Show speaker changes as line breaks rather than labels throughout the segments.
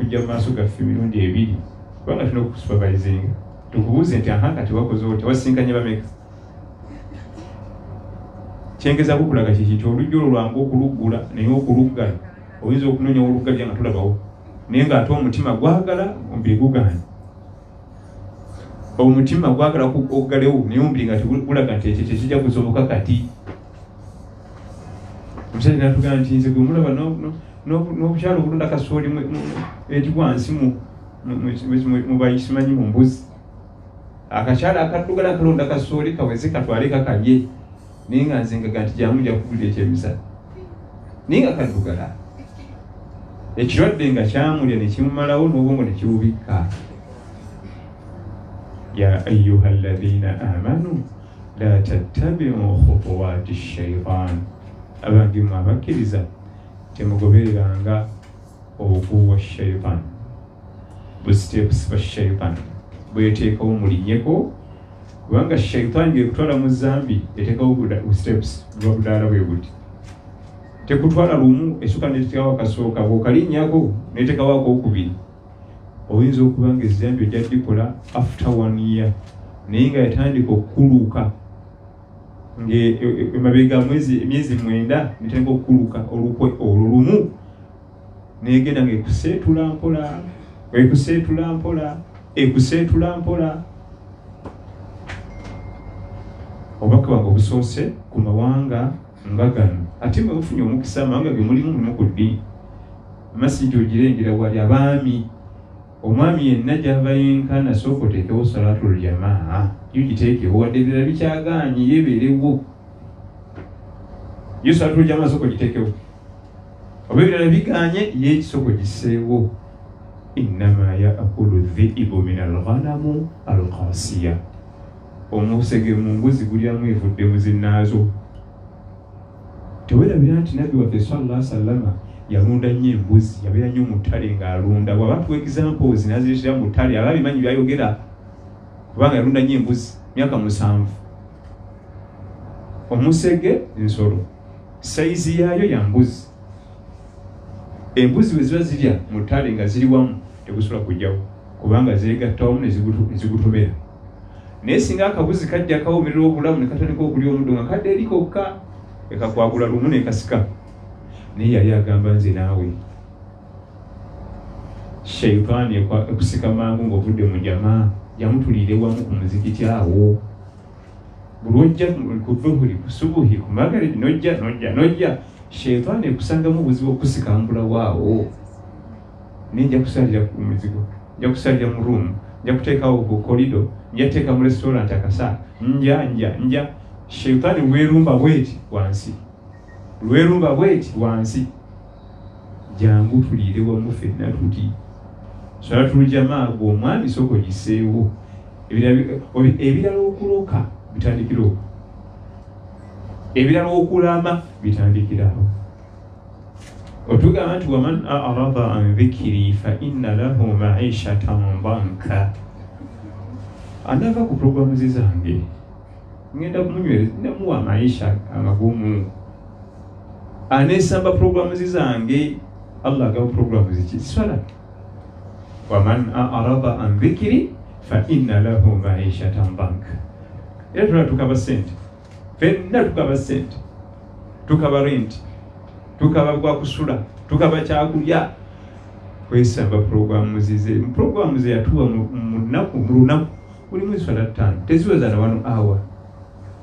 tujja maaso gaffe emirundi ebiri kubanga tulina okusupervisinga tukubuuze nti kati wakoze otya wasinkanye bameka kyengezaako okulaga kiki nti olujja olwo lwangu okuluggula naye okuluggala oyinza okunoonya oluggalya nga tulabawo naye ng'ate omutima gwagala omubiri gugaanye omutima gwagala okuggalewo naye omubiri nga tegulaga nti ekyo tekijja kusoboka kati omusajja natugamba nti nze gwe mulaba n'obukyalo obulunda kasooli eri wansi mu bayisimanyi mu mbuzi akakyala akaddugala kalonda kasooli kaweze katwale kakalye naye nga nze ngaga nti jamujja kugulira ekyebisala naye nga kaddugala ekirwadde nga kyamulya ne kimumalawo n'obwongo ne kiwubikka. Ya ayyuha alladhina amanu la tattabi'u khutuwati shaitan, abange mwe abakkiriza temugobereranga obukubo bwa shaitan, busitepusi bwa shaitan bweteekawo mulinyeko, kubanga shaitan ng'ekutwala mu zambi eteekawo busitepusi buba budaala bwe buti. Tekutwala lumu essuka n'eteekawo akasooka, bw'okalinnyako n'eteekawo akokubiri, oyinza okuba nga ezambi ojja likola after 1 year naye nga yatandika okukuluka ng'emabega emyezi 9 netandika okukuluka olukwe olwo lumu n'egenda ng'ekuseetula mpola ekuseetula mpola. Obubaka bwange obusoose ku mawanga nga gano ate mwe bufunye omukisa amawanga ge mulimu ku ddiini masigi ogirengera wali abaami. Omwami yenna gy'ava yenkana sooka oteekewo salaatul jamaa, yo giteekewo wadde ebirala bikyagaanye yeebeerewo, yo salaatul jamaa sooka giteekewo, oba ebirala bigaanye ye ekisooka giseewo. Innama yaakulu dhiibu min alghanamu alqasiya, omusege mu mbuzi gulyamu evudde mu zinnaazo. Tewerabira nti nabbi waffe sallallahu alaihi wasallama yalunda nnyo embuzi, yabeera nnyo mu ttale ng'alunda. Bw'aba tuwa examples n'azireetera mu ttale, ababimanyi byayogera, kubanga yalunda nnyo embuzi myaka 7. Omusege nsolo, sayizi yaayo ya mbuzi. Embuzi bwe ziba zirya mu ttale nga ziri wamu tegusobola kujjawo, kubanga zeegattawamu ne zigutobera. Naye singa akabuzi kajja kawumirira obulamu ne katandika okulya omuddo nga kadde eri kokka, ekakwagula lumu n'ekasika. Naye yali agamba nze naawe Shaitwan ekusika mangu ng'ovudde mu jamaa, yamutuliire wamu ku muzikiti awo. Buli ojja ku dhuhuri, ku subuhi, ku magaribi nojja Shaitwan ekusangamu obuzibu okusikambula waawo. Naye nja kusalira ku muzigo, nja kusalira mu ruumu, nja kuteekawo ku kolido, nja teeka mu restaurant akasa, nja Shaitwan lwerumba bweti wansi, jangu tuliire wamu ffenna tuti. Salaatul jamaa gw'omwami sooka ogiseewo. Ebirala okuloka bitandikirawo, ebirala okulama bitandikirawo. Otugamba nti waman arada an dhikri fa inna lahu maishatan danka, anava ku programu zange ngenda kumunywereza, namuwa maisha amagumu. Aneesamba programu zange, Allah agawa programu ziki swala. Waman arada an dhikri fa inna lahu maishatan danka. Era tulina tukaba sente, fenna tukaba sente, tukaba rent, tukaba gwa kusula, tukaba kyakulya. Kwesamba programu zize, programu ze yatuwa mu lunaku mulimu swala 5 teziweza na 1 hour.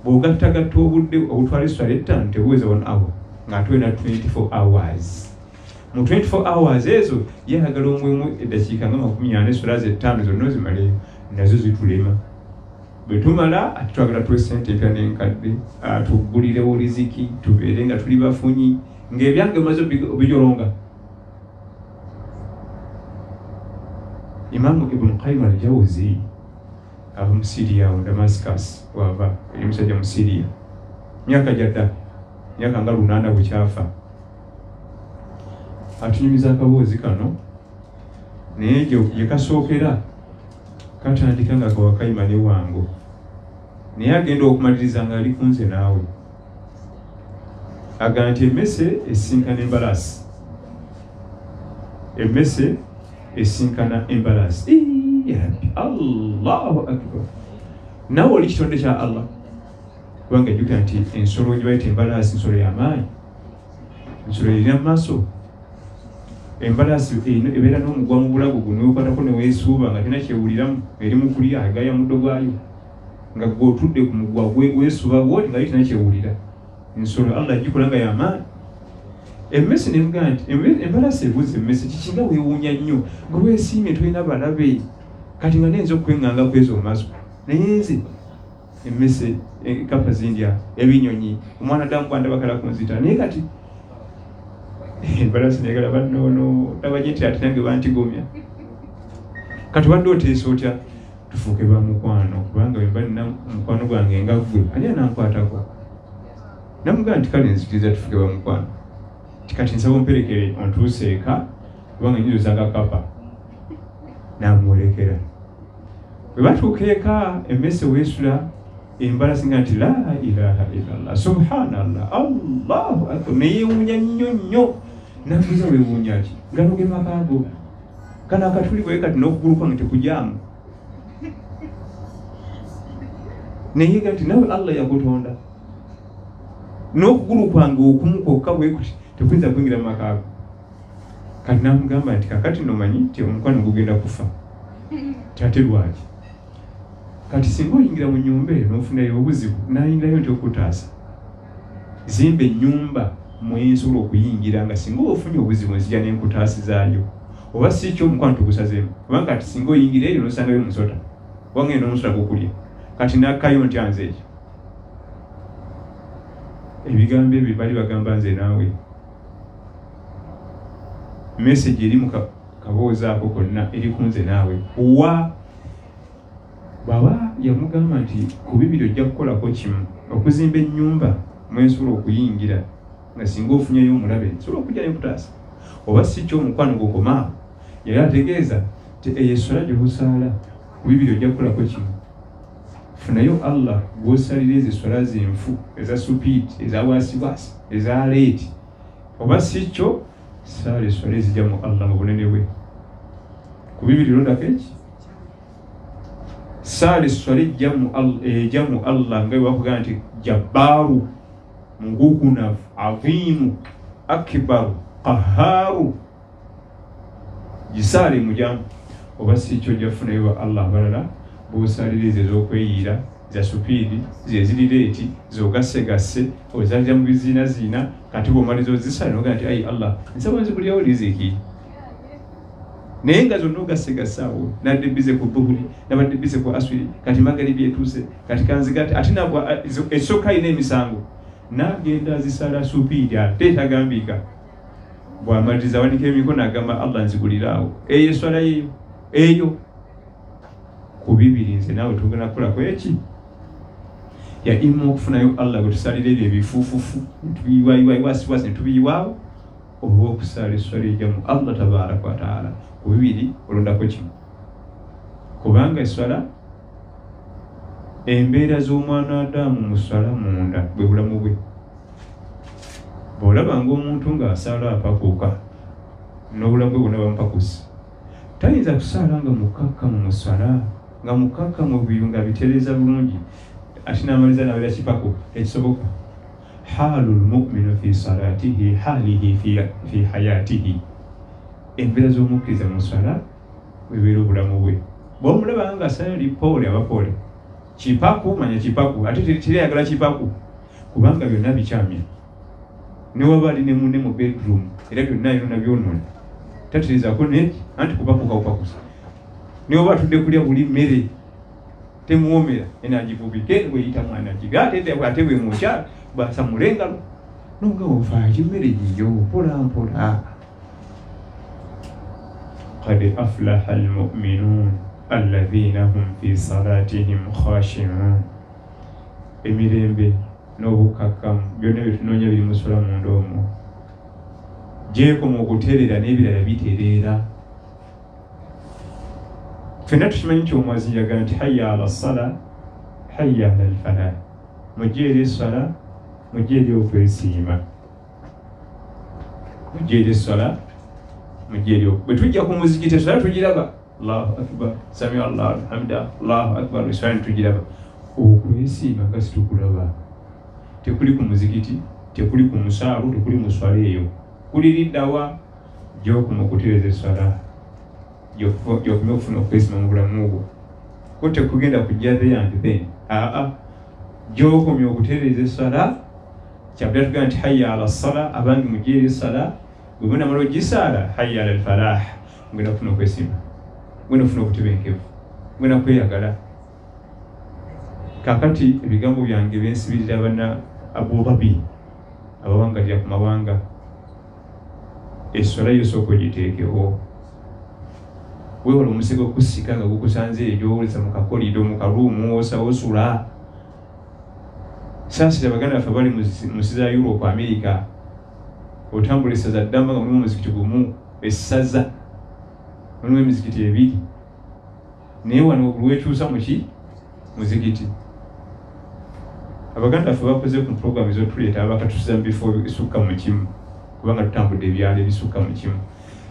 Bw'ogattagatta obudde obutwala swala 5 tebuweza 1 hour, ng'ate na 24 hours. Mu 24 hours ezo yayagala omwemu eddakiika nga 40 swala ze 5 zonna zimaleyo, nazo zitulema. Bwe tumala ate twagala tuwe ssente empya n'enkadde, tuggulirewo riziki, tubeere nga tuli bafunyi, ng'ebyange maze bijolonga. Imamu Ibn Qayyim al-Jawzi ava mu Syria mu Damascus, wava eri musajja mu Syria myaka gyadda, myaka nga 8 bukyafa. Atunyumiza akaboozi kano, naye gye kasookera katandika nga kawakayima ne wango, naye agenda okumaliriza nga ali kunze naawe. Agamba nti emmese esinkana embalaasi, emmese esinkana embalasi. Ya Rabbi, Allahu akbar. Nawe oli kitonde kya Allah. Kubanga jjukira nti ensolo gye bayita embalasi nsolo y'amaanyi. Ensolo erina maaso. Embalasi ebeera n'omugwa mu bulago guno n'okwatako ne weesuuba nga tina kyewuliramu eri mu kulya agaya muddo gwayo nga gw'otudde ku mugwa weesuuba bwoti nga tina kyewulira. Ensolo Allah agikola nga y'amaanyi. Emmese nevuga nti embalasi ebuuza emmese kikinga weewuunya nnyo nga weesiimye tulina balabe kati nga neenza okweŋŋanga kwezo maaso naye nze emmese kapa zindya ebinyonyi omwana damu kwandaba kala kunzita naye kati embalasi negala banoono tabanye nti ate nange bantigomya kati wadde oteesa otya tufuuke ba mukwano kubanga wemba nina mukwano gwange nga ggwe ani anankwatako namugaa nti kale nzikiriza tufuuke ba mukwano kati nsaba omperekere ontuuse eka kubanga nyizo zaga kapa namwolekera bwe batuuka eka emmese weesula embalasi nga nti la ilaha illallah subhanallah allahu akbar neyeewuunya nnyo nnyo nabuuza weewuunya ki gano ge makaago kano akatuli bwe kati n'okugulu kwange tekujaamu neyega nti nawe Allah yakutonda n'okugulu kwange okumu kwokka bwe kuti tekuyinza kwingira mu makaago kati namugamba nti kakati nomanyi nti omukwano gugenda kufa ate lwaki kati singa oyingira mu nnyumba eyo n'ofunayo obuzibu nayingirayo nti okutaasa zimba ennyumba mwensobola okuyingira nga singa ofunye obuzibu nzija n'enkutaasi zaayo oba si kyo omukwano tugusazeemu kubanga kati singa oyingira eyo n'osangayo omusota wangenda n'omusota gukulya kati nakkayo ntya nze ekyo ebigambo ebyo bali bagamba nze naawe message eri mu kaboozi ako konna eri kunze naawe wa baba yamugamba nti ku bibiri ojja kukolako kimu okuzimba ennyumba mwensobola okuyingira nga singa ofunyeyo omulabe nsobola okujja n'enkutaasa oba si kyo omukwano gukomaawo yali ategeeza nti eyo essola gy'osaala ku bibiri ojja kukolako kimu funayo Allah gw'osalira ezo essola zenfu eza supiiti eza waasiwaasi eza leeti oba si kyo saala essola ezijja mu Allah mu bunene bwe ku bibiri londako eki saala essola ejja mu Allah nga bakugamba nti jabbaaru mugugunavu aziimu akibaru qahaaru gisaale mujamu oba si kyo ojjafunayo Allah balala bw'osalira ezo ez'okweyiira za supiidi zezirireeti zogasse ozalira mu biziinaziina kati bw'omaliza ozisala noga nti ayi Allah nsaba nzigulyawo riziki naye nga zonna ogasse awo nadde bize ku dhuhuri nabadde bize ku aswiri kati magalibi etuuse kati kanzigate ate nabwo esooka ayina emisango nagenda azisala supiidi ate tagambiika bw'amaliriza wanika emikono agamba Allah nziguliraawo eyo eswala eyo ku bibiri nze naawe tugenda kukolako eki ya imu okufunayo Allah gwe tusalira ebyo ebifuufufu netubiyiwaiwaiwasiwasi netubiyiwaawo oba okusala eswala ejja mu Allah tabaraka wataala ku bibiri olondako kimu kubanga eswala embeera z'omwana Adamu mu swala munda bwe bulamu bwe bw'olabanga omuntu ng'asala apakuuka n'obulamu bwe bwonna bamupakusi tayinza kusala nga mukkakkamu mu swala nga mukkakkamu byo nga bitereeza bulungi ate n'amaliza nabeera kipaku ekisoboka haalu lmuminu fi salatihi haalihi fi hayatihi embeera z'omukkiriza mu swala webeera obulamu bwe bw'omulaba nga asala lipoole abapoole kipaku manya kipaku ate tereyagala kipaku kubanga byonna bikyamya newaba ali ne munne mu bedroom era byonna yonna byonoona tatereezako neki anti kupakuka bupakusa niwoba atudde kulya buli mmere temuwomera enagivubike bweyita mwana ate bwe mukyala bwasamula engalo noga ovaaki mmere yiyo mpolampola qad aflaha almu'minun alladhina hum fi salatihim khashi'un emirembe n'obukakkamu byonna byetunoonya biri musula munda omwo gyekoma okuteerera n'ebirala bitereera ffenna tukimanyi nti omwazi yagala nti hayya ala ssala hayya ala alfalah mujje eri essala mujje eri okwesiima mujje eri essala mujjeryo bwe tujja ku muzikiti swala tugiraba Allahu akbar sami Allahu hamda Allahu akbar swala tugiraba okwesiima nga situkulaba tekuli ku muzikiti tekuli ku musaalu tekuli mu swala eyo kuliriddawa gy'okuma okutereeza esswala gy'okuma okufuna okwesiima mu bulamu bwo ko tekugenda kujja the and then gy'okomya okutereeza esswala kyabula tugamba nti hayya ala ssala abangi mujje eri essala bwe munamala ogisaala hayya ala alfalah mugenda kufuna okwesiima mugenda kufuna okutebenkevu mugenda kweyagala kakati ebigambo byange byensibirira bana abobabi abawangalira ku mawanga esswala yosooka ogiteekewo weewala omusego kusika nga gukusanze egyowolesa mu kakolido mu kaluumu osula saasira baganda baffe bali mu za Europe America otambula essaza ddamba nga mulimu omuzikiti gumu essaza mulimu emizikiti ebiri naye wano lwekyusa muki muzikiti abaganda baffe bakoze ku program ezotuleeta abakatusuza mu bifo ebisukka mu kimu kubanga tutambudde ebyalo ebisukka mu kimu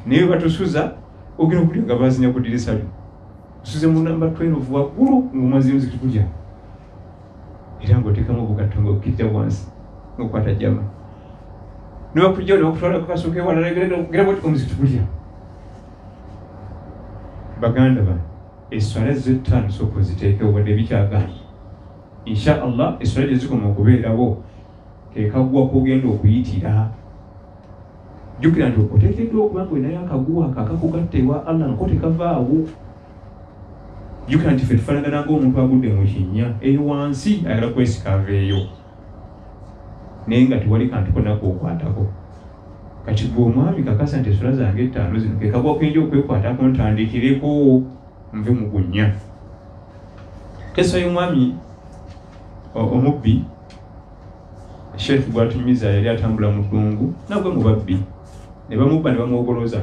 naye batusuza ogenda okulya nga bazinya ku ddirisa lyo tusuze mu namba 12 waggulu ng'omwazi muzikiti kulya era ng'oteekamu obugatto ng'okkirira wansi ng'okwata jama nibakujjawo nebakutwala kukasuuka ewalala gera bwoti omuzikiti kulya baganda bano esswala z'ettaano sooka oziteekewo wadde bikyagamba insha Allah esswala gye zikoma okubeerawo kekagwa kogenda okuyitira jjukira nti oteekeddwa okuba ng'olinayo akaguwa akakugatta ewa Allah nako tekavaawo jjukira nti ffe tufaanagana ng'omuntu agudde mu kinnya eyo wansi ayagala kwesika aveeyo naye nga tewali kantu konna kookwatako kati gwe omwami kakasa nti esswala zange ettaano zino kekagwa kenja okwekwatako ntandikireko nve mu gunnya kesa y'omwami omubbi Sheikh gwatumiza yali atambula mu ddungu nagwe mu babbi ne bamubba ne bamwogoloza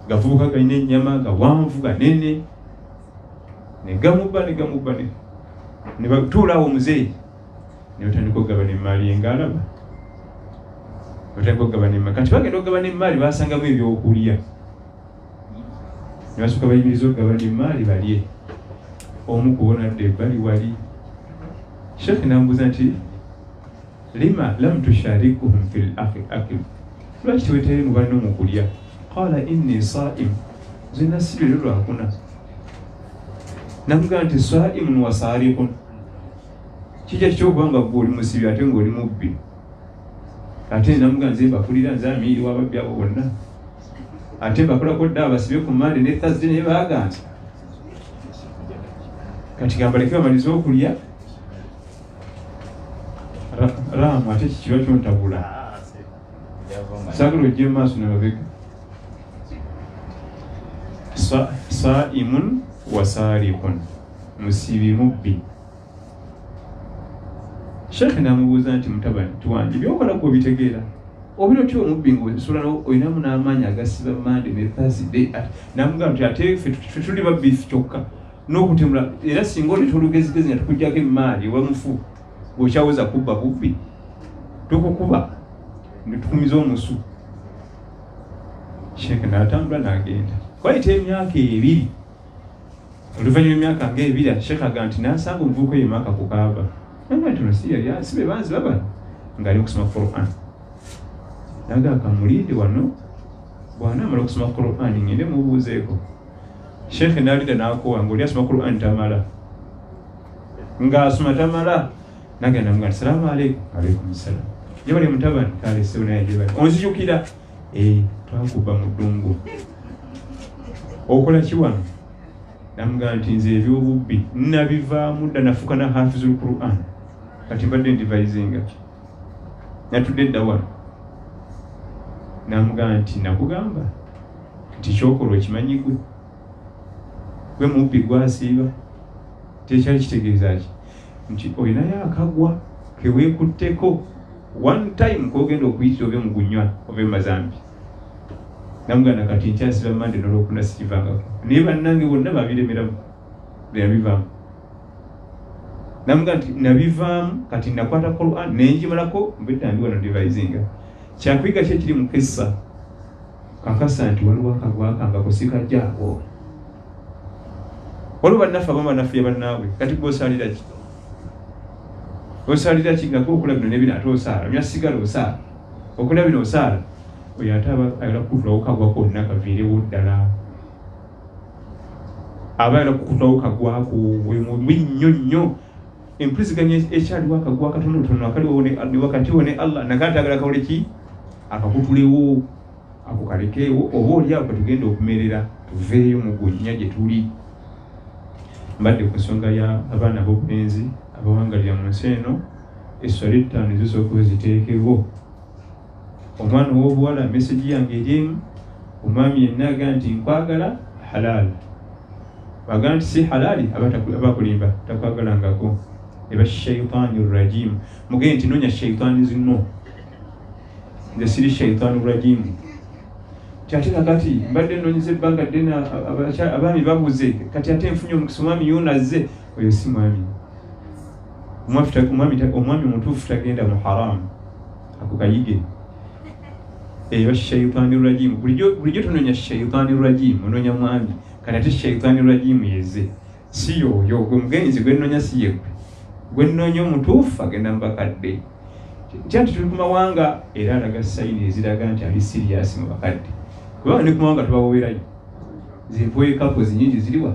gavubuka galina ennyama gawanvu ganene ne gamubba ne batuulaawo omuzeeyi ne batandika okugabana emmaali engaalaba batandika okugabana emmaali kati bagenda okugabana emmaali basangamu ebyokulya ne basooka bayimiriza okugabana emmaali balye omu kubona dde ebbali wali Sheikh nambuuza nti lima lam tusharikuhum fil akil lwaki tewetere mu balina omukulya qala inni saim zina sibire lwakuna namugamba nti saimun wa sarikun kijja kyokubanga gwe oli musibi ate ng'oli mubbi ate namugamba nze mbakulira nze amiiri w'ababbi abo bonna ate mbakolako dda abasibe ku Monday ne Thursday naye baagamba kati gambaleke bamalize okulya Ramu ate kikiba kyontabula sagala ojje mu maaso nemabega saimun wa sarikun musibi mubbi Sheikh namubuuza nti mutabani tuwanje byokola gwe obitegeera obira otyo omubbi ng'osula olinamu n'amaanyi agasiba Monday ne Thursday namugamba nti ate ffe tuli babbi kyokka n'okutemula era singa oleeta olugezigezi nga tukugyako emmaali obamufu bw'okyaweza kubba bubbi tukukuba ne tukumiza omusu Sheikh n'atambula n'agenda kwayita emyaka 2 oluvannyuma emyaka ng'ebiri Sheikh agamba nti n'asanga omuvubuka oyo emyaka kukaaba nanga nti nsi yali asibe banzi baba ng'ali okusoma Quran naga akamulinde wano bw'anaamala okusoma Quran ngende mubuuzeeko Sheikh n'alida n'akoowa ng'oli asoma Quran tamala ng'asoma tamala nagenda mugamba salaamu alaikum alaikum salaam jebali mutabani kale sewo naye jebali onzijukira twakuba mu ddungu okola ki wano namugamba nti nze ebyobubbi nabivaamu dda nafuuka na hafizul Quran kati mbadde ndivayizinga natudde dda wano namugamba nti nakugamba nti kyokola okimanyi gwe mubbi gwasiiba tekyali kitegeeza ki nti olinayo akagwa keweekutteko one time kogenda okuyitira ove mu gunywa ove mu mazambi namuganda kati nkyasiba Monday n'olwokuna sikivangako naye bannange bonna babiremeramu bebivaamu namugamba nti nabivaamu kati nakwata Quran nenjimalako mbedda ndi wano ndivayizinga kyakuyiga ki ekiri mu kessa kakasa nti waliwo akagwaka nga kusika jaago waliwo bannafe abamu bannafuye bannaabwe kati gwosalira ki osalira ki nga kokola bino nebino ate osaala myasigala osaala okola bino osaala oyo ate ayala kukutulawo kagwa konna kaviirewo ddala aba ayala kukutulawo kagwako mubi nnyo nnyo empuliziganya ekyaliwo akagwa katonotono akaliwo ne wakati wo ne Allah nakati agala kawole ki akakutulewo ako kalekeewo oba oli awo katugenda okumerera tuveeyo mu gunnya gye tuli. Mbadde ku nsonga ya abaana b'obulenzi abawangalira mu nsi eno esswala ettaano zisooka ziteekewo. Omwana w'obuwala meseji yange erimu omwami yenna agaa nti nkwagala halaali bagaa nti si halaali abakulimba takwagalangako eba shaitani rajim mugende nti nonya shaitani zino nze siri shaitani rajim ate kakati mbadde nonyeza ebbanga ddene abaami babuze kati ate nfunye omukisa omwami yonaze oyo si mwami omwami mutuufu tagenda mu haramu ako kayige eba shaitani rajim bulijjo tononya shaitani rajim ononya mwami kati ate shaitani rajim yeze si yoyo gwe mugenzi gwenonya si yegwe gwenonya omutuufu agenda mubakadde nti tuli ku mawanga era alaga sayini eziraga nti ali siriyasi mu bakadde kubanga ne ku mawanga tubawowerayo zempwe kapozi nyingi ziriwa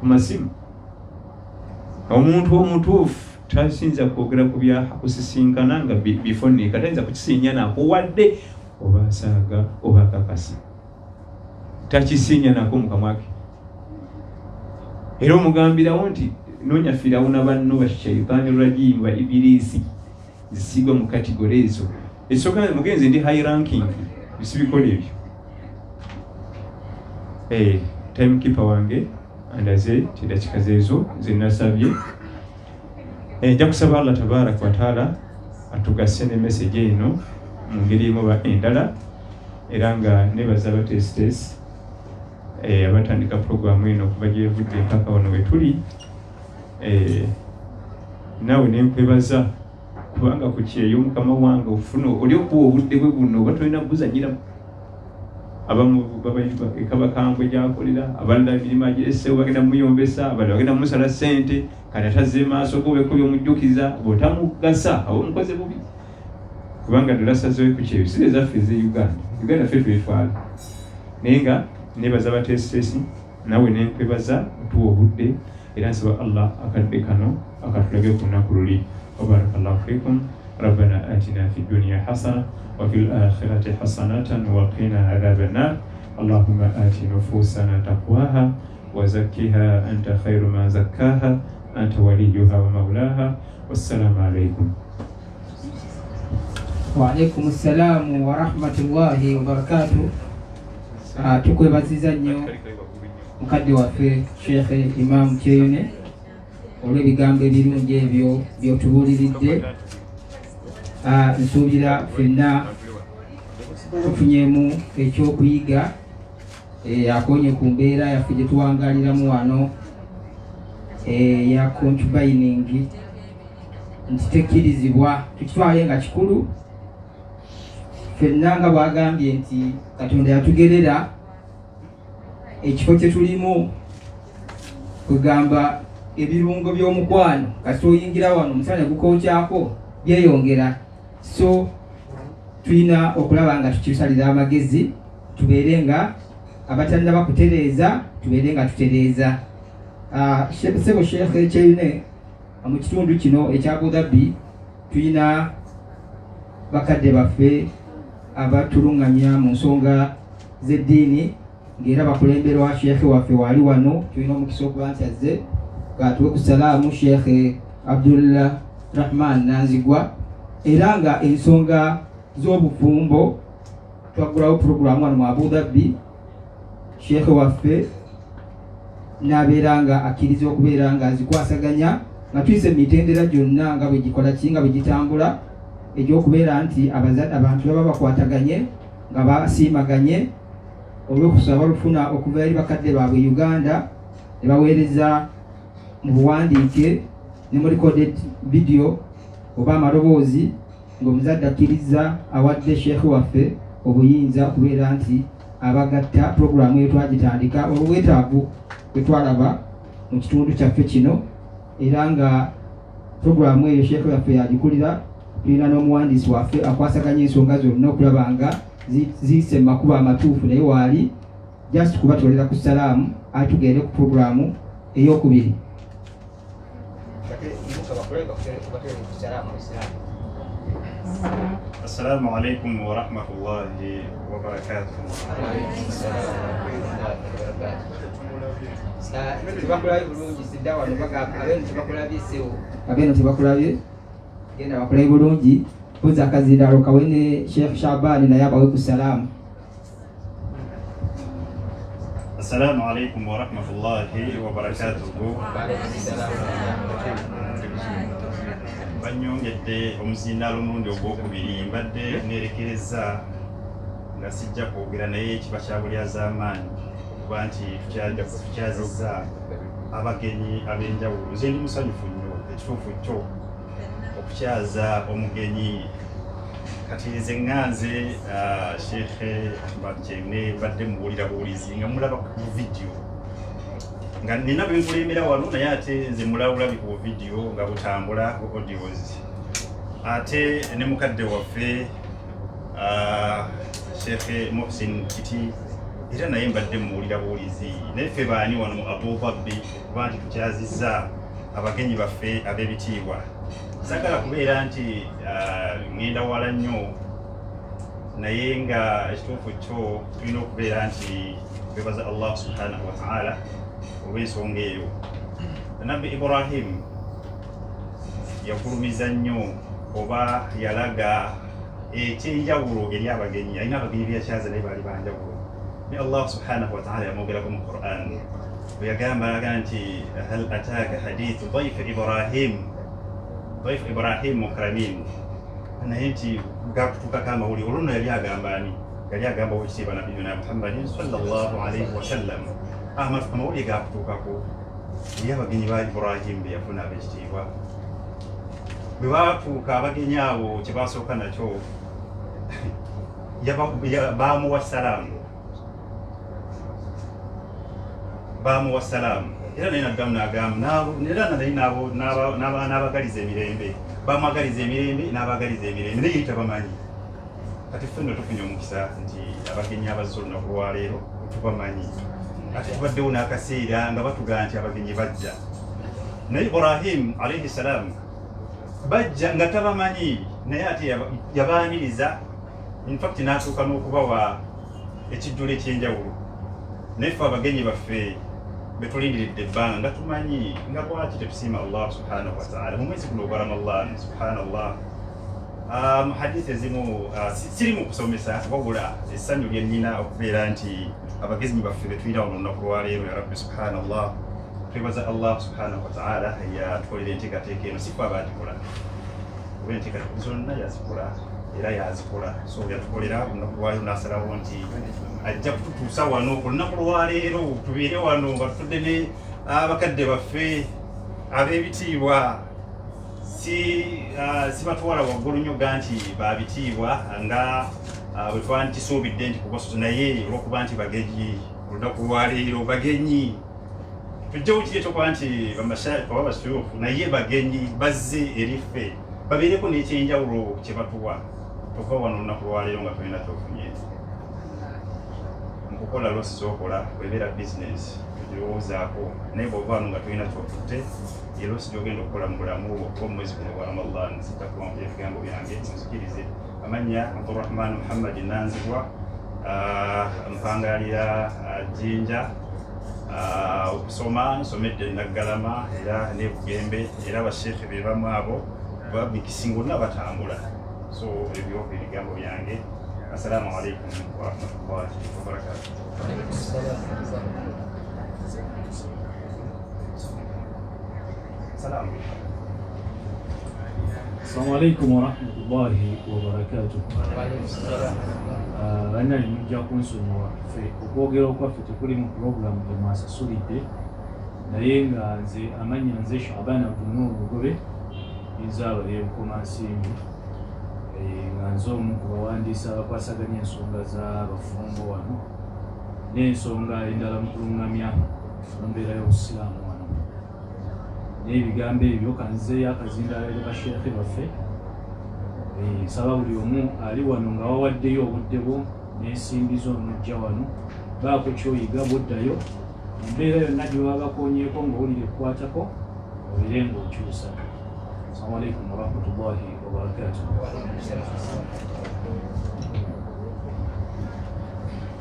ku masimu. Omuntu omutuufu tasinza kwogera ku bya kusisinkana nga bifoni katayinza kukisinya nako wadde oba asaaga oba akakasa takisinya nako mu kamwa ke era omugambirawo nti nonya firawuna banno bashaitani rajim ba ibirisi zisigwa mu kategori ezo esooka mugenzi ndi high ranking bisibikola ebyo. Timekeeper wange andaze tidakika zeezo zinasabye nja kusaba Allah tabaraka wa taala atugase ne message eno mu ngeri emu ba endala era nga nebaza abatestes abatandika programu eno okuva gyevudde mpaka wano we tuli nawe nenkwebaza kubanga ku kyeyo mukama wange ofuna oli okuwa obudde bwe buno oba tolina buzanyiramu abamu ekabakambwe gyakolera abalala emirimu agiresewo bagenda muyombesa abalala bagenda musala ssente kati ataze maaso gobeko byomujjukiza bwotamugasa abo mukoze bubi kubanga dolasazewe ku kyeyo sire zaffe eze Uganda ffe twetwala naye nga nebaza abatesitesi nawe nenkwebaza otuwa obudde era nsaba Allah akadde kano akatulage ku lunaku luli. Wabarakallahu fikum. Rabbana atina fi dunya hasana wa fil akhirati hasanatan wa qina adhaban nar. Allahumma ati nufusana taqwaha wa zakkiha anta khairu man zakkaha anta waliyuha wa maulaha. Wassalamu alaykum.
Wa alaykum assalam wa rahmatullahi wa barakatuh. Tukwebaziza nnyo mukadde waffe Sheikh Imam Kyeyune olw'ebigambo ebirungi ebyo byotubuuliridde. Nsuubira ffenna tufunyemu ekyokuyiga akonye ku mbeera yaffe gye tuwangaliramu wano ya concubining nti tekkirizibwa tukitwale nga kikulu. Ffenna nga bwagambye nti Katonda yatugerera ekifo kye tulimu kugamba ebirungo by'omukwano kasita oyingira wano omusana gukokyako byeyongera. So tulina okulaba nga tukisalira amagezi tubeere nga abatannaba kutereeza tubeere nga tutereeza. Sebo Sheikh Kyeyune mu kitundu kino ekya Abu Dhabi tulina bakadde baffe abatulungamya mu nsonga z'eddiini ng'era bakulemberwa Sheikh waffe wali wano tulina omukisa okuba nti azze katuwe ku salaamu Sheikh Abdullah Rahman Nanzigwa era nga ensonga z'obufumbo twagulawo puroguramu wano mu Abu Dhabi. Sheikh waffe n'abeera nga akkiriza okubeera nga azikwasaganya nga tuyise mu mitendera gyonna nga bwe gikola ki nga bwe gitambula egy'okubeera nti abantu baba bakwataganye nga basiimaganye olw'okusaba olufuna okuva eri bakadde baabwe Uganda ne baweereza mu buwandiike ne mu recorded video oba amaloboozi ng'omuzadde akkiriza awadde Sheikh waffe obuyinza okubeera nti abagatta programu eyo twagitandika olw'obwetaavu bwe twalaba mu kitundu kyaffe kino, era nga programu eyo sheekhe yaffe yagikulira. Tulina n'omuwandiisi waffe akwasaganya ensonga zonna okulaba nga ziyise mu makubo amatuufu, naye waali just kubatwalira ku salaamu ate tugende ku programu ey'okubiri.
Assalamu alaikum wa rahmatullahi wa barakatuh.
Abeno tebakulabye genda bakulabe bulungi, kuza akazindalo kawene Sheikh Shaban naye abawe ku salaamu.
Assalamu alaikum wa rahmatullahi wa barakatuh. Banyongedde omuzindalo omulundi ogwokubiri, mbadde nerekereza nga sijja kwogera naye kiba kya bulyazaamaanyi okuba nti tukyazizza abagenyi ab'enjawulo. Nze ndi musanyufu nnyo, ekituufu kyo okukyaza omugenyi. Kati nze ŋŋanze Sheikh Ahmad Kyenne badde muwulira buwulizi nga mulaba ku vidiyo nga nina bwe nkulembera wano, naye ate nze mulabulabi ku vidiyo nga butambula ku audios. Ate ne mukadde waffe Sheikh Mohsin Kiti era naye mbadde muwulira buwulizi. Naye ffe baani wano mu Abubabbi okuba nti tukyazizza abagenyi baffe ab'ebitiibwa. Sagala kubeera nti ngenda wala nnyo, naye nga ekituufu kyo tulina okubeera nti twebaza Allah subhanahu wa ta'ala olw'ensonga eyo. Nabbi Ibrahim yakulumiza nnyo oba yalaga ekyenjawulo eri abagenyi. Alina abagenyi byakyaza naye baali banjawulo. Ne Allah subhanahu wa ta'ala yamwogerako mu Qur'an bwe yagamba nti hal ataaka hadithu dayf Ibrahim mukramin. Naye nti gakutuukako amawulire olwo nno yali agamba ani? Yali agamba wekitiibwa nabiyuna Muhammadin sallallahu alaihi wasallam. Amawulire gakutuukako eri abagenyi ba Ibrahim be yafuna ab'ekitiibwa. Bwe baatuuka abagenyi abo kye basooka nakyo bamuwa salaamu. Era naye naddamu n'agamba era naye n'abagaliza emirembe, bamwagaliza emirembe n'abagaliza emirembe, naye tabamanyi. Kati ffe nno tufunye omukisa nti abagenyi abazze olunaku lwaleero tubamanyi. Ate tubaddewo n'akaseera nga batugamba nti abagenyi bajja, naye Ibrahim alaihi salaam bajja nga tabamanyi, naye ate yabaaniriza. In fact n'atuuka n'okubawa ekijjulo ekyenjawulo. Naye ffe abagenyi baffe betulindiridde ebbanga nga tumanyi nga lwaki tetusiima Allah subhanahu wa ta'ala mu mwezi guno ogwa Ramadan. Subhanallah, hadithi ezimu siri mu kusomesa, wabula essanyu lye nnina okubeera nti abagenyi baffe betuyina wano olunaku lwaleero. Ya Rabbi subhanallah, twebaza Allah subhanahu wa ta'ala yatukolera enteekateeka eno. Sifa abaagikola kuba enteekateeka zonna yazikola era yazikola, so yatukolera olunaku lwayo n'asalawo nti ajja kututuusa wano ku lunaku lwaleero, tubeere wano nga tutudde ne abakadde baffe ab'ebitiibwa. Sibatwala waggulu nnyo ga nti babitiibwa nga bwe twandikisuubidde nti kubasoso, naye olw'okuba nti bagenyi olunaku lwaleero bagenyi tujjawo kiri ekyokuba nti oba basuyufu naye bagenyi bazze eri ffe babeereko n'ekyenjawulo kye batuwa. Tova wano olunaku lwaleero nga tulina kyofunye mukukola losi zokola. Bwebeera bizinesi tugirowoozaako, naye bw'ova wano nga tulina kyotutte ye losi gyogenda okukola mu bulamu bwo okuba omwezi guno gwa Ramadan. Sitakuwamu ebigambo byange, nzikirize. Amanya Abdurrahman Muhammad Nanzibwa, mpangaalira Jinja. Okusoma nsomedde Naggalama era ne Bugembe, era basheekhe be bamu abo babikisingo na batambula. So ebyo ebigambo byange. Assalamu alaikum wa rahmatullahi wa barakatuh.
Assalamu alaikum wa rahmatullahi wa barakatuh. Bana nijja kunsonyiwa ffe okwogera okwaffe tekuli mu puroguramu gye mwasasulidde, naye nga nze amanya nze Shaitwan Omugobe nzaabalira Bukomansimbi, nga nze omu ku bawandiisi abakwasaganya ensonga z'abafumbo wano n'ensonga endala mu kulungamya mu mbeera y'obusiraamu wano. N'ebigambo ebyo kanzeeyo akazindaalo basheekhe baffe, nsaba buli omu ali wano nga wawaddeyo obudde bwo n'ensimbi zo n'ojja wano, baako ky'oyiga buddayo mu mbeera yonna gye baba bakoonyeeko ng'owulira ekkwatako obeere ng'okyusa. Assalamu alaikum warahmatullahi wabarakatuh.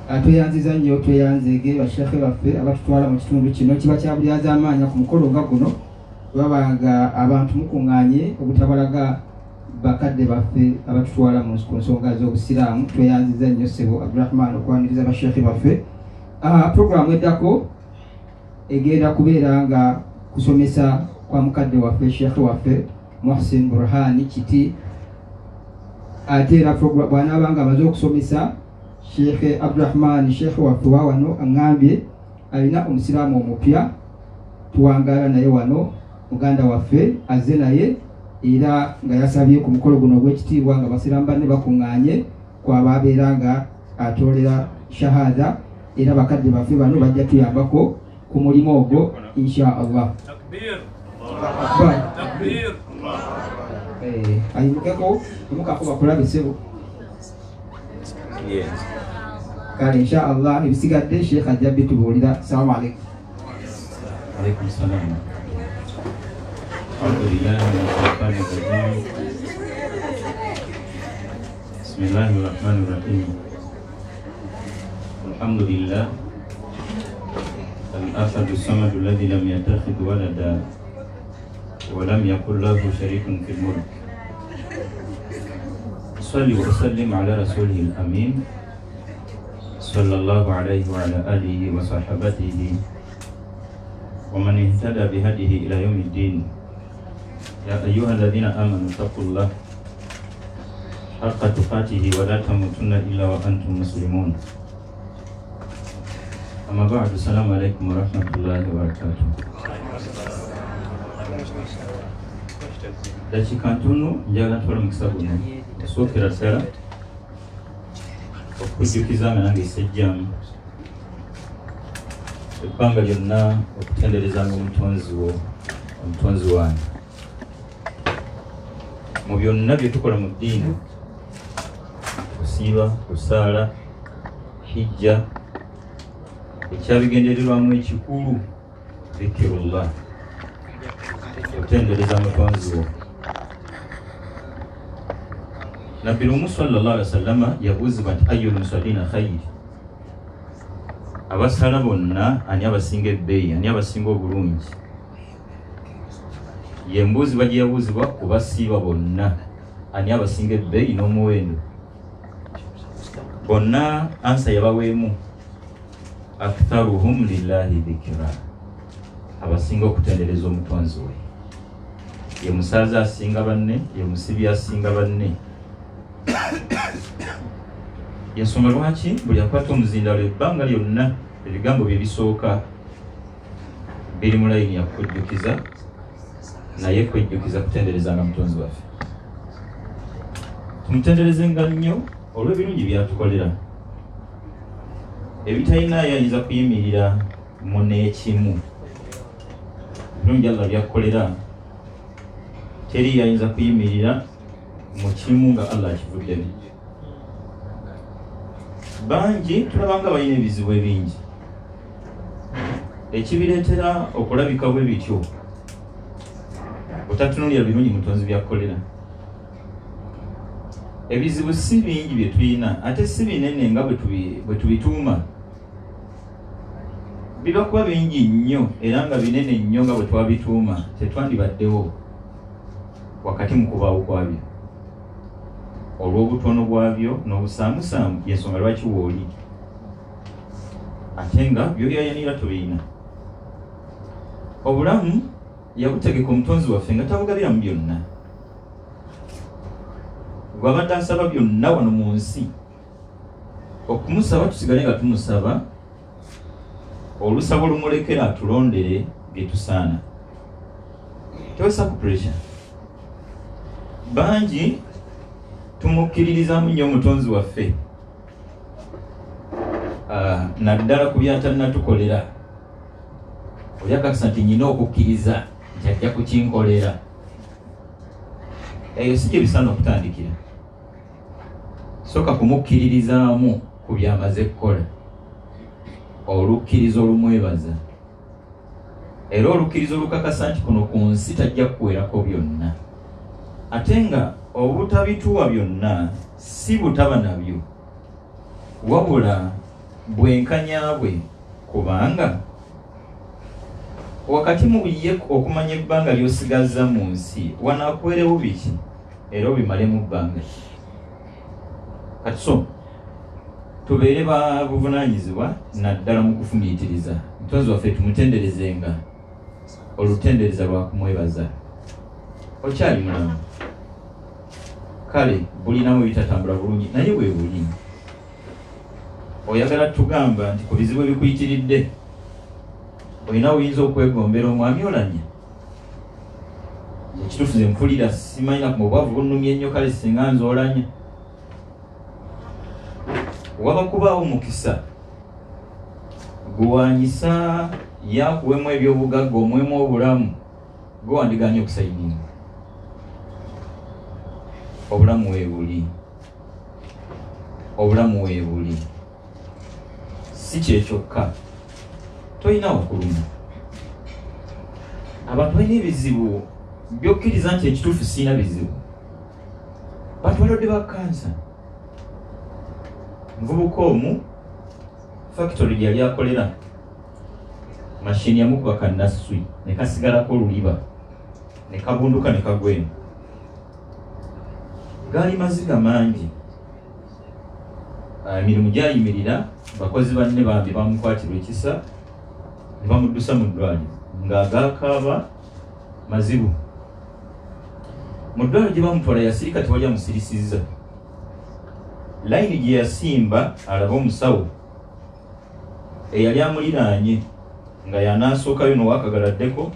Tweyanziza nnyo, tweyanzege basheekhe baffe abatutwala mu kitundu kino. Kiba kya bulyaza amaanya ku mukolo nga guno babanga abantu mukuŋŋaanye obutabalaga bakadde baffe abatutwala ku nsonga z'obusiraamu. Tweyanziza nnyo ssebo Abdurrahman okwaniriza basheekhe baffe. Programu eddako egenda kubeera nga kusomesa kwa mukadde waffe sheekhe waffe Muhsin Burhani Kiti. Ate era bw'anaaba nga amaze okusomesa, Sheikh Abdurrahman sheekhe waffe wa wano aŋŋambye alina omusiraamu omupya tuwangaala naye wano, muganda waffe azze naye, era nga yasabye ku mukolo guno ogw'ekitiibwa nga basiraamu banne bakuŋŋaanye kwaba abeera nga atoolera shahada, era bakadde baffe bano bajja tuyambako ku mulimu ogwo insha Allah. Ayimukeko omukako bakulabe ssebo. Kale insha Allah ebisigadde Sheikh ajja bitubuulira. Assalamu alaikum.
Alaikum salam. Alhamdulillah wa sallallahu. Bismillahirrahmanirrahim. Alhamdulillah. Al-ahad as-samad alladhi lam yattakhidh walada wa lam yakul lahu sharikun fil mulk. Salli wa sallim ala rasulihil amin. Sallallahu alayhi wa ala alihi wa sahabatihi wa man ihtada bihadihi ila yaumiddin. Ya ayyuhalladhina amanu taqullaha haqqa tuqatihi wa la tamutunna illa wa antum muslimun. Amma ba'du, assalamu alaykum wa rahmatullahi wa barakatuh. Dakika ntono njagala ntwala mukisa guno sookera ddala okujjukiza nga nange sejjamu ebbanga lyonna okutenderezanga omutonzi wange mu byonna bye tukola mu ddiini, kusiiba, kusaala, hijja, ekyabigendererwamu ekikulu zikirullah, okutendereza mutonzi wo. Nabbi sallallahu alaihi wasallam yabuuzibwa nti ayyul musallina khayr, abasala bonna ani abasinga ebbeeyi, ani abasinga obulungi? Ye mbuuzibwa gye yabuuzibwa ku basiiba bonna ani abasinga ebbeeyi n'omuwendo. Bonna ansa yabaweemu aktharuhum lillahi dhikra, abasinga okutendereza omutonzi we. Ye musaaza asinga banne, ye musibi asinga banne. Yensonga lwaki buli akwata omuzindalo ebbanga lyonna ebigambo bye bisooka biri mu layini ya kujjukiza, naye kwejjukiza kutenderezanga mutonzi waffe. Tumutenderezenga nnyo olw'ebirungi byatukolera. Ebitalina yayinza kuyimirira mu n'ekimu. Ebirungi Allah byakukolera teri yayinza kuyimirira mu kimu nga Allah akivuddemu. Bangi tulabanga balina ebizibu ebingi, ekibireetera okulabika bwe bityo otatunuulira birungi mutonzi byakukolera. Ebizibu si bingi bye tulina, ate si binene nga bwe tubituuma. Biba kuba bingi nnyo era nga binene nnyo nga bwe twabituuma, tetwandibaddewo wakati mu kubaawo kwabyo. Olw'obutono bwabyo n'obusaamusaamu y'ensonga lwaki wooli, ate nga by'oyayanira tubirina. Obulamu yabutegeka omutonzi waffe nga tabugabiramu byonna. Gw'abadde asaba byonna wano mu nsi, okumusaba tusigale nga tumusaba, olusaba olumulekera atulondere bye tusaana. Tewesa ku pressure. Bangi tumukkiririzamu nnyo omutonzi waffe naddala ku byatalina oyakakasa nti nyina okukkiriza nti ajja kukinkolera. Eyo si gye bisaana okutandikira. Soka kumukkiririzaamu ku byamaze kukola, olukkirizo olumwebaza, era olukkirizo olukakasa nti kuno ku nsi tajja kukuwerako byonna. Ate nga obutabituwa byonna si butaba nabyo, wabula bwenkanya bwe, kubanga wakati mu ye okumanya ebbanga ly'osigaza mu nsi wanaakuwerewo biki era obimalemu bbanga ki. Kati so tubeere ba buvunaanyizibwa naddala mu kufumiitiriza. Mutonzi waffe tumutenderezenga olutendereza lwa kumwebaza. Okyali mulamu, kale bulinamu bitatambula bulungi naye bwe buli. Oyagala tugamba nti ku bizibu ebikuyitiridde olina oyinza okwegombera omwami olanya. Ekituufu ze mpulira simanyina ku mubwavu bunnumya ennyo, kale singa nze olanya. Waba kubaawo omukisa guwanyisa yakuwemu ebyobugagga omwemu obulamu, gwe wandiganye okusayininga. Obulamu weebuli, obulamu weebuli, si kyekyokka. Toyina wakuluma. Abantu balina ebizibu byokkiriza nti ekituufu siina bizibu. Bantu balwadde ba kansa. Muvubuka omu factory gyali akolera, mashini yamukuba kannaswi ne kasigalako oluliba ne kabunduka ne kagwena. Gaali maziga mangi. Emirimu gyayimirira, bakozi banne bambi bamukwatirwa ekisa ne bamuddusa mu ddwaliro ng'agaakaaba mazibu. Mu ddwaliro gye bamutwala yasirika tewali amusirisizza. Layini gye yasimba alaba omusawo eyali amuliraanye nga yanaasookayo n'owakagaladdeko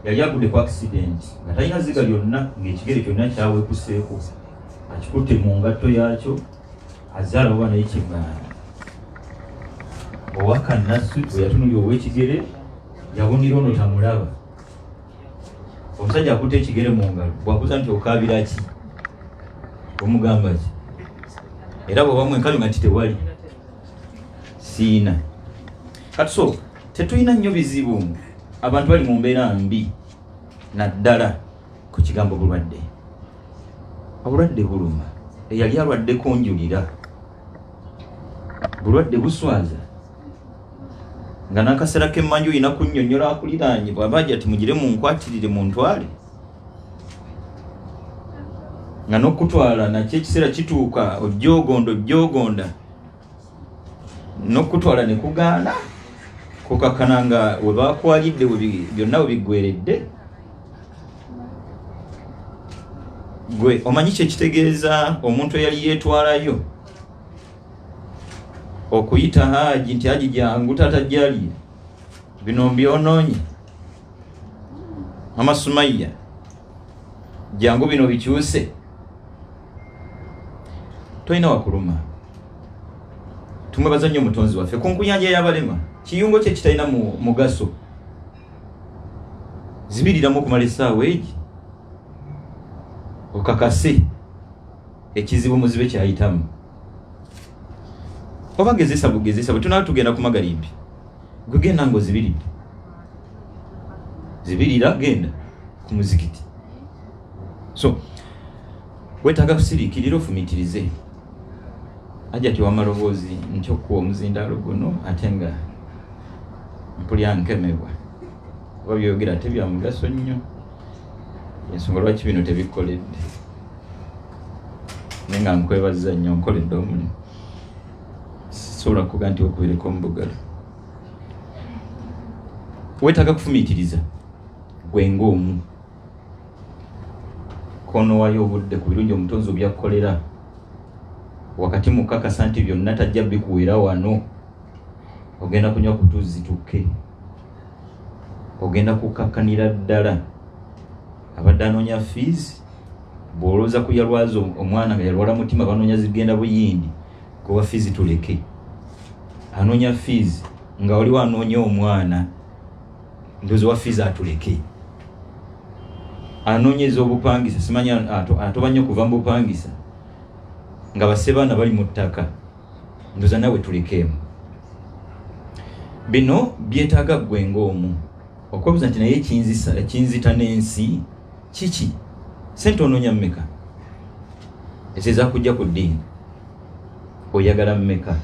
yali agudde ku accident nga talina ziga lyonna, ng'ekigere kyonna kyawekuseeko, akikutte mu ngatto yaakyo, azaala oba naye kigaana. Owakannaswi bwe yatunulya ow'ekigere yawunira ono tamulaba. Omusajja akutte ekigere mu ngalo, bwakuza nti okaabira ki? Omugamba ki? Era bwe bamwenkayo nga nti tewali siina. Kati so tetulina nnyo bizibu, abantu bali mu mbeera mbi naddala ku kigambo bulwadde. Obulwadde buluma, eyali alwadde konjulira, bulwadde buswaza nga n'akaseera k'emmanju olina kunnyonnyola akuliraanye bw'aba ajja ati mugire munkwatirire muntwale, nga n'okutwala nakyo ekiseera kituuka ojjogonda n'okutwala ne kugaana kukakkana nga we baakwalidde byonna we biggweredde. Gwe omanyi kyekitegeeza omuntu eyali yeetwalayo okuyita Haji nti Haji jangu tatajjali bino mbyonoonye, Mama Sumaiya jangu bino bikyuse. Toyina wakuluma. Tumwebaza nnyo Mutonzi waffe ku nkuyanja y'abalema, kiyungo kye kitalina mugaso. Zibiriramu okumala essaawa egi okakase ekizibu muzibe kyayitamu. Oba gezesa bwe tunaba tugenda ku Magharibi, gwe genda ng'ozibiridde, zibirira genda ku muzikiti. So wetaaga kusiriikirira ofumiitirize. Ajja ti wamaloboozi nkyokkuwa omuzindaalo guno ate nga mpulya nkemebwa, oba byogera ate bya mugaso nnyo, ensonga lwaki bino tebikoledde. Naye nga nkwebaza nnyo, nkoledde omulimu. Sobola kuga nti okubeereko omubugalo. Weetaaga kufumiitiriza gwe ng'omu, konowayo obudde ku birungi Omutonzi by'akukolera, wakati mukakasa nti byonna tajja bikuwera wano. Ogenda kunywa kutuzituke, ogenda kukakkanira ddala abadde anoonya fees. Bw'olowooza ku yalwaza omwana nga yalwala mutima banoonya zigenda buyindi, kuba fees tuleke. anoonya fees nga waliwo anoonya omwana ndozi wa fees atuleke anoonyeza obupangisa simanya atoba nnyo kuva mu bupangisa nga basebaana bali mu ttaka ndoza nawe tulekeemu. Bino byetaaga ggwe ng'omu okwebuuza nti naye kinzita n'ensi kiki? Sente onoonya mmeka? Ezeza kujja ku ddiini oyagala mmeka?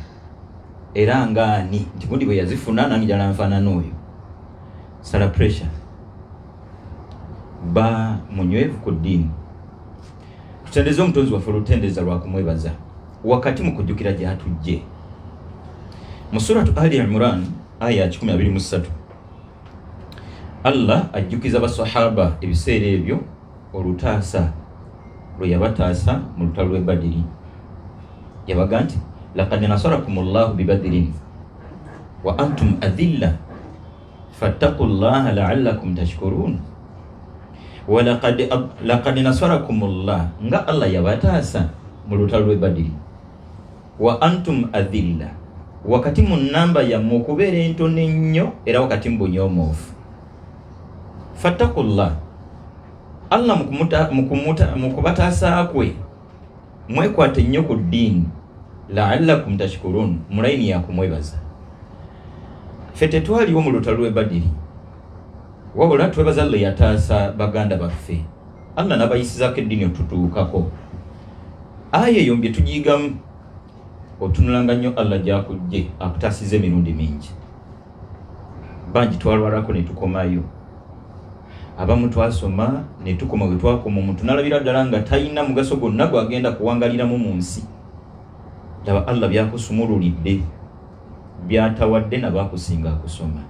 Era ngaani nti gundi bwe yazifuna nange njala nfaanana oyo. Sala pressure ba munywevu ku ddiini. Tutendeze omutonzi waffe olutendeza lwa kumwebaza wakati mu kujjukira gy'atujje. Mu suratu Ali Imran aya 123 Allah ajjukiza basahaba ebiseera ebyo olutaasa lwe yabataasa mu lutalo lw'e Badiri. Yabaga nti laqad nasarakumullahu bi Badrin wa antum adilla fattaqullaha la'allakum tashkurun. Wa laqad nasarakumullah nga Allah yabataasa mu lutalo lw'e Badiri wa antum adilla wakati mu namba ya mukubeera entono ennyo era wakati mbunyoomoofu. Fattakullah Allah mukubataasa kwe mwekwate nnyo ku ddiini la'allakum tashkurun mulayini yakumwebaza. Ffe tetwaliwo mu lutalo lw'e Badiri wabula twebaza Allah yataasa baganda baffe. Allah n'abayisizaako eddiini otutuukako. Aya eyo mbye tugiyigamu otunulanga nnyo Allah gy'akujje akutaasiza emirundi mingi. Bangi twalwalako ne tukomayo, abamu twasoma ne tukoma bwe twakoma omuntu n'alabira ddala nga talina mugaso gwonna gwagenda kuwangaliramu mu nsi. Laba Allah byakusumululidde byatawadde n'abaakusinga akusoma.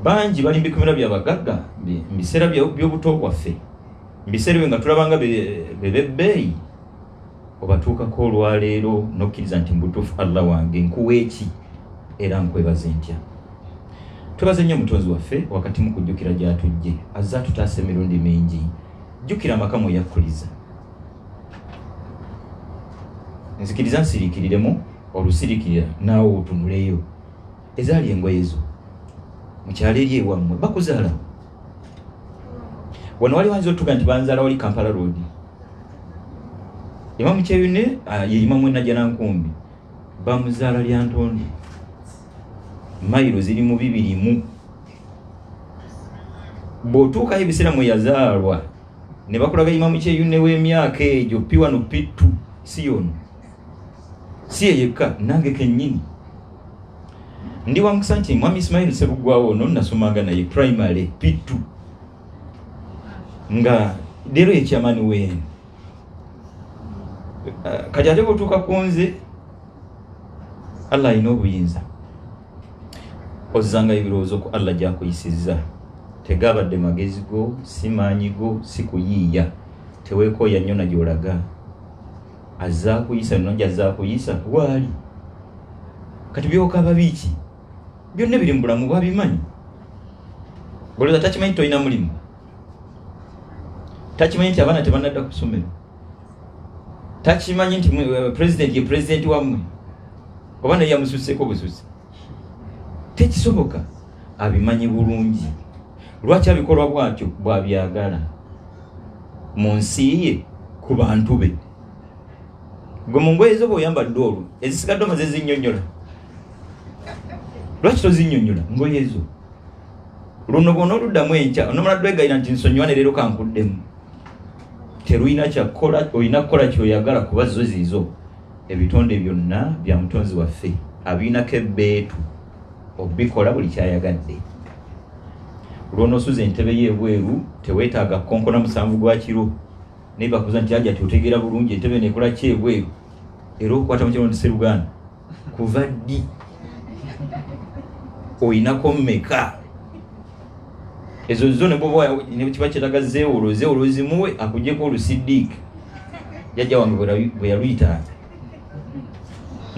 Bangi bali mbikomera byabagagga mbiseera by'obuto bwaffe, mbiseera nga tulabanga bebebbeeyi obatuukako olwaleero n'okkiriza nti mbutuufu Allah wange nkuwa eki era nkwebaze ntya. Twebaze nnyo omutonzi waffe wakati mu kujjukira gy'atujje azze atutaasa emirundi mingi. Jjukira amaka mwe yakkuliza. Nzikiriza nsiriikiriremu olusirikirira naawe otunuleyo. Ezaali engoye zo mukyalo eri ewammwe bakuzaala wano wali wanze otuga nti banzaala wali Kampala Road. Imamu Kyeyune ye imamu Najjanankumbi bamuzaala lya Ntondo mayiro ziri mu 200. Bw'otuukayo ebiseera mwe yazaalwa ne bakulaga imamu Kyeyune w'emyaka egyo P1 P2 si yono si yekka nange kennyini ndi wa mukisa nti Mwami Ismail Sebugwawo ono nasomanga naye primary P2 nga leero ekyamani weenu kati ate bw'otuuka ku nze Allah alina obuyinza ozanga ebirowoozo ku Allah gy'akuyisizza. Tegabadde magezi go si maanyi go si kuyiiya, teweekooya nnyo na gy'olaga. Azza akuyisa nno gy'azza akuyisa waali kati byokaba biki byonna biri mu bulamu bwabimanyi. Bolooza takimanyi tolina mulimu, takimanyi nti abaana tebannadda ku ssomero, takimanyi nti president ye president wammwe oba naye yamususseeko bususse. Tekisoboka, abimanyi bulungi. Lwaki abikolwa bwatyo? Bwabyagala mu nsi ye ku bantu be. Gwe mu ngoye zo bw'oyambadde olwo ezisigadde omaze zinnyonnyola. Lwaki tozinnyonnyola ngoye zo? Luno bw'ona oluddamu enkya onomala dwegayira nti nsonyiwane leero kankuddemu. Teruyina kyakkola, olina kukola kyoyagala kuba zo ziizo. Ebitonde byonna bya mutonzi waffe abiinako ebbeetu obikola buli kyayagadde. Lw'onoosuza entebe y'ebweru teweetaaga konkona 7 gwa kiro naye bakuza nti ajja tyotegeera bulungi entebe nekola ki ebweru era okukwata mu kirondo Sseruganda kuva ddi oyinako mmeka? Ezo zo ne bwoba ne kiba kyetaga zeewolo zimuwe akugyeko olusiddiiki jjajja wange bwe yaluyita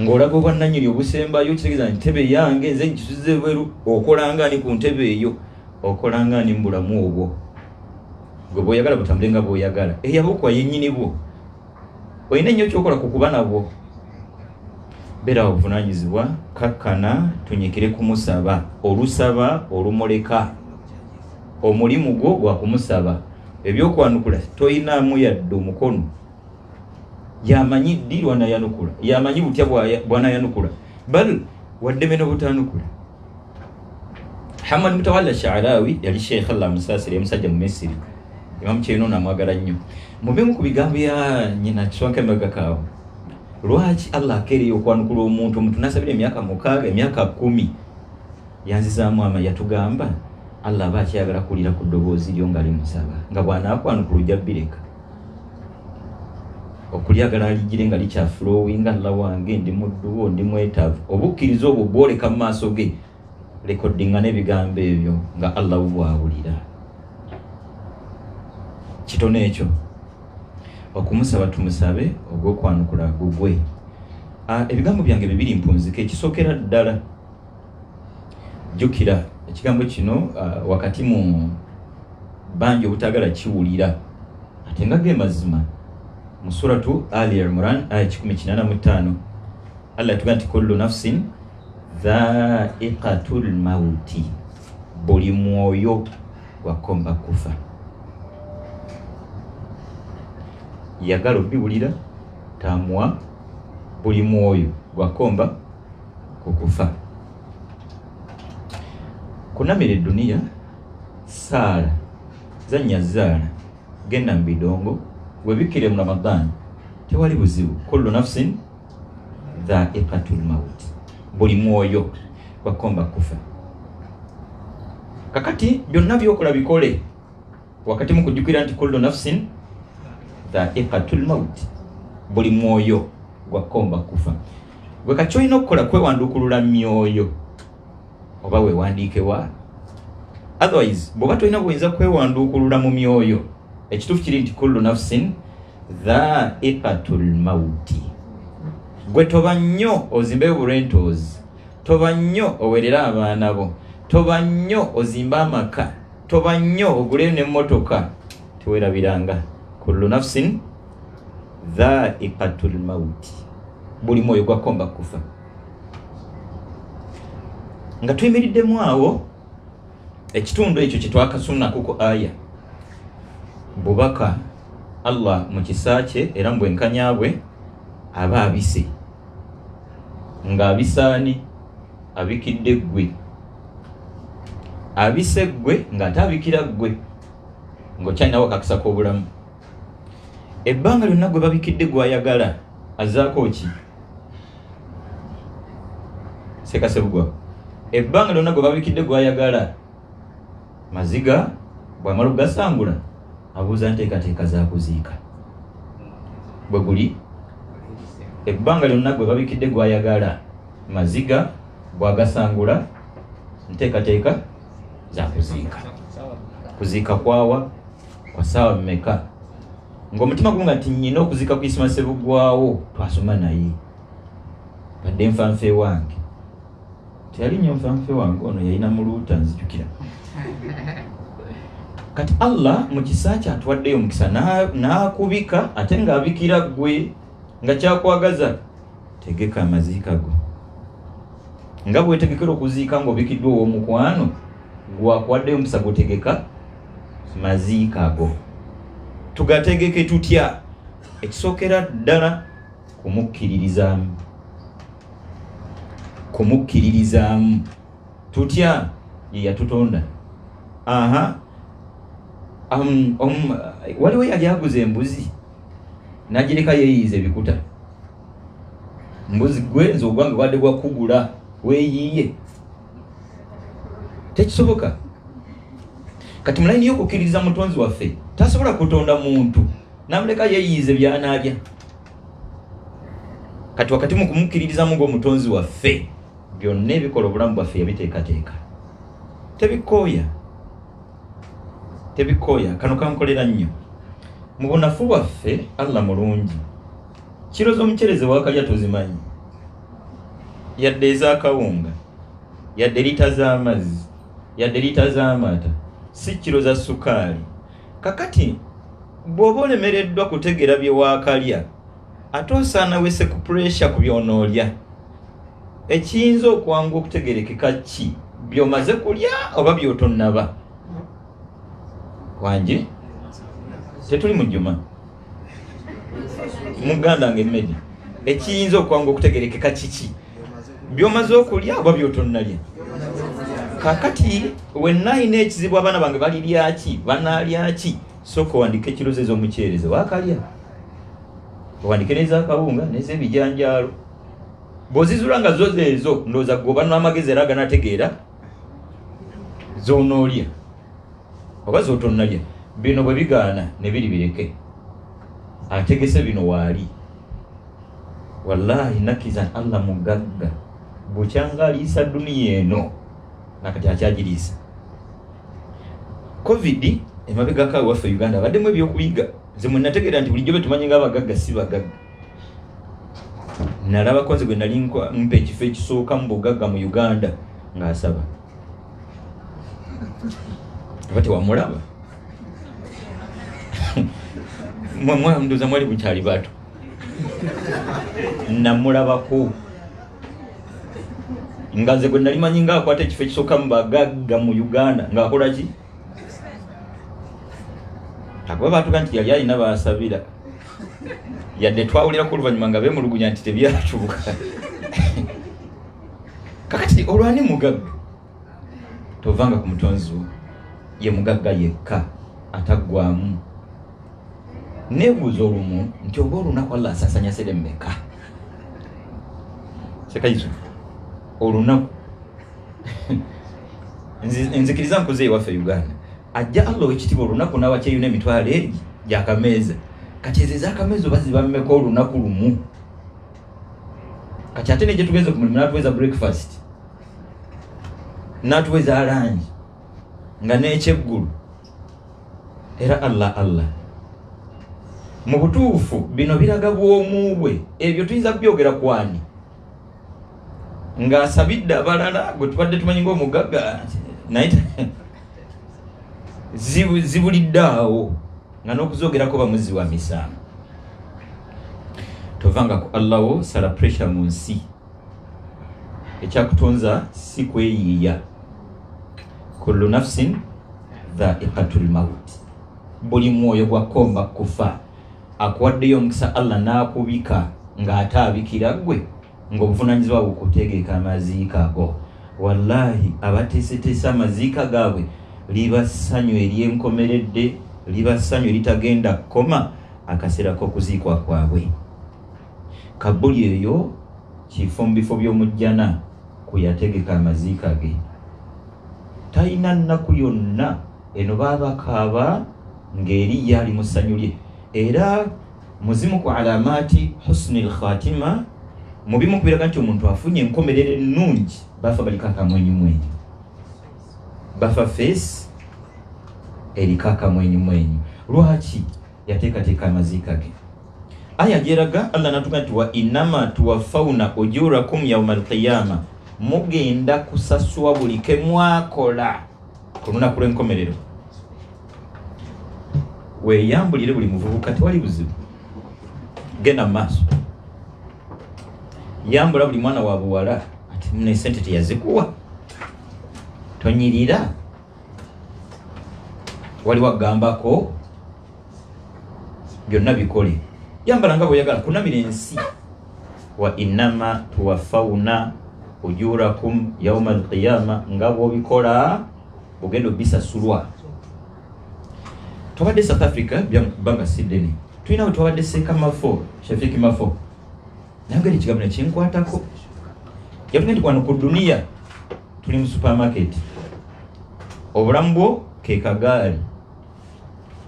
ng'olaga obwannannyini obusembayo kitegeeza nti ntebe yange nze nkisuze bweru. Okolanga ani ku ntebe eyo? Okolanga ani mu bulamu obwo? Gwe bw'oyagala butambule nga bw'oyagala. Eyabukwa yennyini bwo olina nnyo kyokola ku kuba nabwo. bera obuvunanyizibwa kakkana tunyikire kumusaba olusaba olumuleka omulimu gwo gwa kumusaba ebyokwanukula toyinaamu yadde omukono yamanyi ddi lwanayanukula yamanyi butya bwanayanukula bal waddeme n'obutanukula. Hamad Mutawalla Sha'arawi yali Sheikh Allah Musasiri musajja mu Misiri Imam Kyeno namwagala nnyo mu bimu ku bigambo ya nyina kiswanka emagakaawo lwaki Allah akeereyo okwanukula omuntu nasabira emyaka 6 emyaka 10 yanzizaamu ama yatugamba Allah aba akyagala kulira ku ddoboozi lyo nga limusaba nga bw'anaakwanukula ojja bireka okulyagala aligire nga likyaflowing Allah wange ndi mudduwo ndi mwetaavu obukkiriza obwo bwoleka mu maaso ge rekodinga n'ebigambo ebyo nga Allah bw'awulira. Kitono ekyo okumusaba tumusabe ogw'okwanukula gugwe. Ebigambo byange bibiri mpunzike ekisookera ddala jjukira ekigambo kino wakati mu bangi obutagala kiwulira ate nga ge mazima mu suratu Ali Imran aya 185 Allah atugamba nti kullu nafsin dha'iqatul mauti, buli mwoyo wakomba kufa. Yagala obiwulira tamwa buli mwoyo gwakomba kukufa. Kunamira dunia sala zanya zala genda mbidongo webikire mu Ramadan tewali buzibu. Kullu nafsin dha'iqatul maut, buli mwoyo gwakomba kufa. Kakati byonna byokola bikole wakati mu kujjukira nti kullu nafsin dha'iqatul maut, buli mwoyo gwakomba kufa. Gwe kacyoyina okukola kwewandukulula myoyo oba wewandiike wa otherwise bw'oba tolina buyinza kwewandukulula mu myoyo ekituufu kiri nti kullu nafsin dha'iqatul mauti. Gwe toba nnyo ozimbe burentos, toba nnyo owerera abaana bo, toba nnyo ozimbe amaka, toba nnyo ogule n'emmotoka, tewerabiranga kullu nafsin dha'iqatul mauti, buli mwoyo gwakomba kufa. Nga tuyimiriddemu awo ekitundu ekyo kyetwakasunako ku aya bubaka Allah mu kisa kye era mu bwenkanya bwe aba abise nga abisaani abikidde ggwe, abise ggwe ng'ate abikira ggwe ng'okyalinawo akakisa k'obulamu. Ebbanga lyonna gwe babikidde gwayagala azaako ki? Sekasebugwa. Ebbanga lyonna gwe babikidde gwayagala maziga bw'amala okugasangula abuuza nteekateeka za kuziika bwe guli. Ebbanga lyonna gwe babikidde gwayagala maziga bw'agasangula nteekateeka za kuziika. Kuziika kwawa kwa ssaawa mmeka? Ng'omutima gunga nti nnyina okuziika ku Isima Ssebugwawo twasoma naye badde nfanfe wange teyali nnyo nfanfe wange ono yalina muluuta nzijukira. Kati Allah mu kisa kyatuwaddeyo omukisa n'akubika ate ng'abikira ggwe nga kyakwagaza tegeka amaziika go nga bwetegekera okuziika ng'obikiddwa ow'omukwano gwakuwaddeyo omukisa gutegeka maziika go. Tugategeke tutya? Ekisookera ddala kumukkiririzaamu tutya? Ye yatutonda. Waliwo yali aguza embuzi n'agireka yeeyiiza ebikuta. Mbuzi gwe nze ogwange wadde gwakugula weeyiiye, tekisoboka. Kati mulayini y'okukkiririza mutonzi waffe tasobola kutonda muntu n'amuleka yeeyiize by'anaalya. Kati wakati mu kumukkiririzamu ng'omutonzi waffe byonna ebikola obulamu bwaffe yabiteekateeka. Tebikooya. Kano kankolera nnyo mu bunafu bwaffe. Allah mulungi. Kiro z'omukyereze waakalya tozimanyi, yadde ez'akawunga, yadde lita z'amazzi, yadde lita z'amata, si kiro za sukaali. Kakati bw'oba olemereddwa kutegeera bye waakalya ate osaana wese ku pressure ku by'onoolya. ekiyinza okwanga okutegerekeka ki byomaze kulya oba byotonnaba wanje tetuli mu jjuma muganda ng'emmedi ekiyinza okwanga okutegerekeka kiki byomaze okulya oba byotonnalya kakati wennaayina ekizibu abaana bange baliryaki banaalyaki sooka owandika ekirozo ez'omuceere ze waakalya owandike n'ezakawunga n'ez'ebijanjaalo bw'ozizula nga zo zeezo ndowooza goba n'amagezi era ganategeera z'onoolya oba z'otonnalya bino bwe bigaana ne biri bireke ategese bino waali wallahi nakkiriza Allah mugagga bukyanga aliisa duniya eno nakati akyagiriisa covid emabegako waffe Uganda baddemu ebyokuyiga nze mwe nategeera nti bulijjo betumanyi ng'abagagga si bagagga nalabako nze gwe nali mpa ekifo ekisooka mu bugagga mu Uganda ng'asaba oba tewamulaba ndoza mwali bukyali bato namulabako nga nze gwe nali manyi ng'akwata ekifo ekisooka mu bagagga mu Uganda ng'akola ki akuba baatuga nti yali alina baasabira yadde twawulirako oluvannyuma nga beemulugunya nti tebyatuuka kakati olwani mugagga tovanga ku mutonzi wo ye mugagga yekka ataggwamu neebuuza olumu nti oba olunaku Allah asasanya sere mmeka sekaizo olunaku nzikiriza nkuze ewaffe Uganda ajja Allah ow'ekitiibwa olunaku n'awakyeyuna emitwalo eri gyakameeza kati ezo ez'akameeza oba ziba mmeka olunaku lumu kati ate negye tugenze ku mulimu n'atuweeza breakfast n'atuweeza lunch nga n'ekyeggulu era Allah mu butuufu bino biraga bw'omu bwe ebyo tuyinza kubyogera kwani ng'asabidde abalala gwe tubadde tumanyi ng'omugagga naye zibulidde awo nga n'okuzoogerako bamuzi wa misaano tovanga ku Allah wo sala pressure mu nsi ekyakutonza si kweyiiya kullu nafsin dha'iqatul maut buli mwoyo gwakomba kufa akuwaddeyo omukisa Allah n'akubika ng'ate abikira ggwe ng'obuvunanyizibwa bukutegeeka amaziika ago wallahi abateeseteesa amaziika gaabwe liba ssanyu ery'enkomeredde liba ssanyu eritagenda kukoma akaseera k'okuziikwa kwabwe kabuli eyo kifo mu bifo by'omujjana kuyategeka amaziika ge talina nnaku yonna eno baabakaaba ng'eri ye ali mu ssanyu lye era muzimu ku alamaati husnil khatima mu bimu kubiraga nti omuntu afunye enkomerero ennungi bafa baliko akamwenyumwenyu bafa face eriko akamwenyumwenyu lwaki yateekateeka amaziika ge aya gyeraga Allah natuga nti wa innama tuwaffawna ujurakum yawma alqiyama mugenda kusaswa buli ke mwakola ku lunaku lw'enkomerero weeyambulire buli muvubuka tewali buzibu genda mu maaso yambula buli mwana wa buwala ati mune sente teyazikuwa tonyirira wali wagambako byonna bikole yambala nga bweyagala kunamira ensi wa innama tuwaffawna ujurakum yawma alqiyama nga bw'obikola bugenda obisasulwa twabadde South Africa banga Sydney tulina we twabadde Sekamafo Shafiki Mafo nangeri kigambo kinkwatako yavuga nti kwano ku duniya tuli mu supermarket obulamu bwo ke kagaali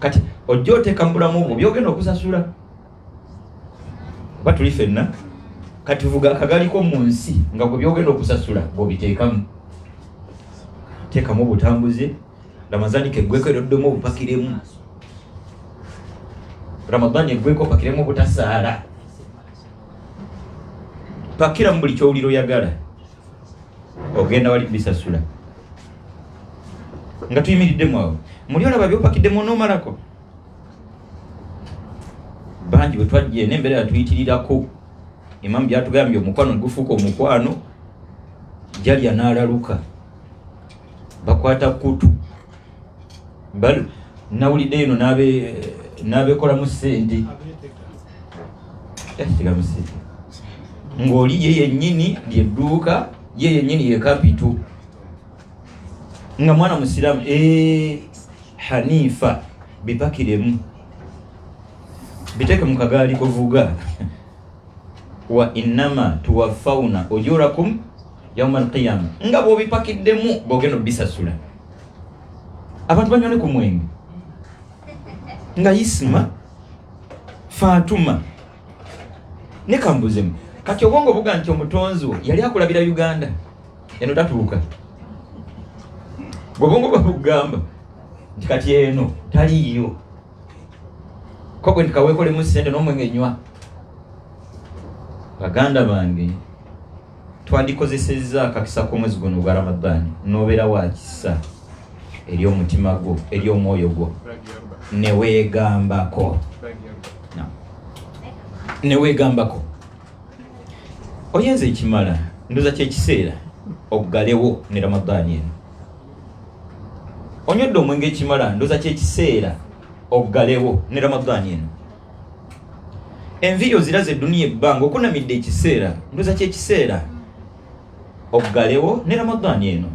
kati ojja oteeka mu bulamu bwo byogenda okusasula oba tuli ffenna kati vuga akagaaliko mu nsi nga gwe byogenda okusasula bw'obiteekamu teekamu obutambuze Ramadhani keggweko eroddemu obupakiremu Ramadhani eggweko opakiremu obutasaala pakira mu buli kyowulira oyagala ogenda wali kubisasula nga tuyimiriddemu awo muli olaba byopakiddemu n'omalako bangi bwe twajja n'embeera yatuyitirirako imamu byatugambye omukwano gufuuka omukwano jalya n'alaluka bakwata kutu bal nawulidde eno n'abekolamu ssente tigamusente ng'oli ye yennyini lyedduuka ye yennyini ye kapitu nga mwana musiraamu Hanifa bipakiremu biteke mu kagaali kovuga wa innama tuwaffawna ujurakum yawma alqiyama nga bw'obipakiddemu bw'ogenda obisasula abantu banywale ku mwenge nga Isma Fatuma ne kambuzemu kati obwongo buga nti omutonzi wo yali akulabira Uganda eno tatuuka obwongo bwabugamba nti kati eno taliyo kogwe ntikaweekolemu ssente n'omwenge nywa. Baganda bange twandikozesezza akakisa k'omwezi guno gwa Ramadani n'obeera wa kisa eri omutima gwo eri omwoyo gwo neweegambako neweegambako oyenze ekimala ndoza kyekiseera oggalewo ne Ramadani eno onywedde omwenge ekimala ndoza kyekiseera oggalewo ne Ramadani eno enviyo ziraze dunia ebbanga okunamidde ekiseera ndoza kyekiseera oggalewo ne Ramadani eno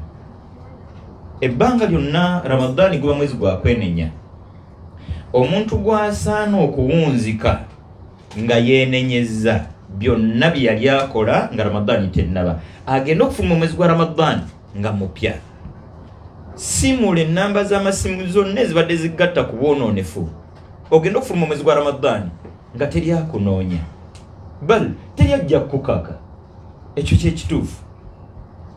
ebbanga lyonna Ramadani guba mwezi gwa kwenenya omuntu gwasaana okuwunzika nga yeenenyezza byonna bye yali akola nga Ramadani tennaba agenda okufuluma omwezi gwa Ramadani nga mupya simula ennamba z'amasimu zonna ezibadde zigatta ku bwonoonefu ogenda okufuluma omwezi gwa Ramadani nga teri akunoonya bal teri ajja kukaka ekyo kyekituufu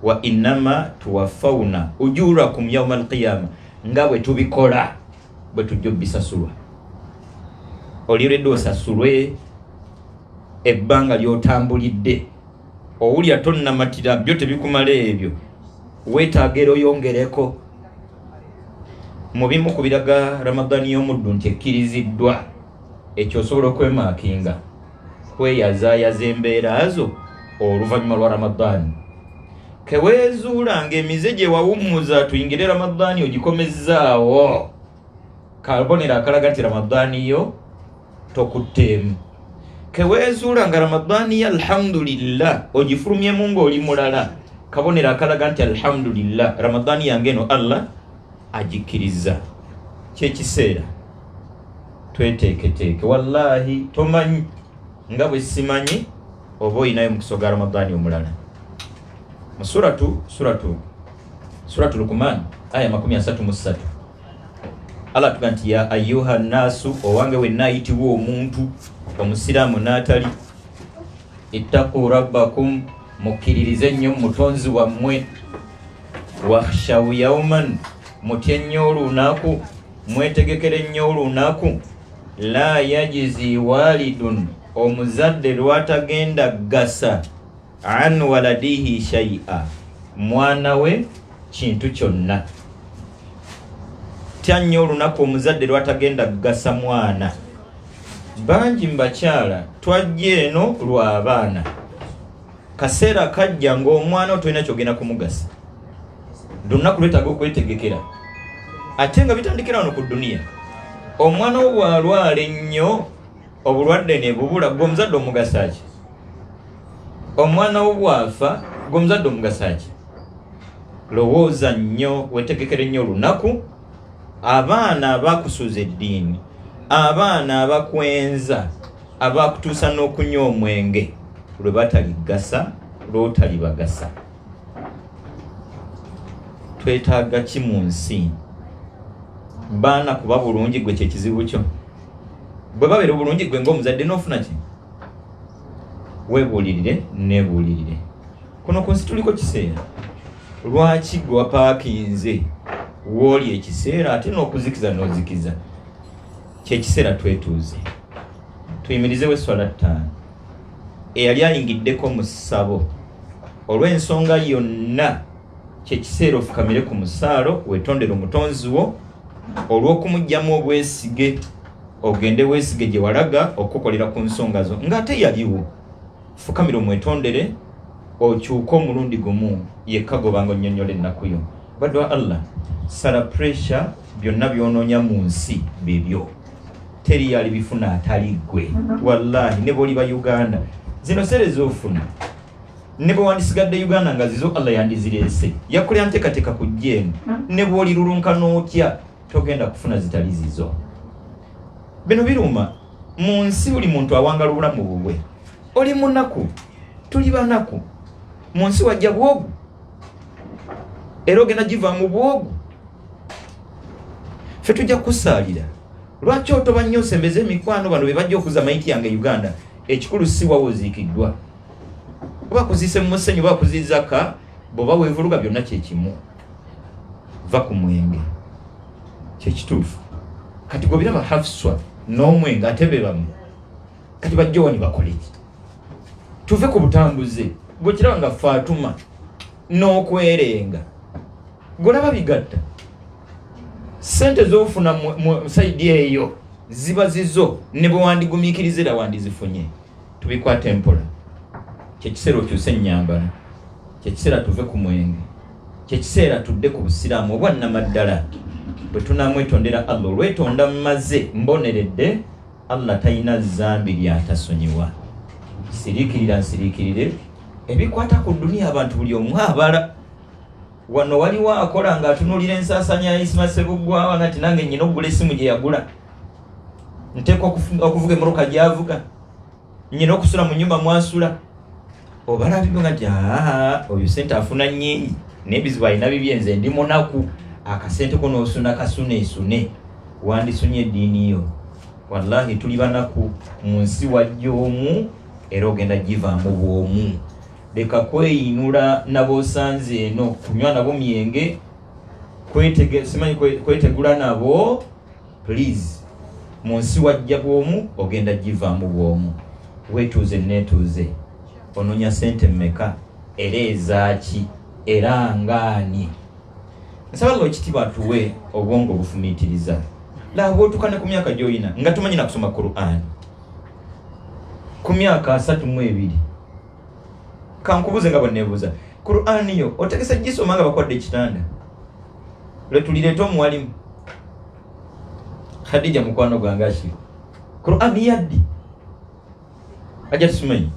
wa innama tuwaffawna ujurakum yawma alqiyama nga bwe tubikola bwe tujja bisasulwa oliredde osasulwe ebbanga ly'otambulidde owulya tonnamatira byo tebikumala ebyo weetaagera oyongereko mu bimu ku biraga Ramadani y'omuddu nti ekkiriziddwa ekyo osobola okwemaakinga kweyazaayaza embeera zo oluvannyuma lwa Ramadani keweezuulanga emize gye wawummuza tuyingire Ramadani ogikomezzaawo kabonero akalaga nti Ramadani yo tokutteemu keweezuulanga Ramadani ya alhamdulillah ogifulumyemu ng'oli mulala kabonero akalaga nti alhamdulillah Ramadani yange eno Allah agikkiriza kyekiseera tweteeketeeke wallahi tomanyi nga bwe simanyi oba oyinayo mukisa gwa Ramadani omulala mu suratu Luqman aya 33 Allah tuga nti ya ayuha nasu owange wenna ayitibwa omuntu omusiraamu n'atali ittaqu rabbakum mukkiririze nnyo mutonzi wammwe wakhshaw yawman mutye nnyo olunaku mwetegekere nnyo olunaku la yajizi walidun omuzadde lwatagenda gasa an waladihi shay'a mwana we kintu kyonna tya nnyo olunaku omuzadde lwatagenda gasa mwana bangi mbakyala twajja eno lw'abaana kaseera kajja ng'omwana otolina kyogenda kumugasa lunaku lwetaaga okwetegekera ate nga bitandikira wano ku duniya omwana wo bw'alwala ennyo obulwadde ne bubula gwe omuzadde omugasa ki omwana wo bw'afa gwe omuzadde omugasa ki lowooza nnyo wetegekere nnyo olunaku abaana abakusuuza eddiini abaana abakwenza abakutuusa n'okunywa omwenge lwe bataligasa lw'otalibagasa twetaaga ki mu nsi baana kuba bulungi gwe kyekizibu kyo bwe babeera obulungi gwe ng'omuzadde n'ofuna ki weebuulirire neebuulirire kuno ku nsi tuliko kiseera lwaki gwe wapaakinze wooli ekiseera ate n'okuzikiza n'ozikiza kyekiseera twetuuze tuyimirizewo esswala 5 eyali ayingiddeko mu ssabo olw'ensonga yonna kyekiseera ofukamire ku musaalo weetondere omutonzi wo olw'okumugyamu obwesige ogende weesige gye walaga okukolera ku nsonga zo ng'ate yaliwo fukamire omwetondere okyuka omulundi gumu yekka gobanga onnyonnyola ennaku yo. Badwa Allah sala pressure byonna byonoonya mu nsi bibyo, teri yali bifuna atali gwe. Wallahi ne bw'oliba Uganda zino sere z'ofuna ne bwe wandisigadde Uganda nga zizo Allah yandizireese yakulya nteekateeka ku jjeemu, ne bw'olirulunka n'otya togenda kufuna zitali zizo. Bino biruma mu nsi buli muntu awangala obulamu bubwe. Oli munaku, tuli banaku, mu nsi wajja bwogu era ogenda giva mu bwogu. Ffe tujja kusaalira. Lwaki otoba nnyo osembeze emikwano bano be bajja okuza mayiti yange Uganda? Ekikulu si wawoziikiddwa, oba kuziise mu musenyu oba kuziizaka, bw'oba weevuluga byonna kye kimu. Va ku mwenge, kye kituufu. Kati gwe biraba Hafswa n'omwenge ate be bamu, kati bajja wani bakole ki? Tuve ku butambuze. Bwe kiraba nga Fatuma n'okwerenga golaba bigatta, sente z'ofuna mu saidi eyo ziba zizo, ne bwe wandigumiikiriza era wandizifunye. Tubikwate mpola. Kyekiseera okyuse ennyambala, kyekiseera tuve ku mwenge, kyekiseera tudde ku busiraamu obwannamaddala. Bwe tunamwetondera Allah olwetonda mmaze mboneredde, Allah talina zambi lyatasonyiwa. Siriikirira nsiriikirire ebikwata ku dunia abantu buli omu abala. Wano waliwo akola ng'atunuulira ensaasanya ya Isma Sebuggwawa nati nange nnyina okugula essimu gye yagula, nteekwa okuvuga emmotoka gy'avuga, nnyina okusula mu nnyumba mwasula. Obalabibwa nga nti oyo sente afuna nnyingi n'ebizibu alina bibye, nze ndi munaku, akasente ko n'osuna kasuneesune, wandisunye eddiini yo. Wallahi tuli banaku, mu nsi wajja omu era ogenda givaamu bw'omu. Leka kweyinula n'ab'osanze eno, kunywa nabo myenge, kwetegula nabo, please. Mu nsi wajja bw'omu ogenda givaamu bw'omu. Weetuuze neetuuze, onoonya sente mmeka era ezaaki era ngaani? Nsaba Allah ekitiibwa atuwe obwongo obufumiitiriza. Laba otukane ku myaka gy'olina nga tumanyi na kusoma Qur'an, ku myaka 32. Kankubuze nga bwenneebuuza, Qur'an yo otegese gisoma nga bakwadde ekitanda? Lwe tulireeta omuwalimu Khadija mukwano gwange ashira Qur'an yaddi ajja tusimanyi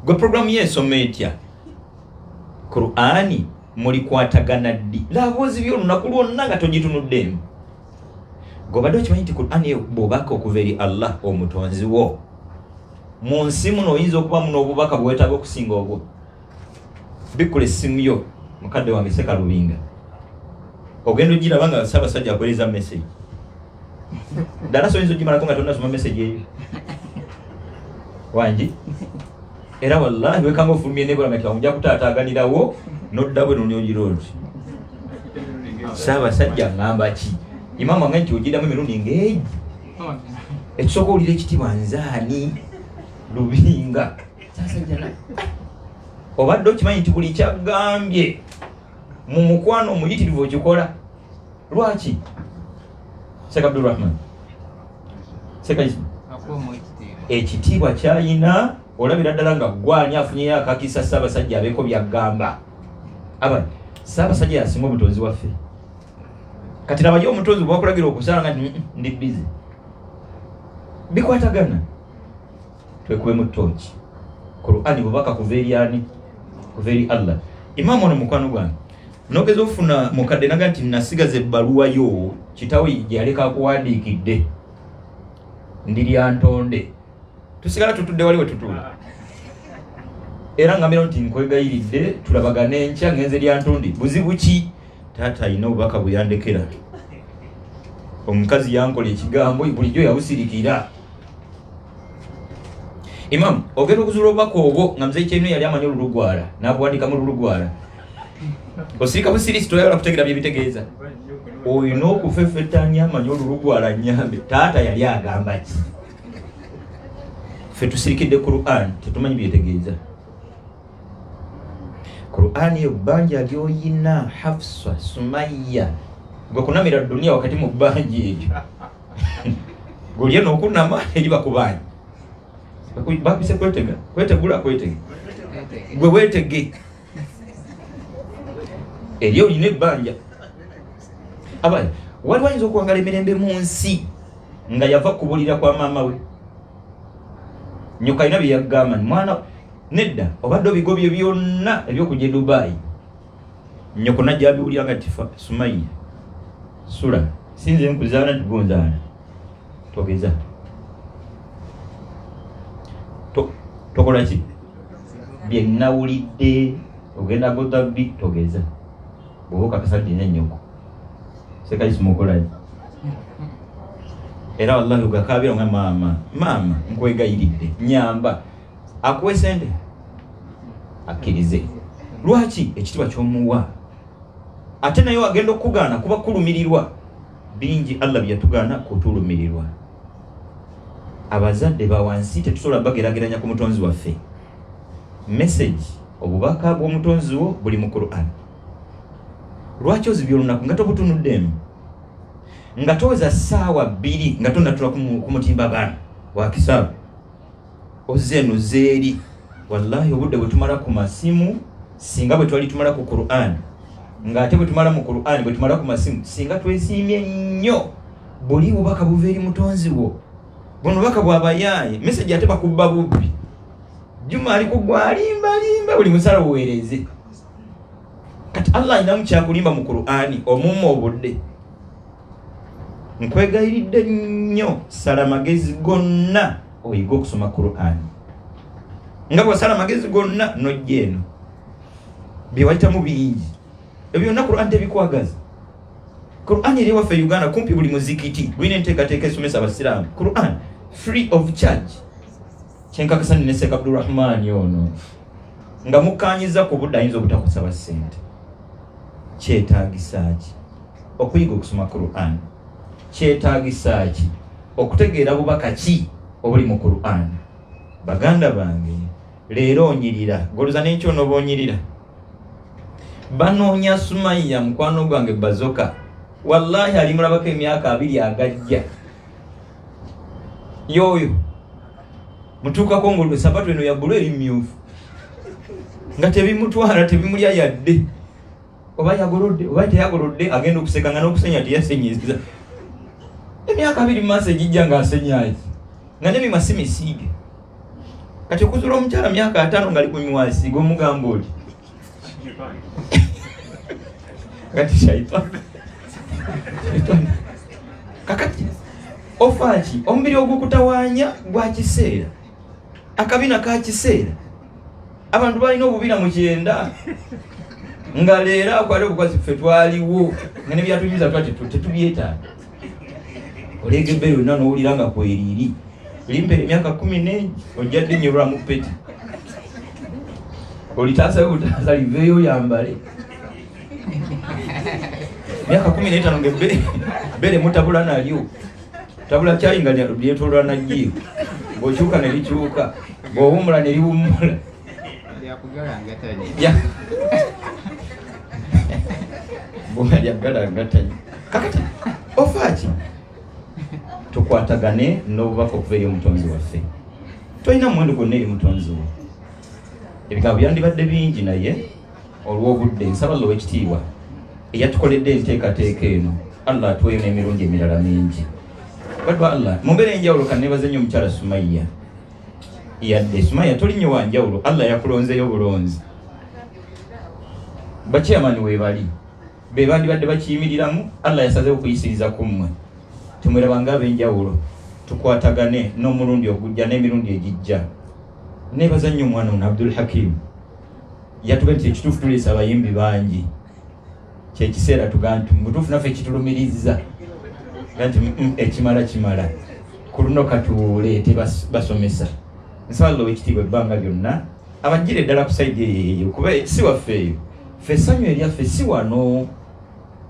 gwe programu yeesoma etya? Qur'ani mulikwatagana ddi? Laboozi by'olunaku lwonna nga togitunuddeemu. Gobadde okimanyi nti Qur'ani yo bw'obaka okuva eri Allah omutonzi wo, mu nsi muno oyinza okuba muno obubaka bwetaaga okusinga obwo. Bikkula essimu yo mukadde wange Sekalubinga, ogenda ogiraba nga Ssaabasajja akolereza message. Ddala soyinza ogimalako nga tonnasoma message eyo wangi. Era wallahi wekanga ofulumye nebula nga ojja kutaataaganirawo n'odda bwe nonyogiro oti Ssaabasajja ngamba ki? Imamu wange nti ogiramu emirundi ng'egi, ekisooka owulira ekitiibwa nzaani Lubinga. Obadde okimanyi nti buli kyagambye mu mukwano omuyitirivu okikola. Lwaki? Sheikh Abdulrahman, Sekaisma, ekitiibwa kyayina olabira ddala nga gwani afunyeyo akakisa Ssaabasajja abeeko byagamba. Abali Ssaabasajja yasinga omutonzi waffe. Kati nabayo omutonzi bwakulagira okusala nga ndi busy. Bikwatagana. Twekube mu tochi. Qur'ani bubaka kuva eri ani? Kuva eri Allah. Imamu ono mukwano gwange nogeza ofuna mukadde naga nti nasigaza ebbaluwa yo kitawe yaleka akuwandiikidde ndi lyantonde. Tusigala tutudde wali we tutula. Era ngambira nti nkwegayiridde tulabagane enkya ngenze lyantonde. Buzibu ki? Taata alina obubaka buyandekera. Omukazi yankola ekigambo bulijjo yabusirikira. Imam, ogenda okuzuula obubaka obwo nga muzeyi kyeno yali amanyi olulugwala n'abuwandika mu lulugwala. Osirika busirisi toyagala kutegeera bye bitegeeza. Oyina okufeffettanya amanyi olulugwala nnyambe. Taata yali agamba ki? Ffe tusirikidde Qur'an tetumanyi byetegeeza. Qur'an yo bbanja ly'oyina Hafsa, Sumayya, gwe kunamira dunia wakati mu bbanja eryo. Golye n'okunama eri bakubanja. Bakubise kwetegula kwetega. gwe weetege eryo olina ebbanja abali waliwo ayinza okuwangala emirembe mu nsi nga yava kubulira kwa maama we nyoka alina bye yagamba mwana nedda obadde obigo bye byonna ebyokujja e Dubai nyoko najja abiwulira nga tifa Sumaiya sula sinze nkuzaala ntigonzaala togeza tokola ki bye nawulidde ogenda godabbi togeza bwoba okakasadi nenyoko sekaisi mukolaji era wallahi ugakabira nga maama nkwegayiridde nyamba akuwe sente akkirize lwaki ekitiibwa ky'omuwa ate naye wagenda okugaana kuba kulumirirwa bingi Allah byatugaana kutulumirirwa abazadde bawansi tetusobola bagerageranya ku mutonzi waffe message obubaka bw'omutonzi wo buli mu Qur'an lwaki ozibya olunaku nga tobutunuddemu nga toweza ssaawa 2 nga tonatula ku mutimba baana wa kisaabu ozeno zeeri wallahi obudde bwe tumala ku masimu singa bwe twali tumala ku Qur'an nga ate bwe tumala mu Qur'an bwe tumala ku masimu singa twesiimye nnyo buli bubaka buva eri mutonzi wo buno bubaka bwabayaaye message ate bakubba bubbi Juma ali kugwa alimba buli musala buweereze kati Allah ayinamu kyakulimba mu Qur'ani omumma obudde nkwegayiridde nnyo sala magezi gonna oyiga okusoma Qur'ani nga bw'osala magezi gonna nojja eno bye wayitamu bingi ebyo byonna Qur'ani tebikwagaza Qur'ani eri waffe Uganda kumpi buli muzikiti gwine enteekateeka esomesa abasiraamu Qur'an free of charge kyenkakasa nine Sheikh Abdulrahman ono nga mukanyiza ku budde ayinza obutakusaba ssente kyetaagisa ki okuyiga okusoma Qur'an kyetaagisa ki okutegeera bubaka ki obuli mu Qur'an baganda bange leero onyirira goloza n'ekyono boonyirira banoonya Sumaiya mukwano gwange bazoka wallahi alimulabako emyaka 2 agajja yoyo mutuukako ngolwe sabato eno yabbulu eri myufu nga tebimutwala tebimulya yadde oba yagolodde oba teyagolodde agenda okuseka nga n'okusenya teyasenyiza emyaka 2 maaso egijja ng'asenyaaki nga nemimasi misiige kati okuzula omukyala myaka 5 nga ali kumiwasiga omugamba oli kati Shaitwan kakati ofaaki omubiri ogukutawaanya gwa kiseera akabina ka kiseera abantu balina obubira mu kyenda nga leero akwali obukwasi ffe twaliwo nga ne byatunyuza tetubyetaaga oleega ebbere yonna n'owulira nga kweriri limpere emyaka 14 ojjadde nnyolwa mu peti olitaasayo butaasa liveeyo yambale myaka 15 nga ebbere mutabula nalyo tabula kyayi nga lyetolwa najjiyo bw'okyuka ne likyuka bw'owummula ne liwummula bwalyagalagatanyi kakati ofaaki tukwatagane n'obubaka okuva eri omutonzi waffe tolina muwendo gwonna eri mutonzi wo ebigambo byandibadde bingi naye olw'obudde nsaba Allah ow'ekitiibwa eyatukoledde enteekateeka eno Allah atuweyo n'emirundi emirala mingi badwa Allah mumbeera enjawulo kannebaze nnyo omukyala Sumaiya yadde Sumaiya tolinye wa njawulo Allah yakulonzeyo bulonzi bakyamani weebali be bandibadde bakiyimiriramu Allah yasazeewo okuyisiriza ku mmwe temwerabanga ab'enjawulo tukwatagane n'omulundi ogujja n'emirundi egijja nebaza nnyo omwana ono Abdul Hakim yatuga nti ekituufu tuleesa abayimbi bangi kyekiseera tugaa nti mutuufu naffe ekitulumiriza nti kimala ku luno katuleete basomesa nsaba Allah ow'ekitiibwa ebbanga lyonna abajjire eddala ku saidi eyo kuba si waffe eyo ffe essanyu eryaffe si wano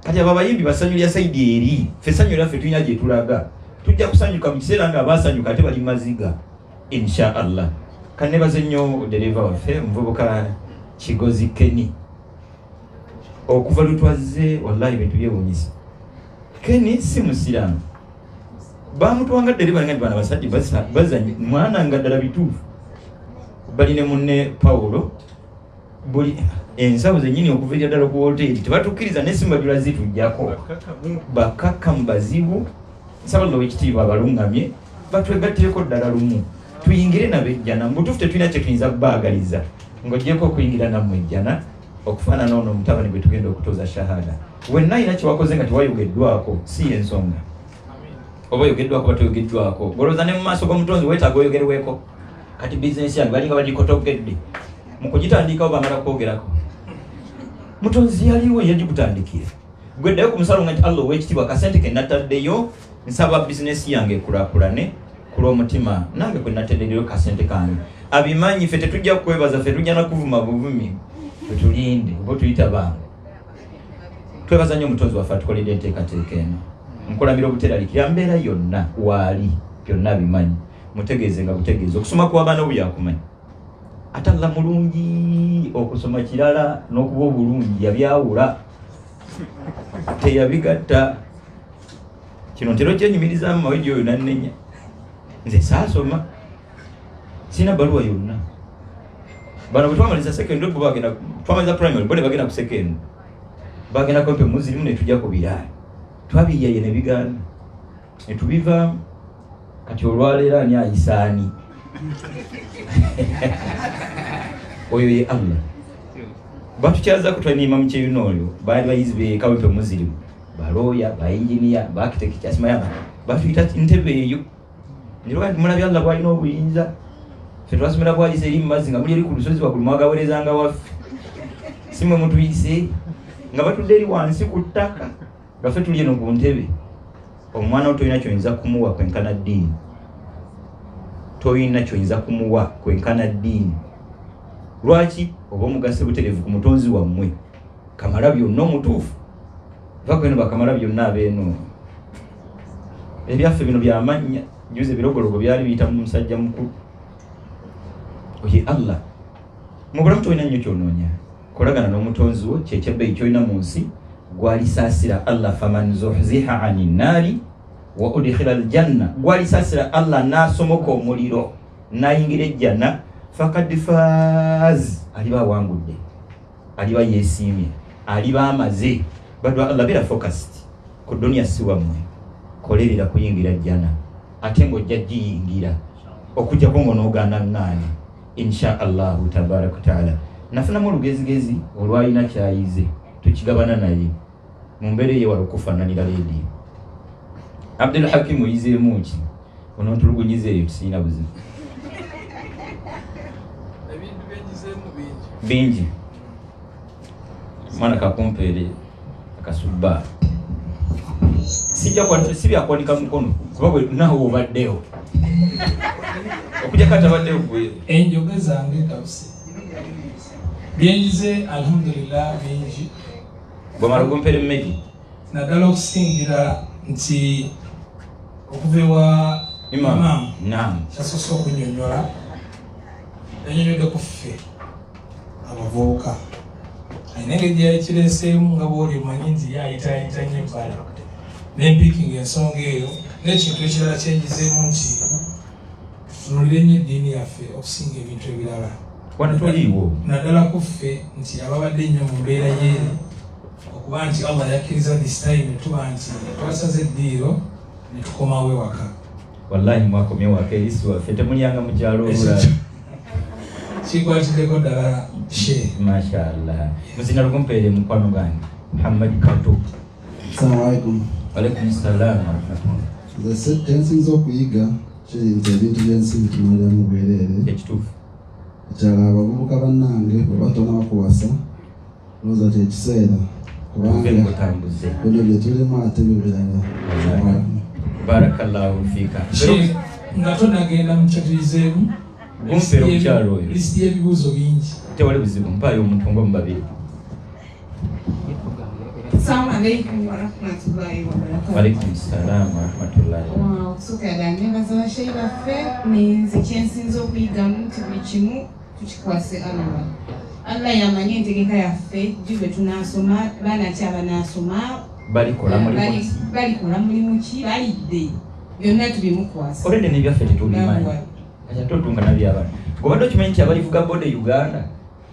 kati abo abayimbi basanyu lya saidi eri ffe essanyu eryaffe tulina gye tulaga tujja kusanyuka mu kiseera nga abasanyuka ate bali maziga insha Allah kannebaze nnyo dereva waffe muvubuka Kigozi Keni okuva lutwazze wallahi bintu byewuunyisa Keni si musiraamu bamutwanga dereva nga bana basajja bazanyi mwana nga ddala bituufu bali ne munne Paulo buli ensawo zennyini okuva ddala ku hoteri tebatukkiriza n'esimbajula zitujjako bakakka mu bazibu nsaba Oweekitiibwa abalungamye batwegattireko ddala lumu tuyingire nabejjana mu butuufu tetulina kye tuyinza kubaagaliza ng'ogyeko okuyingira nammwe ejjana okufaanana ono omutabani gwe tugenda okutooza shahada wenna alina kyewakoze nga tewayogeddwako si yensonga oba oyogeddwako batoyogeddwako golooza ne mu maaso g'omutonzi weetaaga oyogerweko kati bizinesi yange balinga bagikotogedde mu kugitandikawo bamala kwogerako mutonzi yaliwo yagikutandikira gwe ddayo ku musalo nga nti Allah Oweekitiibwa akasente ke nataddeyo nsaba bizinesi yange ekulaakulane ku lw'omutima nange kwe nateddeyo kasente kange abimanyi ffe tetujja kukwebaza ffe tujja nakuvuma buvumi tetulinde oba tuyita bange twebaza nnyo omutonzi waffe atukoledde enteekateeka eno nkulamira obuteraliikira mbeera yonna waali byonna abimanyi mutegeeze nga butegeeze okusoma kw'abaana obu yakumanyi ate Allah mulungi okusoma kirala n'okuba obulungi yabyawula teyabigatta kino ntero kyenyumiriza mu mawejjo oyo nannenya nze saasoma sina baluwa yonna bano bwe twamaliza secondary bo bagenda twamaliza primary bo ne bagenda ku secondary bagenda kumpe muzirimu ne tujja ku birayi twabiyaye ne bigaana ne tubiva kati olwaleero ani ayisaani oyo ye Allah batukyaza kutwanima mu kyeyuna olyo baali bayizi bekawempe muzirimu balooya bainjiniya baarchitect kyasimayama batuyita ntebe eyo nirwa nti mulabye Allah bwalina obuyinza ffe twasomera bwayise eri mu mazzi nga muli eri ku lusozi waggulu mwagawerezanga waffe si mwe mutuyise nga batudde eri wansi ku ttaka nga ffe tuli eno ku ntebe omwana wo tolina kyoyinza kumuwa kwenkana ddiini tolina kyoyinza kumuwa kwenkana ddiini lwaki oba omugase butereevu ku mutonzi wammwe kamala byonna omutuufu vakweno bakamala byonna abeeno ebyaffe bino byamanya juze birogologo byali biyita mu musajja mukulu oye Allah mu bulamu tolina nnyo kyonoonya kolagana n'omutonzi wo kyekyebbeeyi kyolina mu nsi gwalisaasira Allah faman zuhziha ani nnaari wa udkhila aljanna gwalisaasira Allah n'asomoka omuliro n'ayingira ejjana fakad faaz aliba awangudde aliba yeesiimye aliba amaze bado Allah bera focused ku dunia si wammwe kolerera kuyingira jjana ate ng'ojja giyingira okujjako ng'onoogaana ŋŋaani insha Allahu tabaraka wa taala nafunamu olugezigezi olwalina kyayize tukigabana naye mu mbeera eyewala okufaananira leediyo Abdul Hakim oyizeemu ki onontulugunyiza eyo tusiina buzibu bingi mwana kakumpeere akasubba sibyakuwanika mukono kuba bwe nawe obaddewo okujja katabaddewo gwe
enjoge zange tawusi byenyize alhamdulillah bingi
bwemala ogumpere mmeki
naddala okusingira nti okuva ewa imaamu kyasoose okunyonyola yanyonyodde ku ffe abavubuka ayina engeri gyeyakireeseemu nga bwoli omanyi nti yayitayita nnyo ebbala nempikinga ensonga eyo n'ekintu ekirala kyenyizeemu nti tutunulire nnyo eddiini yaffe okusinga ebintu ebirala
wanatoliiwo
naddala ku ffe nti ababadde nnyo mu mbeera yeeri okuba nti Allah yakkiriza this time tuba nti twasaze eddiiro ne tukomawo ewaka
wallahi mwakomye waka erisu waffe temulyanga mu kyalo olula
kikwatiddeko ddala she
mashallah muzina lukumpeere mukwano gange Muhammad Kato.
Assalamu alaikum.
Alaikum salaam wa rahmatullah.
Nze kyensinza okuyiga kiyinza ebintu byensi bitumaliramu bwereere
ekituufu
ekyala abavubuka bannange bwe batona bakuwasa lowooza kyekiseera kubanga bino bye tulimu ate byo birala.
Barakallahu fiika.
Nga tonagenda mu kyatuyizeemu
gumpeera omukyalo oyo
lisiti y'ebibuuzo bingi
tewali buzibu mpaayo omuntu nga mubabiri.
Assalamu alaikum wa rahmatullahi wa barakatuh.
Alaikum salaam wa rahmatullahi.
Okusukira nebaza bashayi baffe ninze kyensinza okuyigamu nti buli kimu tukikwase Allah. Allah yamanya entegeka yaffe gye tunasoma baana ki abanasoma
balikola
mulimu ki balidde byonna tubimukwasa.
Olende nebyaffe tetubimanyi kati totunga nabyabana ngobadde okimanyi nti abalivuga boda Uganda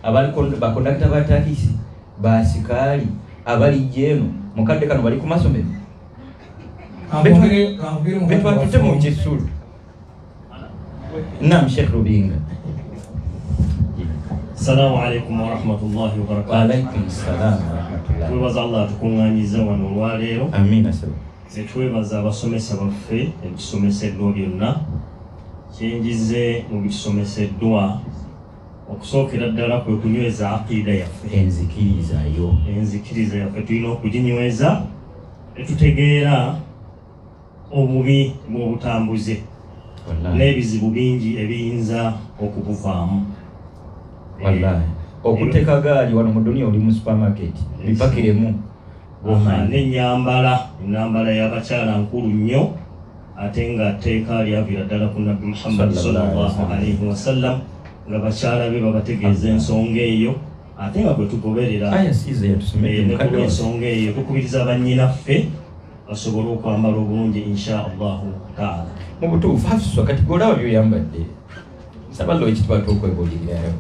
abali bakondakita ba takisi basikali abali jeno mukadde kano bali ku masomero betwatute mu kisulu. Naam, Sheikh Rubinga.
Assalamu alaikum wa rahmatullahi wa barakatuh.
Wa alaikum assalam wa rahmatullahi.
Twebaza Allah tukunganyiza wano olwaleero.
Amina sir.
Twebaza abasomesa baffe ebisomeseddwa byonna kyenjize mu bisomeseddwa okusookera ddala kwe kunyweza aqida yaffe, enzikiriza yaffe tulina okuginyweza netutegeera obubi bw'obutambuze n'ebizibu bingi ebiyinza okubuvaamu.
Wallahi okuteeka gaali wano mu dunia oli mu supermarket bipakiremu
n'ennyambala y'abakyala nkulu nnyo ate nga tteeka lyavira ddala ku Nabbi Muhammad sallallahu alaihi wasallam nga bakyala be babategeeza ensonga eyo ate nga bwe tugoberera ensonga eyo tukubiriza bannyinaffe basobole okwambala obulungi insha Allahu taala.
Mu butuufu Hafsa kati golaba byoyambadde sabalo ekitwatu okwebuulirirayo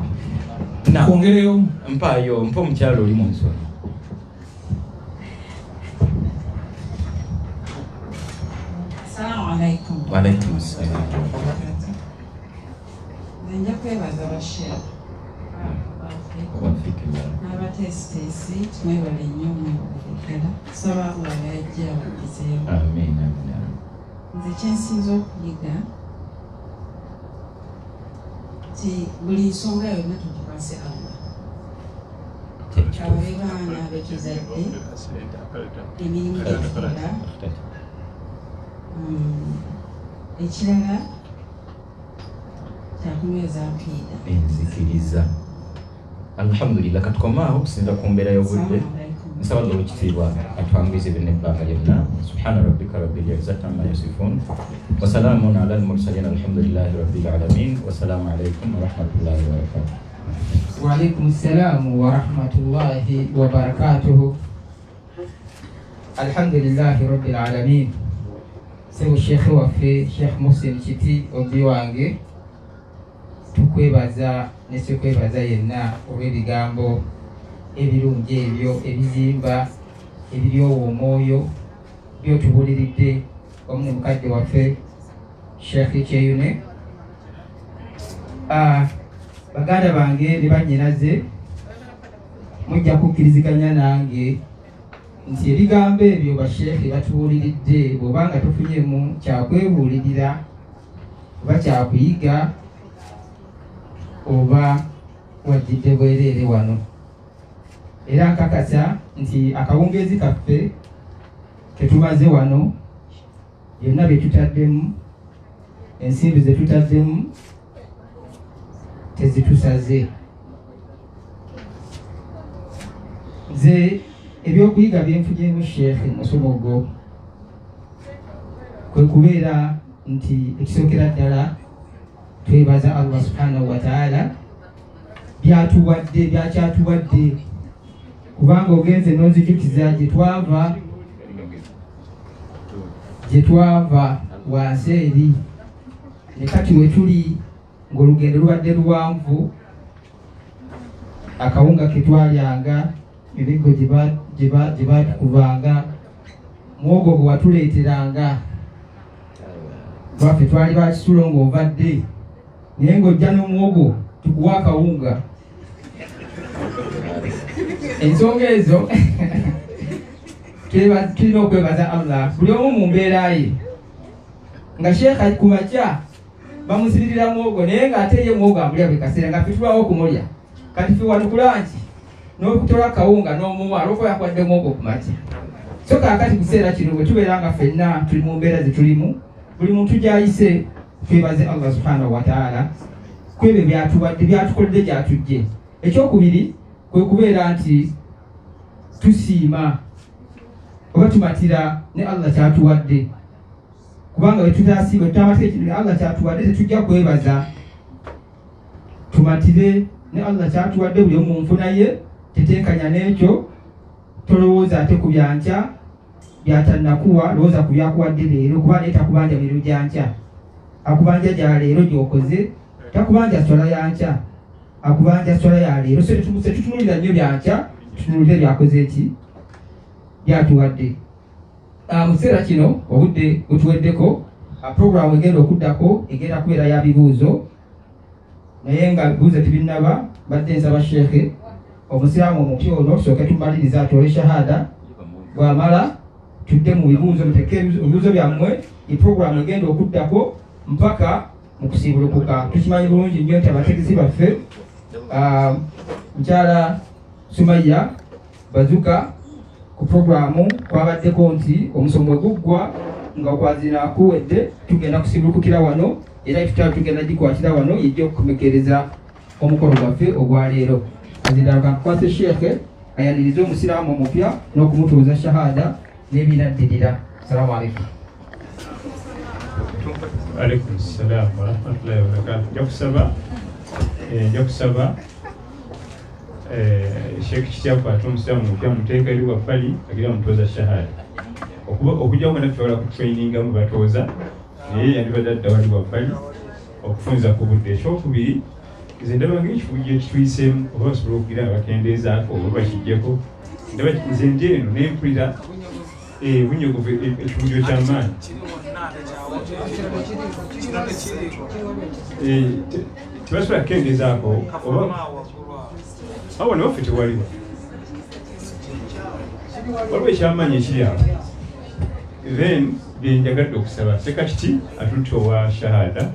kwongereyo
mpaayo mpa omukyalo oli mu nsonga.
Assalamu alaikum.
Wa alaikum assalam.
Nja kwebaza basheera n'abatesitesi tumwebale nnyo mwebaleekera tusaba Allah yajja abagezeewo.
Amiina.
Nze kyensinza okuyiga nti buli nsonga yonna tugikwase Allah. Ababe baana betuzadde emirimu gyetukola ekirala kyakunyweza mpida
enzikiriza. Alhamdulillah katukomaawo okusinza ku mbeera y'obudde nsaba Allah ekitiibwa atwanguyize bino ebbanga lyonna. Subhana rabbika rabbil izzati amma yasifun wa salaamun ala al-mursalin alhamdulillahi rabbil alamin wa salaamu alaykum wa rahmatullahi wa barakatuh.
Wa alaikum assalam wa rahmatullahi wa barakatuh. Alhamdulillahi rabbil alamin. Sebu Sheikh waffe Sheikh Muhsin Kiti obi wange tukwebaza ne sekwebaza yenna olw'ebigambo ebirungi ebyo ebizimba ebiryowa omwoyo byotubuliridde wamu ne mukadde waffe Sheikh Kyeyune. Baganda bange ne bannyinaze mujja kukkiriziganya nange nti ebigambo ebyo basheekhe batubuuliridde bw'obanga tofunyemu kyakwebuulirira oba kyakuyiga oba wajjidde bwereere wano. Era nkakasa nti akawungeezi kaffe ketumaze wano byonna bye tutaddemu ensimbi ze tutaddemu tezitusaze. Nze ebyokuyiga byenfunyemu sheekhe musomo gwo kwe kubeera nti ekisookera ddala twebaza Allah subhanahu wa ta'ala byakyatuwadde kubanga ogenze n'onzijukiza gye twava wansi eri ne kati we tuli ng'olugendo lubadde luwanvu. Akawunga ke twalyanga ebiggo gye baatukubanga muwogo gwe watuleeteranga lwaffe twali bakisulo ng'ovadde naye ng'ojja n'omuwogo tukuwa akawunga. Ensonga ezo tulina okwebaza Allah buli omu mu mbeera ye. Nga sheekha ku makya bamusibirira muwogo naye ng'ate ye muwogo amulya buli kaseera nga fitulawo okumulya kati Kwanukula nti n'okutola akawunga n'omuwa alwofa yakwadde muwogo ku makya. So kaakati kuseera kino bwe tubeera nga ffenna tuli mu mbeera ze tulimu buli muntu gy'ayise twebaze Allah subhanahu wa ta'ala kwebyo byatuwadde byatukoledde gyatujje. Ekyokubiri kwe kubeera nti tusiima oba tumatira ne Allah kyatuwadde kubanga bwe tutasiima tutamatira ekintu Allah kyatuwadde tetujja kwebaza. Tumatire ne Allah kyatuwadde buli omu nfuna ye tetenkanya n'ekyo tolowooza ate ku byankya byatannakuwa lowooza ku byakuwadde leero kuba naye takubanja biro gyankya akubanja gya leero gy'okoze takubanja swala yankya akubanja swala ya leero so tutunulira nnyo byakya tutunulire byakoze eki byatuwadde mu kiseera kino obudde butuweddeko programu egenda okuddako egenda kubeera ya bibuuzo naye nga bibuuzo tebinnaba badde nsaba sheekhe omusiraamu omupya ono tusooke tumaliriza atole shahada bw'amala tudde mu bibuuzo muteke ebibuuzo byammwe programu egenda okuddako mpaka mu kusiibulukuka tukimanyi bulungi nnyo nti abategesi baffe mukyala Sumaya Bazuka ku programu kwabaddeko nti omusomo guggwa nga okwazina kuwedde tugenda kusiibulukukira wano era ifutalo tugenda gikwatira wano yejja okukomekereza omukolo gwaffe ogwaleero azindala kankukwase sheekhe ayaniriza omusiraamu omupya n'okumutuuza shahada n'ebinaddirira. Assalamu alaikum.
Alaikum salam wa rahmatullahi wa barakatuh. Nja kusaba Sheikh Kityakwata omusiraamu omupya muteeka eri wabbali agira mutuuza shahada okujja nga naffe wala kutraininga mu batooza naye yandibadde adda wali wabbali okufunza ku budde. Ekyokubiri nze ndaba ng'ekifugi ekituyiseemu oba basobola okugira abakendeezaako oba bakijjeko ndaba nze ndi eno nempulira bunyogovu ekifugiro ky'amaanyi tebasobola kukendeezaako oba awo ne waffe tewaliwo waliwo ekyamaanyi ekiri awo. Then byenjagadde okusaba sekatiti atutte owa shahada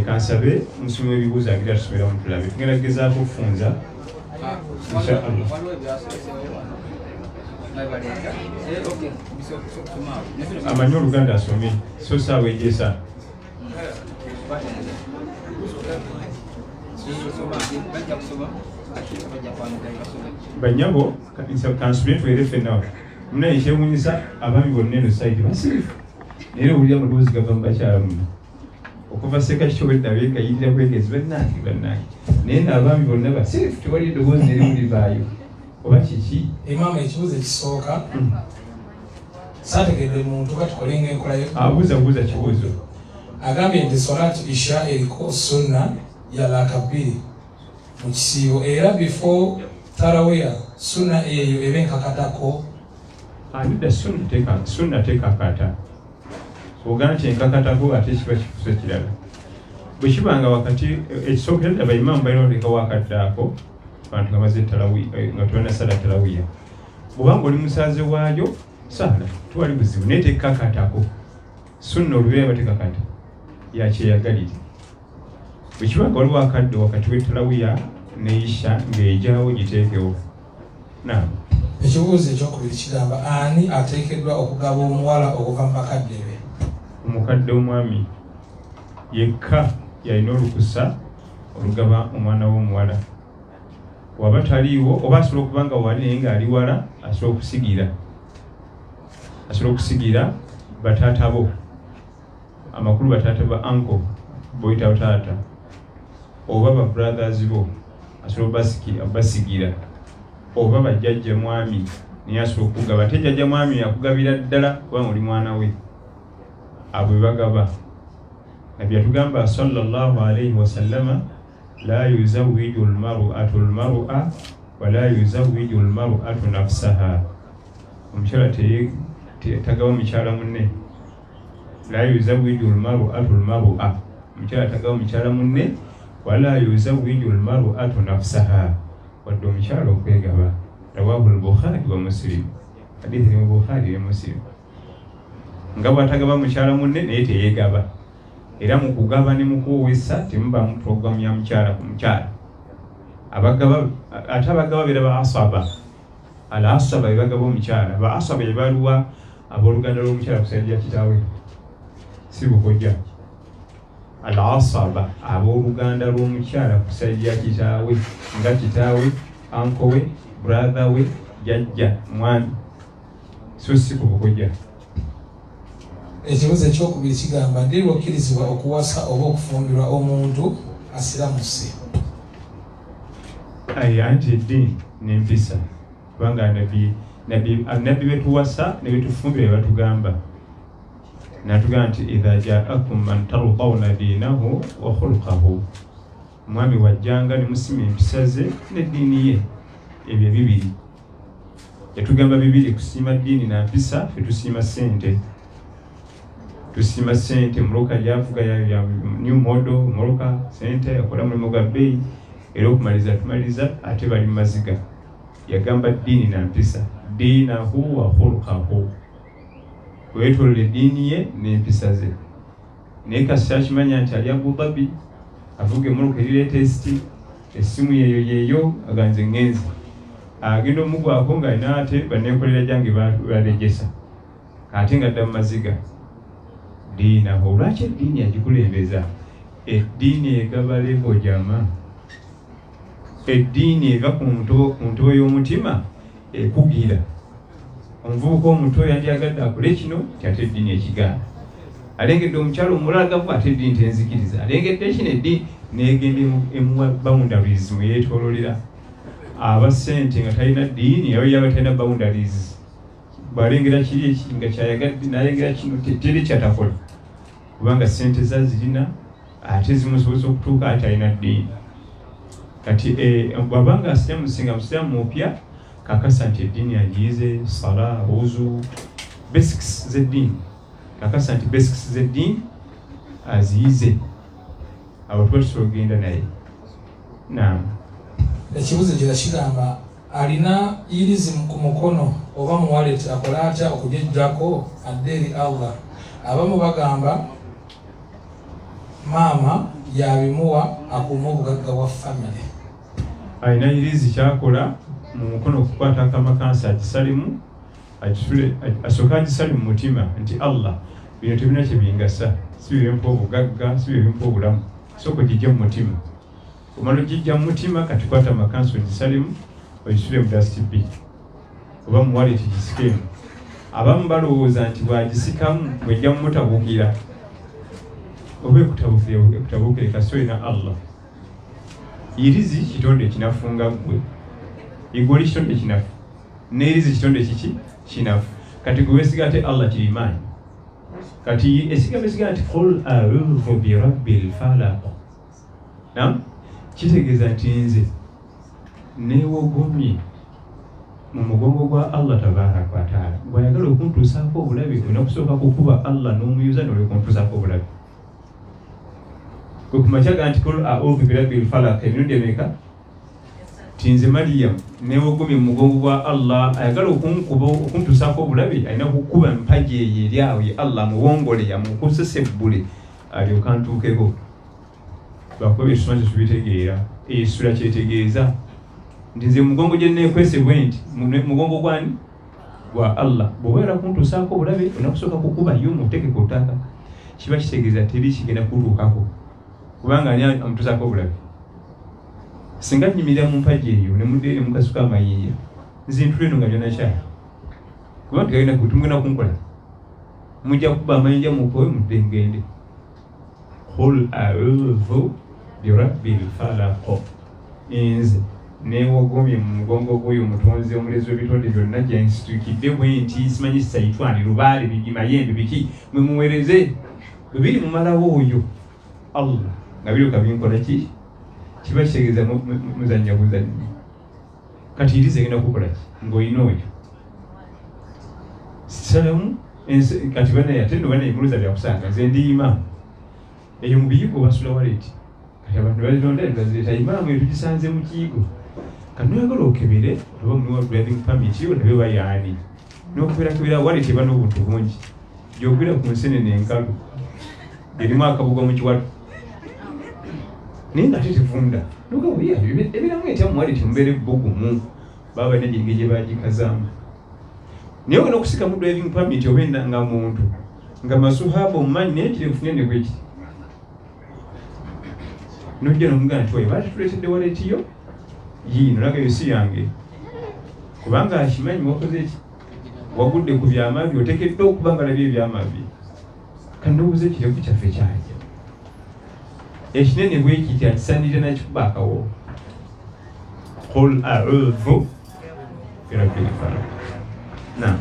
kansabe musomi w'ebibuuzo agira tusomeramu tulabe tugenda kugezaako okufunza inshaallah. Amanyi Oluganda asomye so saawa egyesa banyabo kansubye tuwere ffenna munaye ekyewuunyisa abaami bonna eno saidi basirifu naye owulira amaloboozi gava mu bakyala muno okuva sekakiti obweddabe kayitira kwegezi bannange naye n'abaami bonna basirifu tewali eddoboozi eriwuliraayo oba kiki.
Imaama ekibuuzo ekisooka saategedde muntu katukolenga enkolayo
abuuza kibuuzo
agambye nti solatu isha eriko sunna ya lakabiri mu kisiibo era before tarawiya sunna eyo eba enkakatako.
Anida sunna tekakata ogana nti enkakatako ate kiba kikuso kirala bwe kibanga wakati ekisookera abaimaamu balina oleka wakaddaako abantu nga baze nga tebanasala tarawiya bwobanga oli musaze waayo sala tuwali buzibu naye tekakatako sunna olubeera batekakata yakyeyagalire bwe kibanga wali wakadde wakati w'etarawiya neisha ng'ejaawo giteekewo. Naam.
Ekibuuzo ekyokubiri kigamba ani ateekeddwa okugaba omuwala okuva mu bakadde be?
Omukadde omwami yekka yalina olukusa olugaba omwana w'omuwala waba taliiwo oba asobola okuba nga wali naye ng'ali wala asobola okusigira bataata bo amakulu bataata ba uncle boyita taata oba ba brothers bo asobola basigira oba bajjajja mwami naye asobola okugaba ate jjajja mwami akugabira ddala kubanga oli mwana we abo bagaba. Nabbi yatugamba sallallahu alayhi wasallama la yuzawwiju almar'atu almar'a wa la yuzawwiju almar'atu nafsaha. Omukyala tagaba mukyala munne. La yuzawwiju almar'atu almar'a, omukyala tagaba mukyala munne wala yuzawwiju almar'atu nafsaha, wadde omukyala okwegaba. Rawahu al-Bukhari wa Muslim. Hadithi ya Bukhari ya Muslim. Nga bw'atagaba mukyala munne naye teyeegaba. Era mu kugaba ne mu kuwesa temuba mu programu ya mukyala ku mukyala. Ate abagaba beera ba asaba. Al-asaba be bagaba omukyala. Ba asaba be baluwa abooluganda lw'omukyala kusajja kitaawe. Si bukojja. Al-asaba abooluganda lw'omukyala kusajja kitaawe. Nga kitaawe, uncle we, brother we, jjajja, mwami. So si bukojja.
Ekibuuzo ekyokubiri kigamba ndi okkirizibwa okuwasa oba okufumbirwa omuntu asiramuse?
Anti eddiini n'empisa kubanga nabbi betuwasa ne betufumbira batugamba natugamba nti idha ja'akum man tardawna dinahu wa khuluqahu, omwami wajjanga ne musima empisa ze n'eddiini ye. Ebyo bibiri. Yatugamba bibiri kusiima ddiini na mpisa, ffe tusiima ssente. Tusiima ssente, muloka gyavuga ya new model, muloka ssente akola mulimu gwa bbeeyi, era okumaliza tumaliza ate bali mu maziga. Yagamba ddiini na mpisa, diinahu wa khuluqahu. Weetolole eddiini ye n'empisa ze. Naye kasita akimanya nti ali Abu Dhabi, avuga emmotoka erireeta esiti, essimu yeeyo aganze ngenzi. Agenda omugwako ng'alina ate banneekolera gyange balegesa. Ate ng'adda mu maziga. Diinahu. Lwaki eddiini yagikulembeza? Eddiini egaba levo jama. Eddiini eva ku ntobo y'omutima ekugira. Omuvubuka omuto yandyagadde akole kino kyate eddiini ekigaana. Alengedde omukyalo omulagavu ate eddiini tenzikiriza. Alengedde kino eddiini n'egenda emuwa boundaries mwe yeetoololera. Aba ssente nga talina ddiini yawe yaba talina boundaries. Bw'alengera kiri eki nga kyayagadde n'alengera kino teri kyatakola. Kubanga ssente zazirina ate zimusobozesa okutuuka ate alina ddiini. Kati bw'abanga asiramusinga musiraamu mupya kakasa nti eddiini agiyize, sala, wuzu, basics z'eddiini. Kakasa nti basics z'eddiini aziyize. Awo tuba tusobola okugenda naye. Naam.
Ekibuzo kira kigamba alina irizi ku mukono oba mu wallet akola atya okugejjako adde eri Allah. Abamu bagamba maama yabimuwa akuuma obugagga bwa family.
Alina irizi kyakola mu mukono okukwata akamakansa agisalimu, asooka agisali mu mutima nti Allah bino tebina kye bingasa, si bimpa obugagga, si bimpa obulamu, sooka ogijja mu mutima. Omala ogijja mu mutima kati kwata amakansa ogisalimu ogisule mu dustbin oba mu wallet gisikemu. Abamu balowooza nti bwagisikamu bwejja mu mutabuukira oba ekutabuukire kasooyi na Allah. Irizi kitonde kinafunga gwe. Igoli kitonde kinafu. N'erizi kitonde kiki kinafu. Kati gwe wesiga ate Allah kirimanyi. Kati esiga nti qul a'udhu bi rabbil falaq. Naam? Kitegeeza nti nze neewogomye mu mugongo gwa Allah tabaaraka wa taala. Bw'ayagala okuntuusaako obulabe onakusooka kukuba Allah n'omuyuza n'olwekuntuusaako obulabe. Kwe kumakyaga nti qul a'udhu bi rabbil falaq emirundi emeka? Tinze Mariam neewogomye mu mugongo gwa Allah, ayagala okuntuusaako obulabe alina kukuba mpagi eyo eri awo ye Allah muwongole yamukusesebbule alyoka ntuukeko. Lwakuba ebisoma tubitegeera, essula kyetegeeza nti nze mugongo gye neekwese bwe nti mugongo gwani gwa Allah. Bw'obeera kuntuusaako obulabe onakusooka kukuba yo muteeke ku ttaka, kiba kitegeeza teri kigenda kutuukako kubanga ani amutuusaako obulabe. Singa nyimirira mu mpagi eyo ne muddeere mu kasuka amayinja nzintula eno nga byonna kyali kuba tegagenda kutumugenda kunkola, mujja kuba amayinja mukowe mudde ngende. Qul a'udhu bi rabbil falaq. Nze neewogomye mu mugongo gw'oyo omutonzi omulezi w'ebitonde byonna gyansituukidde bwe nti simanyi Shaitwan, lubaale, mayembe, biki mwe muweereze bwe biri mumalawo oyo Allah nga biryoka binkola ki? Kiba kitegeeza muzannya buzannya. Kati irizi egenda kukola ki ng'olina oyo? Salamu kati banaye ate nno banaye muluza byakusanga nze ndi imaamu. Eyo mu biyigo basula waleeti. Kati abantu balonda bazireeta imaamu etugisanze mu kiyigo. Kati noyagala okebere oba muliwa driving permit yo nabe bayaani. N'okubeerakebera waleeti eba n'obuntu bungi. Gy'ogwira ku nsenene enkalu erimu akabuga mu kiwato. Naye nga tetevunda. Nogabuya ebiramu etya mu waleeti mubeere bbugumu. Baba balina gyenge gye bagikazaamu. Naye ogenda okusika mu driving permit oba nga muntu nga masuhaba omumanyi naye kirefunene bweki. Nojja n'omugamba nti oyo baatutuleetedde waleeti yo yiino laga yo si yange. Kubanga akimanyi wakoze eki wagudde ku byama bye oteekeddwa okuba nga labye ebyama bye. Kanoobuuza ekirevu kyaffe kyaki ekinene bwe kiti akisanirira nakikuba akawo. Qul a'udhu bi rabbil falaq. Naam.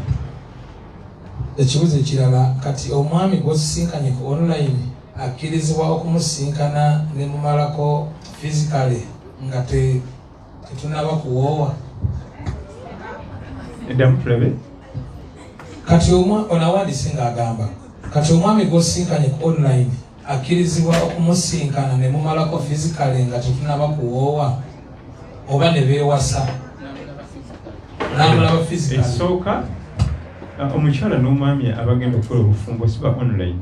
Ekibuzo ekirala kati omwami gw'osisinkanye ku online akkirizibwa okumusinkana ne mumalako physically nga tetunaba kuwoowa. Kati onawandiise ng'agamba kati omwami gw'osinkanye ku online akkirizibwa okumusinkana ne mumalako physically nga tetunaba kuwoowa oba ne beewasa n'amulaba physically.
Ekisooka omukyala n'omwami abagenda okukola obufumbo siba online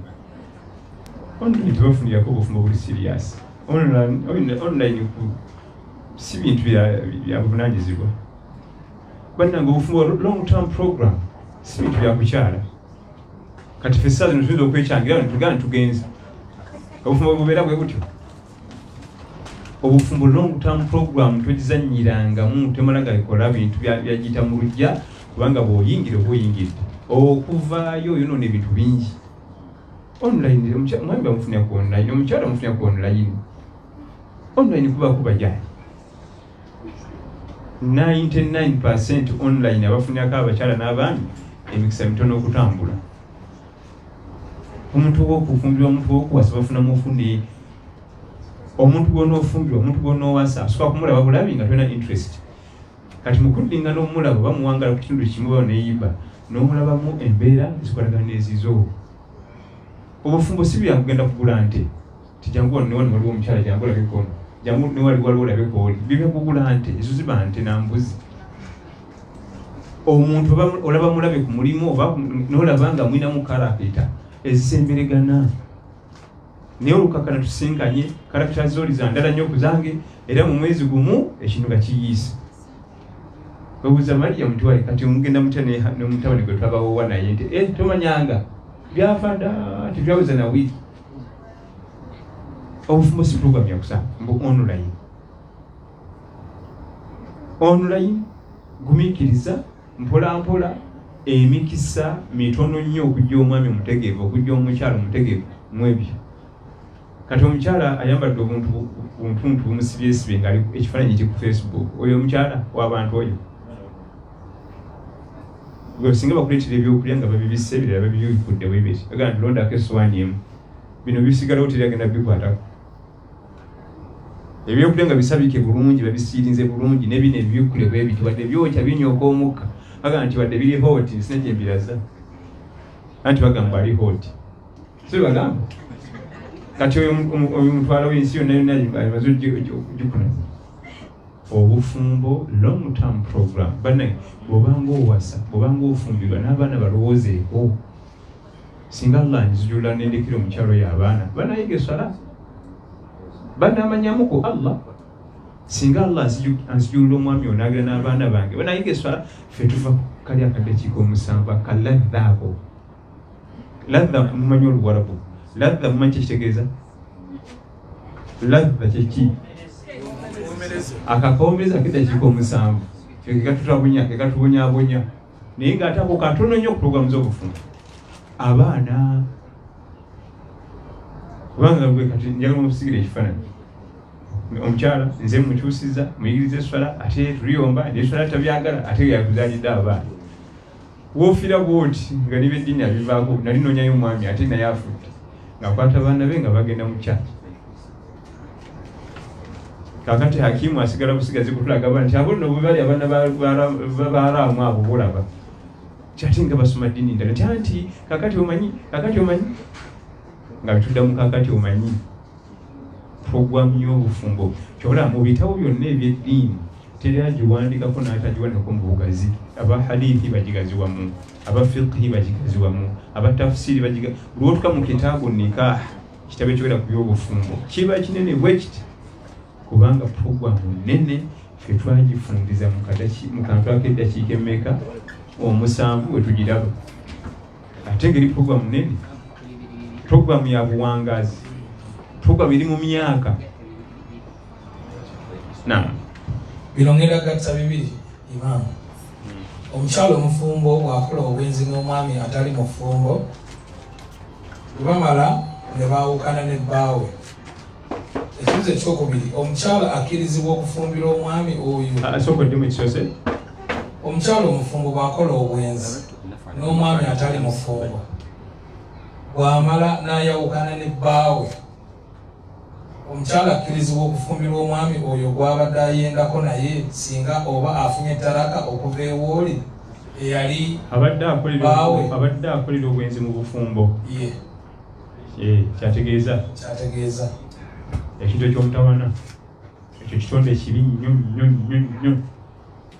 tebafunirako obufumbo buli serious. Online si bintu bya buvunanyizibwa. Bannange obufumbo long term program si bintu bya kukyala. Kati ffe essaazi tuyinza okwekyangira netugana tugenza obufumbo bubeera bwe butyo. Obufumbo long term program twegizanyirangamu temala galikola bintu byagiyita mu lujja kubanga bw'oyingire oba oyingiridde okuvaayo oyonoona ebintu bingi. Online omwami bamufunira ku online, omukyala bamufunira ku online. Online kuba jali 99% online abafunirako abakyala n'abaami emikisa mitono okutambula. Omuntu w'okufumbirwa, omuntu w'okuwasa bafunamu ofune. Omuntu gw'onoofumbirwa, omuntu gw'onoowasa asooka kumulaba bulabi nga tolina interest. Kati mu kuddinga n'omulaba bamuwangala ku kitundu kimu bawo neeyiba n'omulabamu embeera zikolagana n'ezizo. Obufumbo si bya kugenda kugula nte tijangu ne wano waliwo omukyala jangu olabeko jangu ne waliwo olabeko oli bibya kugula nte ezo ziba nte na mbuzi. Omuntu olaba mulabe ku mulimu oba n'olaba nga mwina mu karakita ezisemberegana naye olukakana tusinkanye karakita zoli za ndala nnyo okuzange era mu mwezi gumu ekintu nga kiyiisa. Babuuza Mariya Twewale kati omugenda mutya n'omutabani gwe twabawoowa naye nti tomanyanga byafada tebyawuza na wiki. Obufumbo si program ya kusaba mbu online gumiikiriza mpola mpola emikisa mitono nnyo okujja omwami omutegeevu okujja omukyala omutegeevu mu ebyo. Kati omukyala ayambadde obuntu bumusibye nga ekifaananyi kiri ku Facebook oyo omukyala w'abantu oyo. Gwe singa bakuleetera ebyokulya nga babibisse ebirala babibikudde bwebiri bagamba nti londako essowaani emu bino bisigalawo teri agenda bikwatako. Ebyokulya nga bisabike bulungi babisiirinze bulungi ne bino ebibikule bwebiti wadde byokya binyooka omukka bagamba nti wadde biri hoti sina gye mbiraza anti bagamba ali hoti so bagamba kati oyo omutwala w'ensi yonna amaze ogikuna. Obufumbo long term program bannange bw'obanga owasa bw'obanga ofumbirwa n'abaana balowoozeeko. Singa Allah anzijula n'endekera omukyalo y'abaana banayiga essala banamanyamu ku Allah. Singa Allah anzijulira omwami onaagira n'abaana bange banayiga essala ffe tuva kali akaddakiika omusanvu akaladha ako. Ladha mumanyi Oluwarabu, ladha mumanyi kyekitegeeza? Ladha kyeki? Akakoomeza ak'eddakiika omusanvu kekatubonyabonya naye ng'ate ako katono nnyo ku programu z'obufumbo. Abaana kubanga gwe kati njagala mukusigira ekifaananyi omukyala nze mukyusiza muyigiriza esswala ate tuliyomba n'esswala tabyagala ate yakuzaalidde abaana. Woofiira bwoti nga nibyeddiini abivaako nali noonyayo omwami ate naye afudde ng'akwata abaana be nga bagenda mu kyaki. Kakati hakimu asigala busigazi kutulaga nti abo nno bwe bali abaana b'abalaamu abo bulaba kyate nga basoma ddiini ndala nti kakati omanyi nga bituddamu kakati omanyi programu y'obufumbo kyolaba mu bitabo byonna eby'eddiini teri agiwandikako n'atagiwandikako mu bugazi. Aba hadithi bagigaziwamu, aba fiqhi bagigaziwamu, aba tafsiri lw'otuka mu kitaabu nikah kitabo ekyogera ku by'obufumbo kiba kinene bwe kiti kubanga programu nene ffe twagifundiza mu kantu ak'eddakiika emmeka omusanvu we tugiraba. Ate ngeri programu nene, programu ya buwangazi, programu eri mu myaka.
Birongera gatta bibiri Imam. Omukyala omufumbo bw'akola obwenzi n'omwami atali mufumbo bamala ne baawukana ne bbaawe. Ekibuzo ekyokubiri, omukyala akkirizibwa okufumbira omwami oyo. Omukyala omufumbo bw'akola obwenzi n'omwami atali mufumbo bw'amala n'ayawukana ne bbaawe omukyala akkirizibwa okufumbirwa omwami oyo gw'abadde ayendako naye singa oba afunye ettalaka okuva ewooli eyali
abadde akolera obwenzi mu bufumbo kyategeeza ekintu eky'omutawana ekyo kitonde ekibi nnyo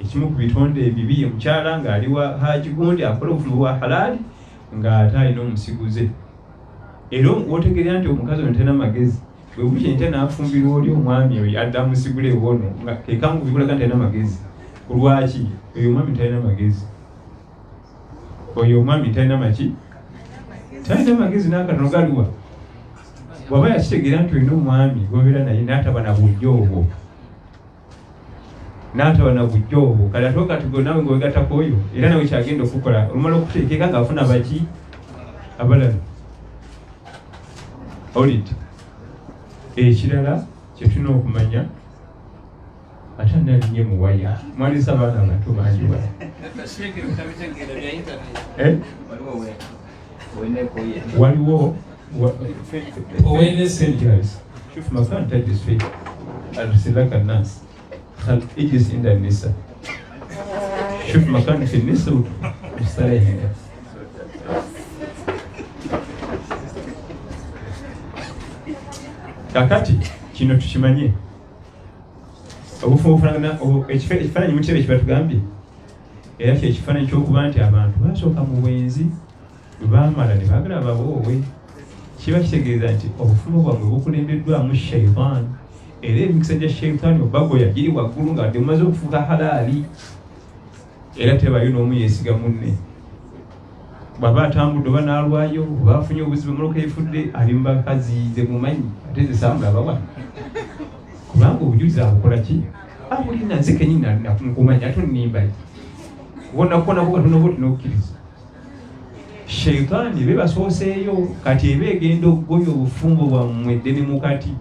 ekimu ku bitonde ebibi omukyala ng'ali wa haji gundi akola obufumbo bwa halaali ng'ate alina omusiguze era wotegerera nti omukazi ono talina magezi bwe bukya nte n'afumbirwa oli omwami oyo adda amusigule ewono ekangu bikulaga nti talina magezi kulwaki oyo omwami talina magezi talina magezi n'akatono galiwa bw'aba yakitegeera nti olina omwami gobeera naye n'ataba na bujjoobo kale ate okatigo nawe ng'owegatako oyo era nawe kyagenda okukola olumala okuteekeka ng'afuna baki abalala olid ekirala kyetulina okumanya ate nalinye muwaya mwalisa abaana abato banjiwa waliwo awareness centers شوف مكان تجلس فيه أرسل لك الناس اجلس عند النساء شوف مكان في النساء واستريح هنا kakati kino tukimanye obufumbo fulagana ekifaananyi mu kirebe kyebatugambye era kyekifaananyi kyokuba nti abantu basooka mu bwenzi bwe baamala ne baagala baboowe kiba kitegeeza nti obufumbo bwabwe bukulembeddwamu Shaitwan era emikisa gya Shaitani obagoya giri waggulu nga wadde mumaze okufuuka halaali era tebayo n'omu yeesiga munne bw'aba atambudde oba n'alwayo oba afunye obuzibu emmotoka efudde ali mu bakazi ze mumanyi ate ze saamulabawa kubanga obujulizi abukola ki abulina nze kenyini nkumanya ate onnimba kubonako katono bo tulina okukkiriza Shaitani be basooseeyo kati eba egenda okugoya obufumbo bwammwe ddene mu kati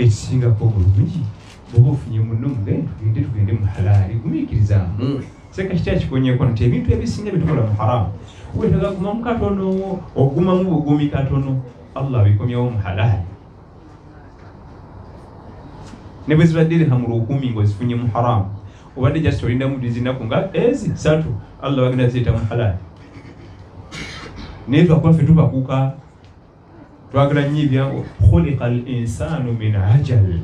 ekisingako obulungi bw'oba ofunye munno mugende tugende mu halaali gumiikirizaamu seka kitya kikonyeeko nti ebintu ebisinga bitukola mu haramu wetaaga gumamu katono ogumamu bugumi katono Allah abikomyewo mu halaali ne bwe zibadde dirhamu 10 ng'ozifunye mu haramu obadde just olindamu dizinaku nga ezi 3 Allah bagenda ziyita mu halaali naye twakwaffe tubakuka twagala nnyo ebyangu khuliqa al insanu min ajal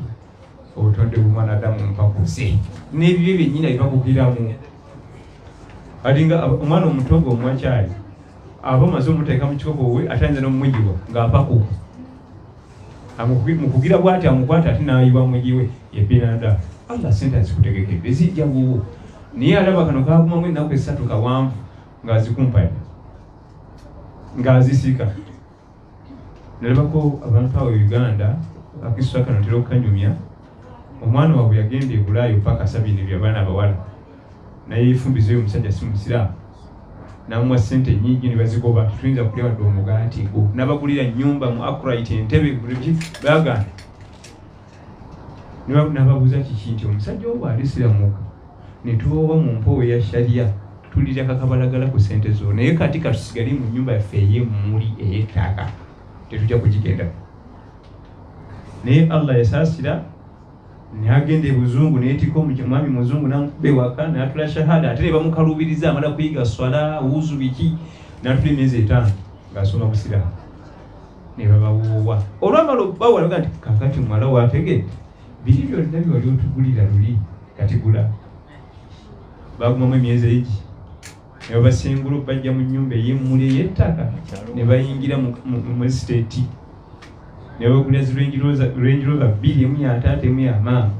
obutonde bw'omwanadamu mpakuse n'ebibyo byennyini abipakukiramu alinga omwana omuto ng'omwakyali aba amaze omuteeka mu kikopo we atayinza n'omumugiwa ng'apakuka mukugira bw'ati amukwata ate n'ayiwa mugiwe ebinada Allah sente azikutegekedde zijja buwo naye alaba kano kagumamu ennaku 3 kawanvu ng'azikumpanya ng'azisika nalabako abantu awo Uganda akiswa kano ntera okukanyumya omwana waabwe yagenda e Bulaayi paka 7 by'abaana abawala naye efumbizo y'omusajja si musiraamu namuwa ssente nnyingi ne bazigoba tuyinza kulya wadde omugaati go n'abagulira nnyumba mu Akurite entebe buliki baagana n'ababuuza kiki nti omusajja obo alisiramuka ne tubaoba mu mpewo ya sharia tulira kakabalagala ku ssente zo naye kati katusigale mu nnyumba yaffe ey'emmuli ey'ettaka tetujja kugigendako naye Allah yasaasira n'agenda ebuzungu n'etika omwami muzungu n'amukuba ewaka n'atula shahada ate ne bamukaluubiriza amala kuyiga swala wuzu biki n'atula emyezi 5 ng'asoma busiraamu ne babawoowa olwamala bawalaga nti kakati muwala waategedde biri byonna byewali otugulira luli kati gula bagumamu emyezi egi ne babasengula bajja mu nnyumba ey'emmuli ey'ettaka ne bayingira mu esiteeti ne bagulira Range Rover 2 emu ya taata emu ya maama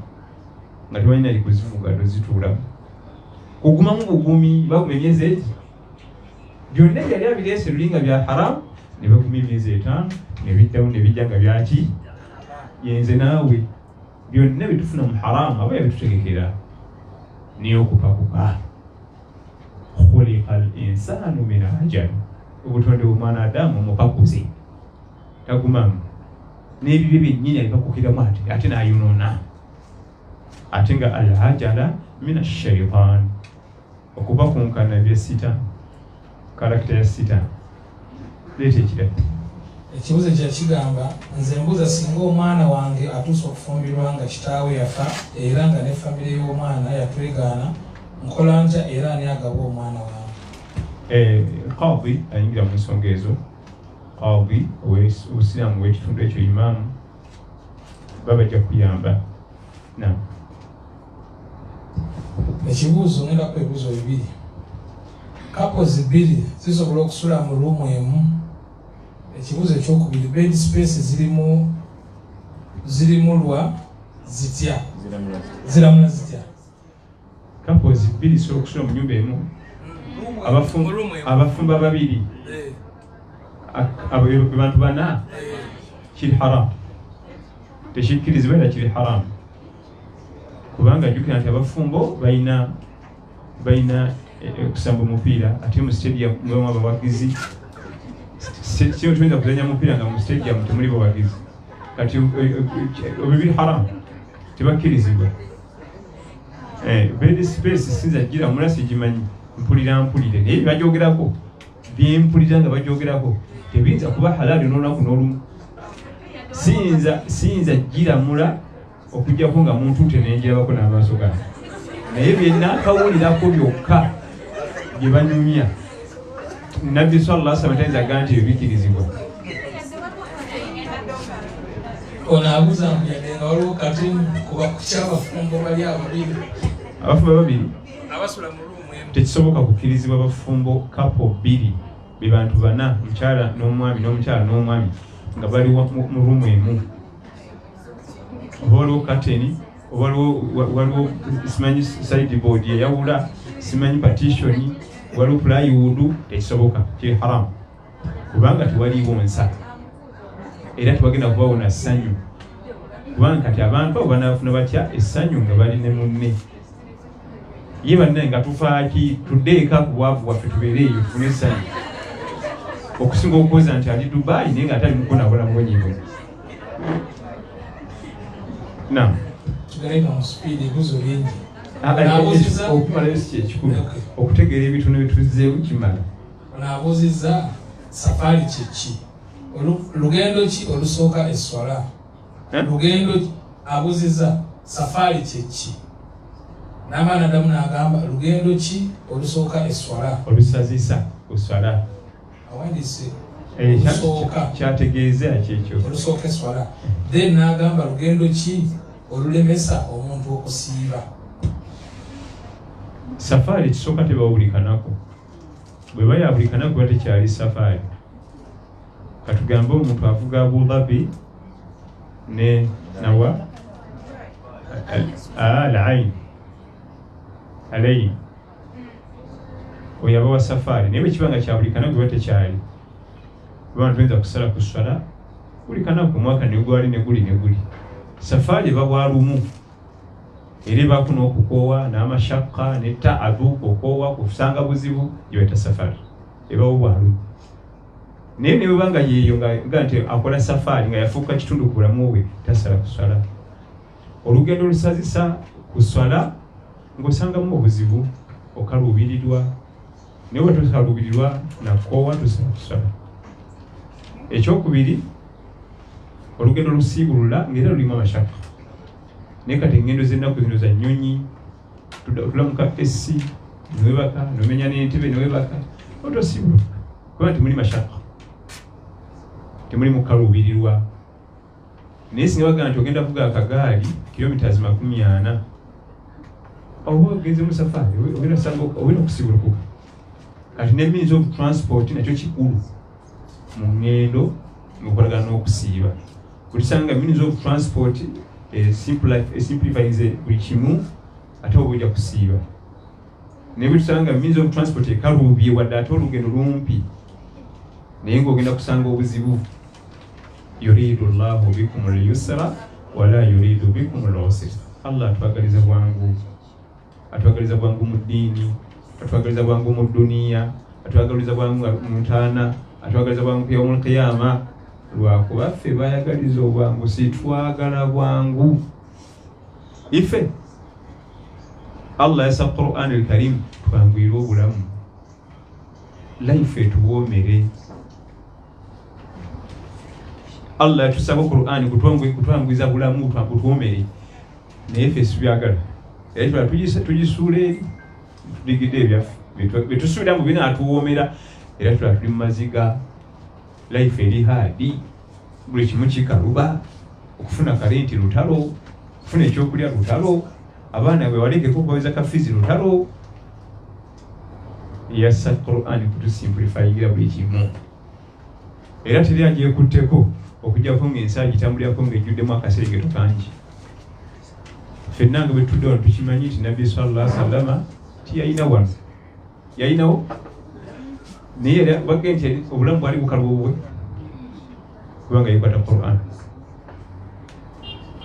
nga tebalina likuzivuga tozituulamu kugumamu bugumi baguma emyezi egi byonna byali abireese lulinga bya haramu ne baguma emyezi 5 ne biddamu ne bijja nga byaki yenze naawe byonna bitufuna mu haramu aba yabitutegekera niyo okupakupa khuliqa al insanu min ajal obutonde bw'omwanadamu mupakuzi tagumamu n'ebibyo byennyini abipakukiramu ate n'ayonoona ate nga al-ajala min ash-shaytan okubakunkana bya sitaani karakita ya sitaani leeta ekirala
ekibuzo kya kigamba nze mbuza singa omwana wange atuusa okufumbirwa nga kitaawe yafa era nga ne famire y'omwana yatwegaana nkola ntya era ani agaba omwana wange?
Qadi ayingira mu nsonga ezo. Qadi ow'Obusiraamu w'ekitundu ekyo imaamu babajja kuyamba.
Ekibuuzo ng'endako ebibuuzo bibiri. Couples bbiri zisobola okusula mu ruumu emu. Ekibuuzo ekyokubiri, bed space zirimulwa zitya? Ziramula zitya?
Couples bbiri zisobola okusula mu nyumba emu. Abafumba babiri abantu bana kiri haram, tekikkirizibwa era kiri haram kubanga jjukira nti abafumbo balina okusamba omupiira ate mu stadium mulimu abawagizi. Kino tuyinza kuzanya mupiira nga mu stadium temuli bawagizi, kati obibiri haram tebakkirizibwa. Bed space sinza gira mulasi gimanyi mpulire naye bajoogerako byempulira nga bajoogerako tebiyinza kuba halali n'olunaku n'olumu. Siyinza giramula okujjako nga muntu tenenjerabako n'amaaso gange, naye byenaakawulirako byokka bye banyumya. Nabbi sallallahu alaihi wasallam tayinza nti ebikkirizibwa.
Ono abuuza nga waliwo kati kuba kukyabafumbo bali ababiri.
Abafumbo babiri
abasula mu ruumu emu
tekisoboka kukkirizibwa bafumbo kapo bbiri be bantu bana, mukyala n'omwami n'omukyala n'omwami nga bali mu ruumu emu. Oba waliwo kateni, oba waliwo simanyi sideboard eyawula, simanyi partition, waliwo plywood, tekisoboka, kiri haram kubanga tewaliwo nsa era tewagenda kubawo na ssanyu kubanga kati abantu abo banafuna batya essanyu nga bali ne munne. Ye bannaye nga tufaaki tuddeeka ku bwavu waffe tubeere eyo tufune essanyu okusinga okukoza nti ali Dubai naye nga atali mukunaabona bwonyingo.
Tugalega mu speed ebibuuzo bingi.
Okumalayo si kyekikulu, okutegeera ebintu bye tuzzeewo kimala.
Onaabuuzizza safaari kyeki? Lugendo ki olusooka eswala? Lugendo abuuzizza safaari kyeki? N'amaana adamu n'agamba lugendo ki olusooka eswala?
Olusazisa oswala.
Awandiise
kyategeeza kyekyo
olusooka eswala. Then n'agamba lugendo ki olulemesa omuntu okusiiba?
Safaari kisooka tebawulikanako. Bwe baya bulikanako bwe tekyali safaari. Katugambe omuntu avuga Abu Dhabi ne nawa alayi oyaba wa safaari naye bwekibanga kyabulikanako bwe tekyali kubanga tuyinza kusala ku swala bulikanako omwaka negwali neguli. Safaari eba bwalumu era ebaako n'okukoowa n'amashaka ne taabu okukoowa kusanga buzibu gyebayita safaari ebawo bwalumu. Naye ne bwebanga yeeyo nga nti akola safaari nga yafuuka kitundu ku bulamu bwe tasala kuswala. Olugendo olusazisa ku swala ng'osangamu obuzibu okaluubirirwa naye bwe tokaluubirirwa nakoowa tosala kuswala. Ekyokubiri, olugendo lusiibulula ng'era lulimu amashaka. Naye kati engendo z'ennaku zino za nnyonyi, tulamuka essi newebaka nomenya n'entebe newebaka otosiibuluka kuba temuli mashaka, temuli mukaluubirirwa. Naye singa bagamba nti ogenda kuvuga akagaali kilomitazi 40 oba ogenze mu safaari ogenda okusiibulukuka. Kati ne means of transport nakyo kikulu mu ngendo mukolagana n'okusiiba. Kulisanga means of transport simplifies buli kimu ate oba ojja kusiiba. Naye bwe tusanga means of transport ekaluubye wadde ate olugendo lumpi naye ng'ogenda kusanga obuzibu. Yuridu Allahu bikum al-yusra wala yuridu bikum al-usra. Allah atwagaliza bwangu mu ddiini, atwagaliza bwangu mu duniya, atwagaliza bwangu mu ntaana, atwagaliza bwangu yawmul qiyama. Lwakuba ffe bayagaliza obwangu, sitwagala bwangu. Ife Allah yasa Qur'an al-Karim twangwira obulamu, life etuwoomere. Allah tusaba Qur'an kutwanguiza bulamu tuomere naye ffe sibyagala era tujisule digide byaffe betusubira mu bina atuwomera era tuli mu maziga life eri hadi buli kimu kikaluba okufuna kalenti lutalo okufuna ekyokulya lutalo abaana bwe walekeko kuweza kafizi lutalo yassa Qur'an kutusimplifyingira buli kimu era teri agyekutteko okujjako ng'ensi agitambulirako ng'ejjuddemu akaseregeto kangi ffenna nga bwe tudde wano tukimanyi nti nabbi sallallahu alaihi wasallama tiyalina wano yalinawo naye era bagge nti obulamu bwali bukalubwe kubanga yekwata Qur'an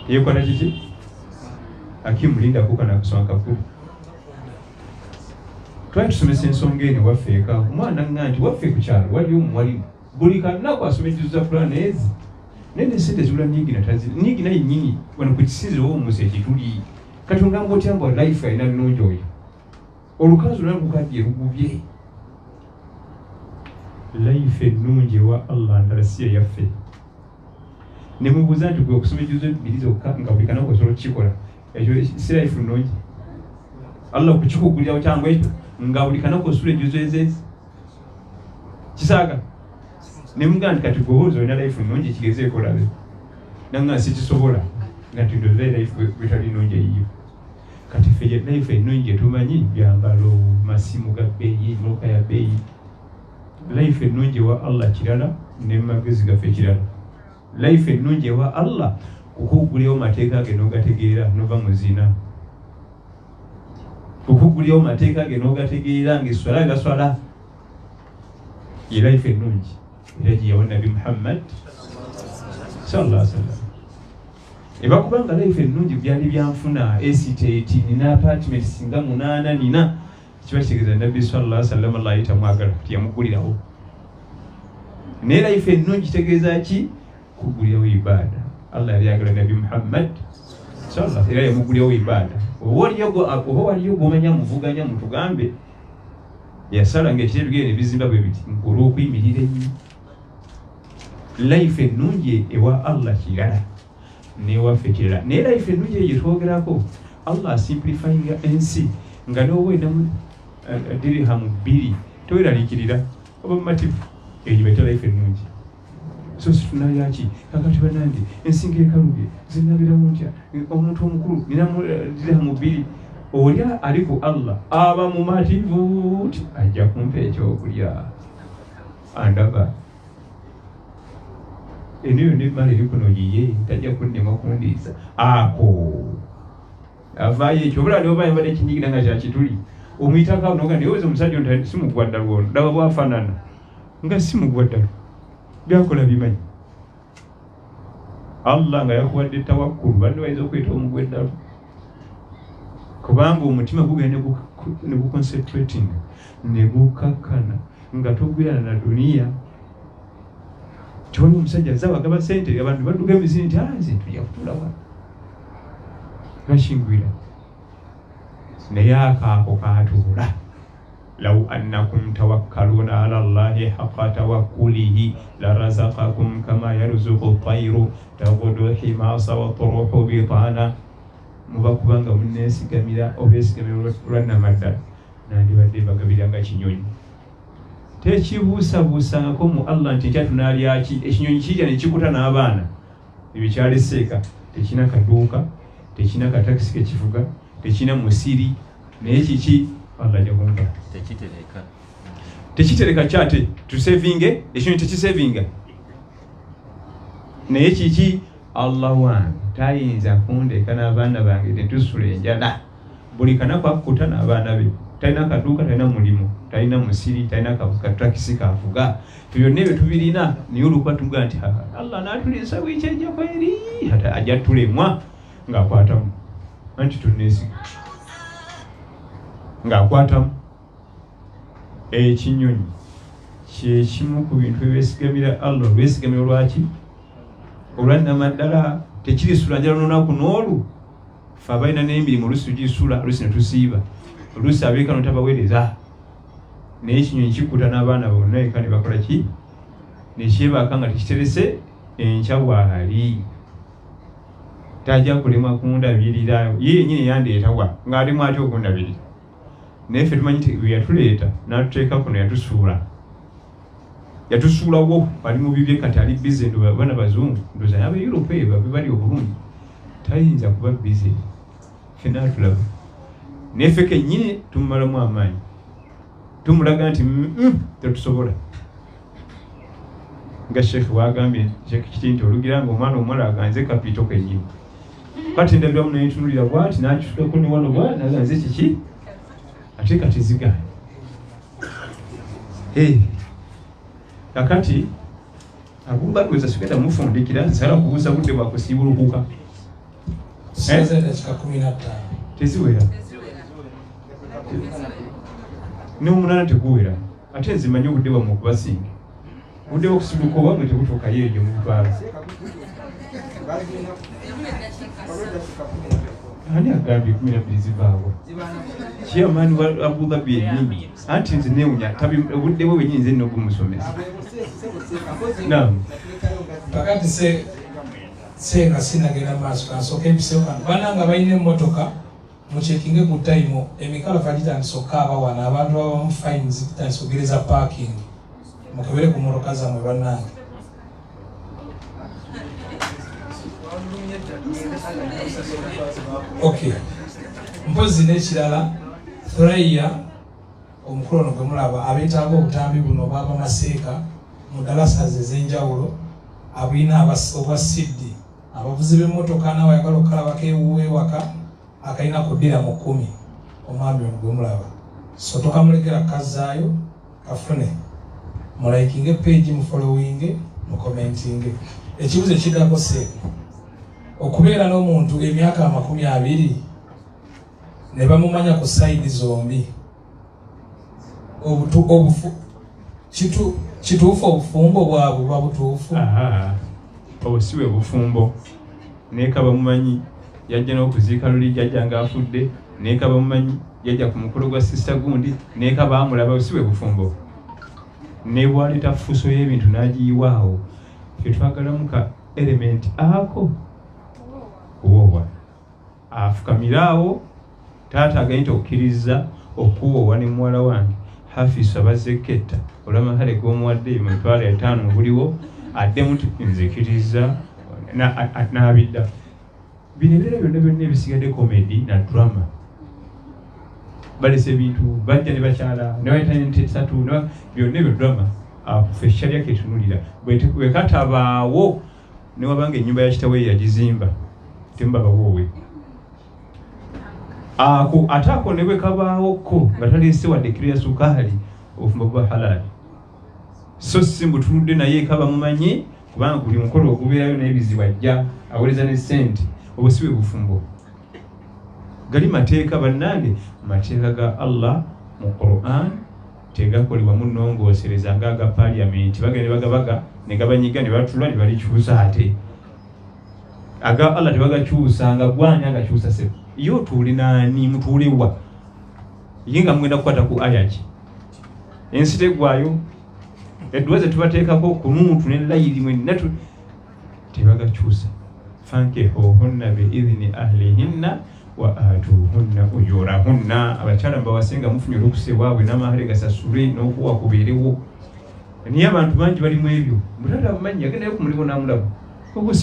yekwata kiki akimulinda kukana kusoma kakulu twali tusomesa ensonga eno waffe eka omwana nga nti waffe ku kyalo waliyo omuwalimu buli kanaku asomejjuza Qur'an ezi nene sente zibula nnyingi naye nnyini wano ku kisinziro w'omusa ekituli kati ongamba otya mbu life alina nnungi oyo olukanzu lwali lukadye lugubye life ennungi ewa Allah ndala si eyaffe ne mubuuza nti gwe okusomejjuza ebbiri zokka nga buli kanaku osobola okukikola ekyo si life nnungi Allah okukikugulirawo kyangu ekyo nga buli kanaku osula ejjuzo ezezi kisaaga ne mugamba nti kati gweoza olina life nnungi ekigeze ekolabe nanga sikisobola nga tindoza life bwetali nnungi eyiyo kati ffe life ennungi etumanyi byambalo masimu ga bbeeyi emoka ya bbeeyi life ennungi ewa Allah kirala ne magezi gaffe kirala life ennungi ewa Allah kukugulirawo mateeka ge n'ogategeera nova mu zina kukugulirawo mateeka ge n'ogategeera ng'eswala gaswala ye life ennungi era giyawa Nabi Muhammad sallallahu alaihi wasallam ebakubanga life ennungi byali byanfuna estate nina apartment singa 8 nina kiba kitegeeza Nabi sallallahu alaihi wasallam Allah yitamwagala tiyamugulirawo naye life ennungi kitegeeza ki kugulirawo ibada Allah yali ayagala Nabi Muhammad sallallahu alaihi wasallam yamugulirawo ibada oba waliyo gwomanya muvuganya mutugambe yasala ng'ekitebe bigende bizimba bwe biti olw'okuyimirira ennyo life ennungi ewa Allah kirala newaffe kirala naye life ennungi eyo gyetwogerako Allah asimplifyinga ensi nga n'oba enamu dirhamu 2 toweraliikirira oba mumativu eyo beta life ennungi so situnalyaki kakati banange ensi ng'ekalubye zinabiramu ntya omuntu omukulu ninamu dirhamu 2 olya ali ku Allah aba mumativu ti ajja kumpa ekyokulya andaba eniyo nemala eri kuno yiye tajja kunnema kundiisa ako avaayo ekyo obula nioba yambadde ekinyigira nga kyakituli omuyitako noga neweza omusajja onti simugwadda lwono daba bwafaanana nga simugwadda byakola bimanyi Allah nga yakuwadde tawakkulu badde wayinza okweta omugweddalu kubanga omutima gugenda ne guconcentrating ne gukakkana nga togwirana na duniya tiwali omusajja azaba agaba sente abantu badduka emizini nti nze tujja kutula wano gakingwira naye akaako kaatuula law annakum tawakkaluna ala Allahi haqqa tawakkulihi larazaqakum kama yarzuqu at-tayru taghdu himasa wa taruhu bitana muba kubanga munneesigamira obeesigamira olwannamaddala nandibadde mbagabiranga kinyonyi tekibuusabuusangako mu Allah nti kyatunalyaki ekinyonyi kijja ne kikuta n'abaana ebikyaleseeka tekina kaduuka tekina katakisi kekivuga tekina musiri naye kiki Allah jagunga tekitereka kyate tusevinge ekinyonyi tekisevinga naye kiki Allah wange tayinza kundeka n'abaana bange tetusula enjala buli kanaku akukuta n'abaana be talina kaduuka talina mulimu talina musiri talina katakisi kavuga byonna ebyo tubirina naye olwokuba tuga nti Allah n'atuliisa bwekyajja kweri ate ajja tulemwa ng'akwatamu anti tunneesiga ng'akwatamu ekinyonyi kyekimu ku bintu ebyesigamira Allah olwesigamira lwaki olwannamaddala tekirisula njala n'olunaku n'olu ffe abalina n'emirimu olusi tugisula olusi ne tusiiba olusi abeeka notabaweereza naye ekinyonyi kikuta n'abaana bonna eka ne bakola ki ne kyebaka nga tekiterese enkya waali tajja kulema kundabirira ye yennyini yandeetawa ng'ali mwati okundabirira naye ffe tumanyi nti yatuleeta n'atuteeka kuno yatusuulawo bali mu bibye kati ali bize ndo bana bazungu ndoza yaba Europe eba bali obulungi tayinza kuba bize fena tulaba naye ffe kennyini tumalamu amaanyi tumulaga nti tetusobola nga Sheikh wagambye nti olugiranga omwana omuwala aganze kapito kennyini kati ndabiramu nayetunulira bwati nakisukako ne wano bwati naganze kiki ate kati ziganye kakati abumbakweza sigenda mufundikira nsala kubuuza budde bwakusiibulukuka teziwera n'omunana teguwera ate nzimanyi obudde bwammwe okubasinga obudde bwokusibuka obwamwe tebutuukayo eyo mubutwala ani agambye 12 zivaawo chairman wa Abu Dhabi yennyini anti nze newunya obudde bwe bwennyini nze n'obumusomesa naam
kakati senga sinagenda maaso kansooka empisewo kano bananga balina emmotoka mucekinge ku time emikalafa gitandisa okukaaba wano abantu babamu fines gitandisa okugereza parking mukebere ku mmotoka zammwe bannange okay mpozi n'ekirala Thuraiya omukulu ono gwe mulaba abeetaaga obutambi buno bwaba maseeka mu dalasas ez'enjawulo abulina obwa siddi abavuzi b'emmotoka n'abayagala okukalabako ewuwe ewaka akalina kuddira mu 10 omwami ono gwe mulaba so tokamulegera kazzaayo kafune mulaikinge page mufollowinge mukomentinge ekibuzo ekiddako seeko okubeera n'omuntu emyaka 20 ne bamumanya ku sayidi zombi kituufu obufumbo bwabwe buba butuufu
obwo si bwe bufumbo neeka bamumanyi yajja n'okuziika luli jajja ng'afudde neeka bamumanyi yajja ku mukolo gwa sisita gundi neeka baamulaba si bwe bufumbo ne bwaleeta fuso y'ebintu n'agiyiwaawo fye twagalamu ka element ako kuwoowa afukamiraawo taata aganyita okukkiriza okuwoowa ne muwala wange Hafiz abazeketta olw'amahale g'omuwadde emitwalo 5 buliwo addemu nzikiriza n'abidda bino ebirala byonna ebisigadde comedy na drama balese ebintu bajja ne bakyala ne bayita ntetatu byonna ebyo drama ffe sharia ketunulira bwe katabaawo ne wabanga ennyumba ya kitawe yagizimba tembabawoowe ate ako ne bwe kabaawoko nga taleese wadde kiro ya sukaali obufumbo bwa halali so si mbutunudde naye kaba mumanyi kubanga buli mukolo ogubeerayo n'ebizibu ajja aweereza ne ssente obwo si bwe bufumbo gali mateeka bannange mateeka ga Allah mu Quran tegakolebwa mu nnongoosereza ng'aga parliament bagende bagabaga ne gabanyiga ne batula ne balikyusa ate aga Allah tebagakyusa nga gwanya agakyusa se yo tuli nani mutulewa yinga mwenda kukwata ku ayaki ensite gwayo edwaze tubateekako kunuutu ne layiri mwenatu tebagakyusa fankihuhunna biidhni ahlihinna wa atuhunna ujurahunna abakyala mbawasenga mufunye olukuse waabwe n'amahale gasasule n'okuwa kubeerewo niye abantu bangi balimu ebyo mutata abamanyi yagendayo ku mulimu n'amulaba obwo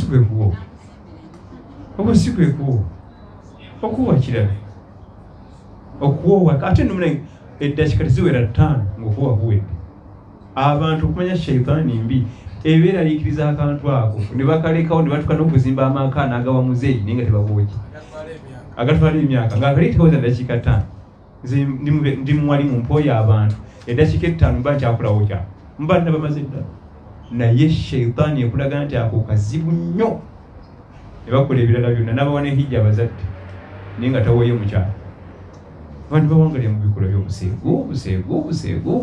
si kwekuwo okuwa kirala okuwowa ate nomune eddakiika teziwera 5 ng'okuwa kuwedde abantu okumanya shaitaani mbi ebeeraliikiriza akantu ako ne bakalekawo ne batuka n'okuzimba amaka n'agawa muzeeyi naye nga tebabooki agatwala emyaka ng'akaleeteweza eddakiika 5 nze ndi muwalimu mpooya abantu eddakiika 5 mba nkyakulawo kya mba nabamaze ddala naye shaitaani ekulaga nti ako kazibu nnyo ne bakola ebirala byonna n'abawa ne hijja abazadde naye nga tawoye mukyala abantu bawangalira mu bikolwa by'obuseegu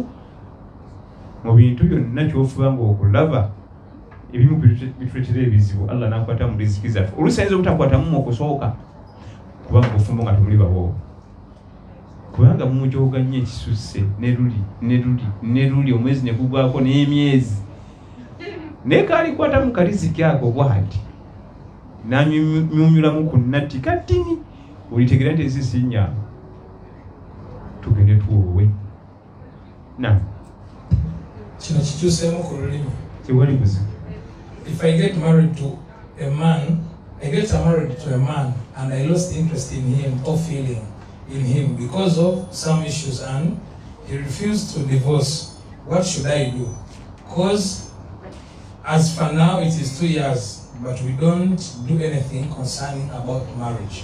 mu bintu byonna kyofuba ng'okulaba ebimu bituleetera ebizibu Allah n'akwata mu riziki zaffe olusanyiza obutakwatamu okusooka kubanga obufumbo nga temuli bawo kubanga mumujoga nnyo ekisusse ne luli omwezi ne gugwako n'emyezi nekalikwata mu kaliziki ako bwati nanyumyulamu ku nnatti katini olitegera nti ensisi nnyama tugende tuwowe na
kino kikyuseemu ku lulimi
tewali buzibu.
If I get married to a man, I get married to a man and I lost interest in him or feeling in him because of some issues and he refused to divorce. What should I do? Because as for now it is 2 years, but we don't do anything concerning about marriage.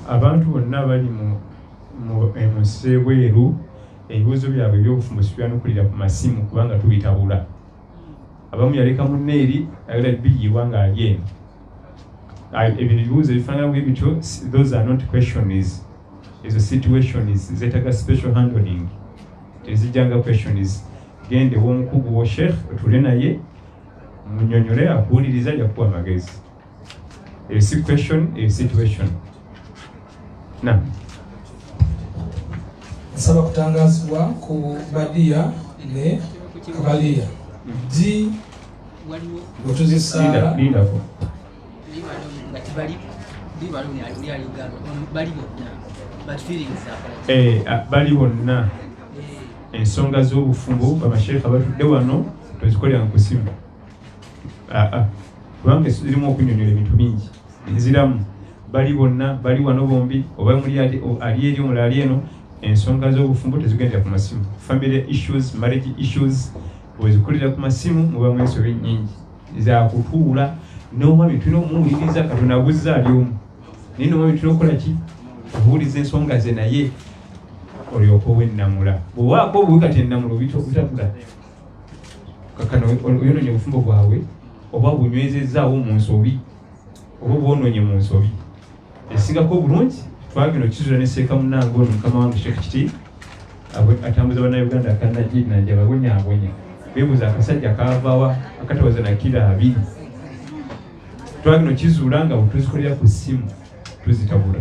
Abantu bonna bali mu nsebweru ebibuuzo byabwe eby'obufumbo sibyanukulira ku masimu kubanga tubitabula. Abamu yaleka munneeri ayagala biyiwa ng'ali eno. Ebyo ebibuuzo ebifaanana bwe bityo, those are not questions. Ezo situations zeetaaga special handling. Tezijjanga questions. Gende w'omukugu wo sheikh otule naye munnyonnyole akuwuliriza jakuwa amagezi. Eyo si question, eyo situation. Na
nsaba kutangazibwa ku Badia ne Kabalia. Di bwetuzisala
bali bonna ensonga z'obufumbo bamasheekha batudde wano tozikolera ku simu. Kubanga zirimu okunyonyola ebintu bingi nziramu. Bali bonna bali wano bombi oba muli ali eri omulala ali eno. Ensonga z'obufumbo tezigendera ku masimu. Family issues, marriage issues wezikulira ku masimu muba mwensobe nnyingi zakutuula n'omwami tulina omuwuliriza Katonda abuzza ali omu naye n'omwami tulina okukola ki okuwuliza ensonga ze naye olyoka ow'ennamula bwewaako obuwi kati ennamula obitakula kakano oyonoonye obufumbo bwabwe oba bunywezezaawo mu nsobi oba bwonoonye mu nsobi esingako obulungi twagenda okizula ne seeka munnange ono mukama wange Sheikh atambuza bannayuganda akanajiri nanja babonyabonya bebuuza akasajja kaavawa akatawaza na kira 2 twagino kizuula nga bwetuzikolera ku ssimu tuzitabula.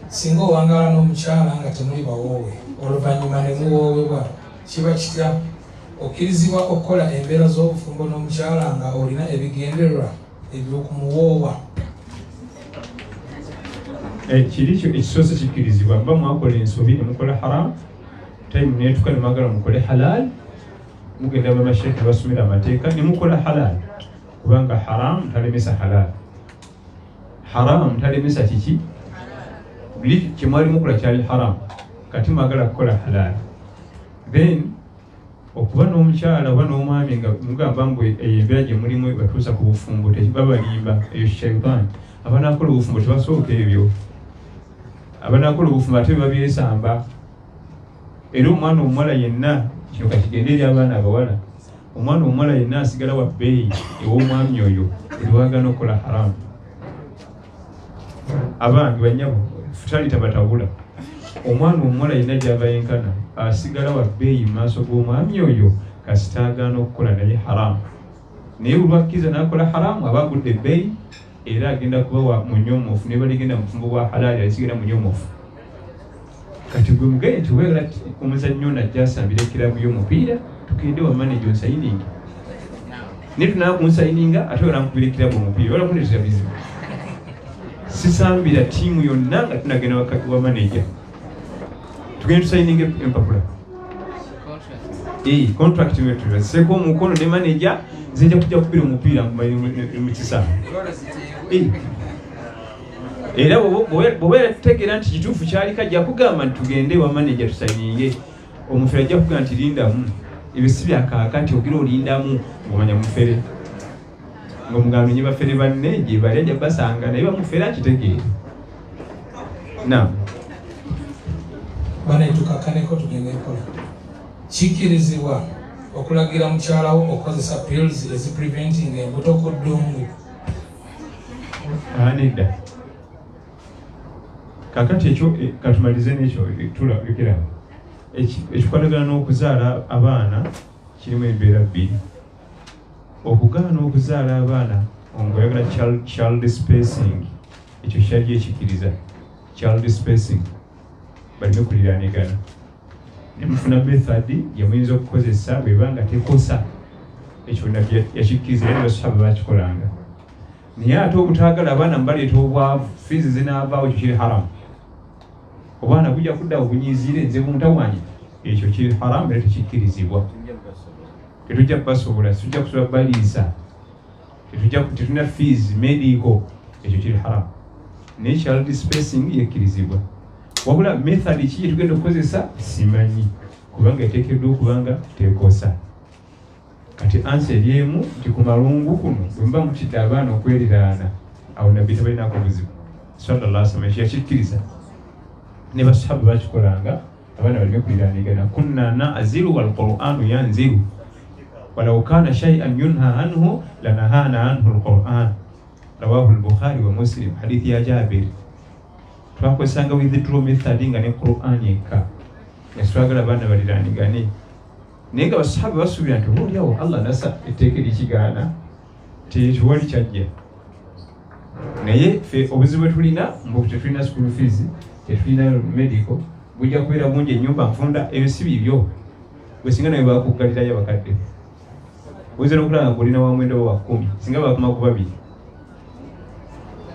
Singa owangala n'omukyala nga temuli bawoowe oluvannyuma ne muwoowebwa kiba kitya okkirizibwa okukola embeera z'obufumbo n'omukyala nga olina ebigendererwa eby'okumuwoowa?
Kirikyo ekisoose kikkirizibwa mba mwakola ensobi ne mukola haram time netuka ne mwagala mukole halal mugenda bamasheekhe basomera amateeka ne mukola halal kubanga haram talemesa halal. Haram talemesa kiki buli kimwali mukola kyali haram kati mwagala kukola halal. Then okuba n'omukyala oba n'omwami nga mugamba mbu embeera gye mulimu batuusa ku bufumbo tebabalimba eyo Shaitwan. Abanaakola obufumbo tebasooka ebyo. Abanaakola obufumbo ate babyesamba. Era omwana omuwala yenna kino kakigende eri abaana abawala. Omwana omuwala yenna asigala wa bbeeyi ew'omwami oyo eriwagana okukola haramu. Abange banyabo futali tabatabula. Omwana omuwala yenna gy'ava yenkana asigala wa bbeeyi mu maaso g'omwami oyo kasitaagaana okukola naye haramu. Naye olwakkiza n'akola haramu aba agudde bbeeyi era agenda kuba wa munyoomofu ne baligenda mu bufumbo bwa halaali alisigala munyoomofu. Kati gwe mugende nti weegala omuzannyo najja asambira ekirabu y'omupiira tugende wa manager onsayininga naye tunaba kunsayininga ate olankubira ekirabu omupiira ola kunetera bizibu. Sisambira ttiimu yonna nga tunagenda wa manager tugende tusayininga empapula contract seeko omukono ne manager zinja kujja kubira omupiira mu kisaawe. Era bw'oba yategeera nti kituufu kyali kajja kugamba nti tugende wa manager tusayininge omufere ajja kugamba nti lindamu ebyo si byakaaka nti ogira olindamu ng'omanya mufere ng'omugamba nye bafere banne gye bali ajja basanga naye bamufere akitegeere.
Bana tukakaneko tugende kola kikkirizibwa okulagira mukyalawo okozesa pills ezipreventing embuto ku ddungu?
Nedda. Kakati ekyo katumalize n'ekyo tulabikirawo. Ekikwatagana n'okuzaala abaana kirimu embeera bbiri. Okugaana okuzaala abaana ng'oyagala child spacing ekyo kyali ekikkiriza. Child spacing balina okuliraanigana. Ne mufuna method gye muyinza okukozesa bw'eba nga tekosa ekyo nabyo yakikkiriza era basahaba bakikolanga. Naye ate obutaagala abaana mbaleeta obwavu fiizi zinaavaawo, ekyo kiri haramu. Obwana bujja kudda obunyiizire nze buntawaanya, ekyo kiri haramu era tekikkirizibwa. Tetujja kubasobola, tujja kusobola baliisa, tetuna fees medical, ekyo kiri haramu. Naye child spacing yekkirizibwa. Wabula method ki tugenda okukozesa simanyi, kubanga eteekeddwa okubanga teekosa. Kati answer emu nti ku malungu kuno bwe mba mutidde abaana okweriraana, awo nabbi tabalinako buzibu. Sallallahu alaihi wasallam yakikkiriza. Ne basahaba bakikolanga, abaana baleme kuliraanigana. Kunna na'zilu wal Qur'anu yanzilu walau kana shay'an yunha anhu lanahana anhu al-Qur'an. Rawahu al-Bukhari wa Muslim, hadithi ya Jabir. Twakozesanga withdraw method nga ne Qur'an yekka. Yaswagala abaana baliraanigane. Naye nga basahaba basuubira nti oboolyawo Allah nasa etteeka erikigaana tekiwali kyajja. Naye ffe obuzibu bwe tulina mbu tetulina school fees, tetulina medical, bujja kubeera bungi ennyumba nfunda, ebyo si bibyo. Gwe singa nawe bakuggalirayo abakadde, oyinza n'okulaba nga olina wa mwenda wa 10 singa bakoma ku 2.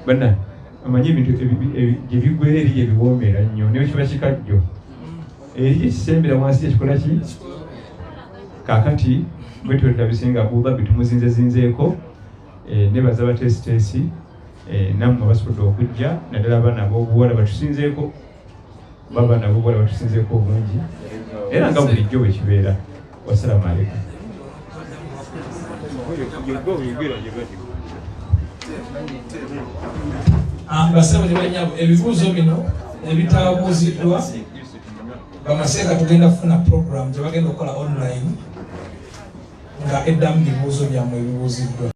Banna amanyi ebintu gye biggwera eri gye biwoomera nnyo, naye kiba kikajjo eri gye kisembera wansi ekikola ki. Kaakati bwe twetabisinga Abubabi tumuzinzeeko, nebaza batesitesi nammwe basobodde okujja, naddala abaana ab'obuwala batusinzeeko, babaana ab'obuwala batusinzeeko obungi, era nga bulijjo bwe kibeera. Wassalamu alaikum.
Basaba banyabo ebibuuzo bino ebitaabuuziddwa bamaseeka tugenda kufuna program gye bagenda okukola online nga eddamu bibuuzo byammwe ebibuuziddwa.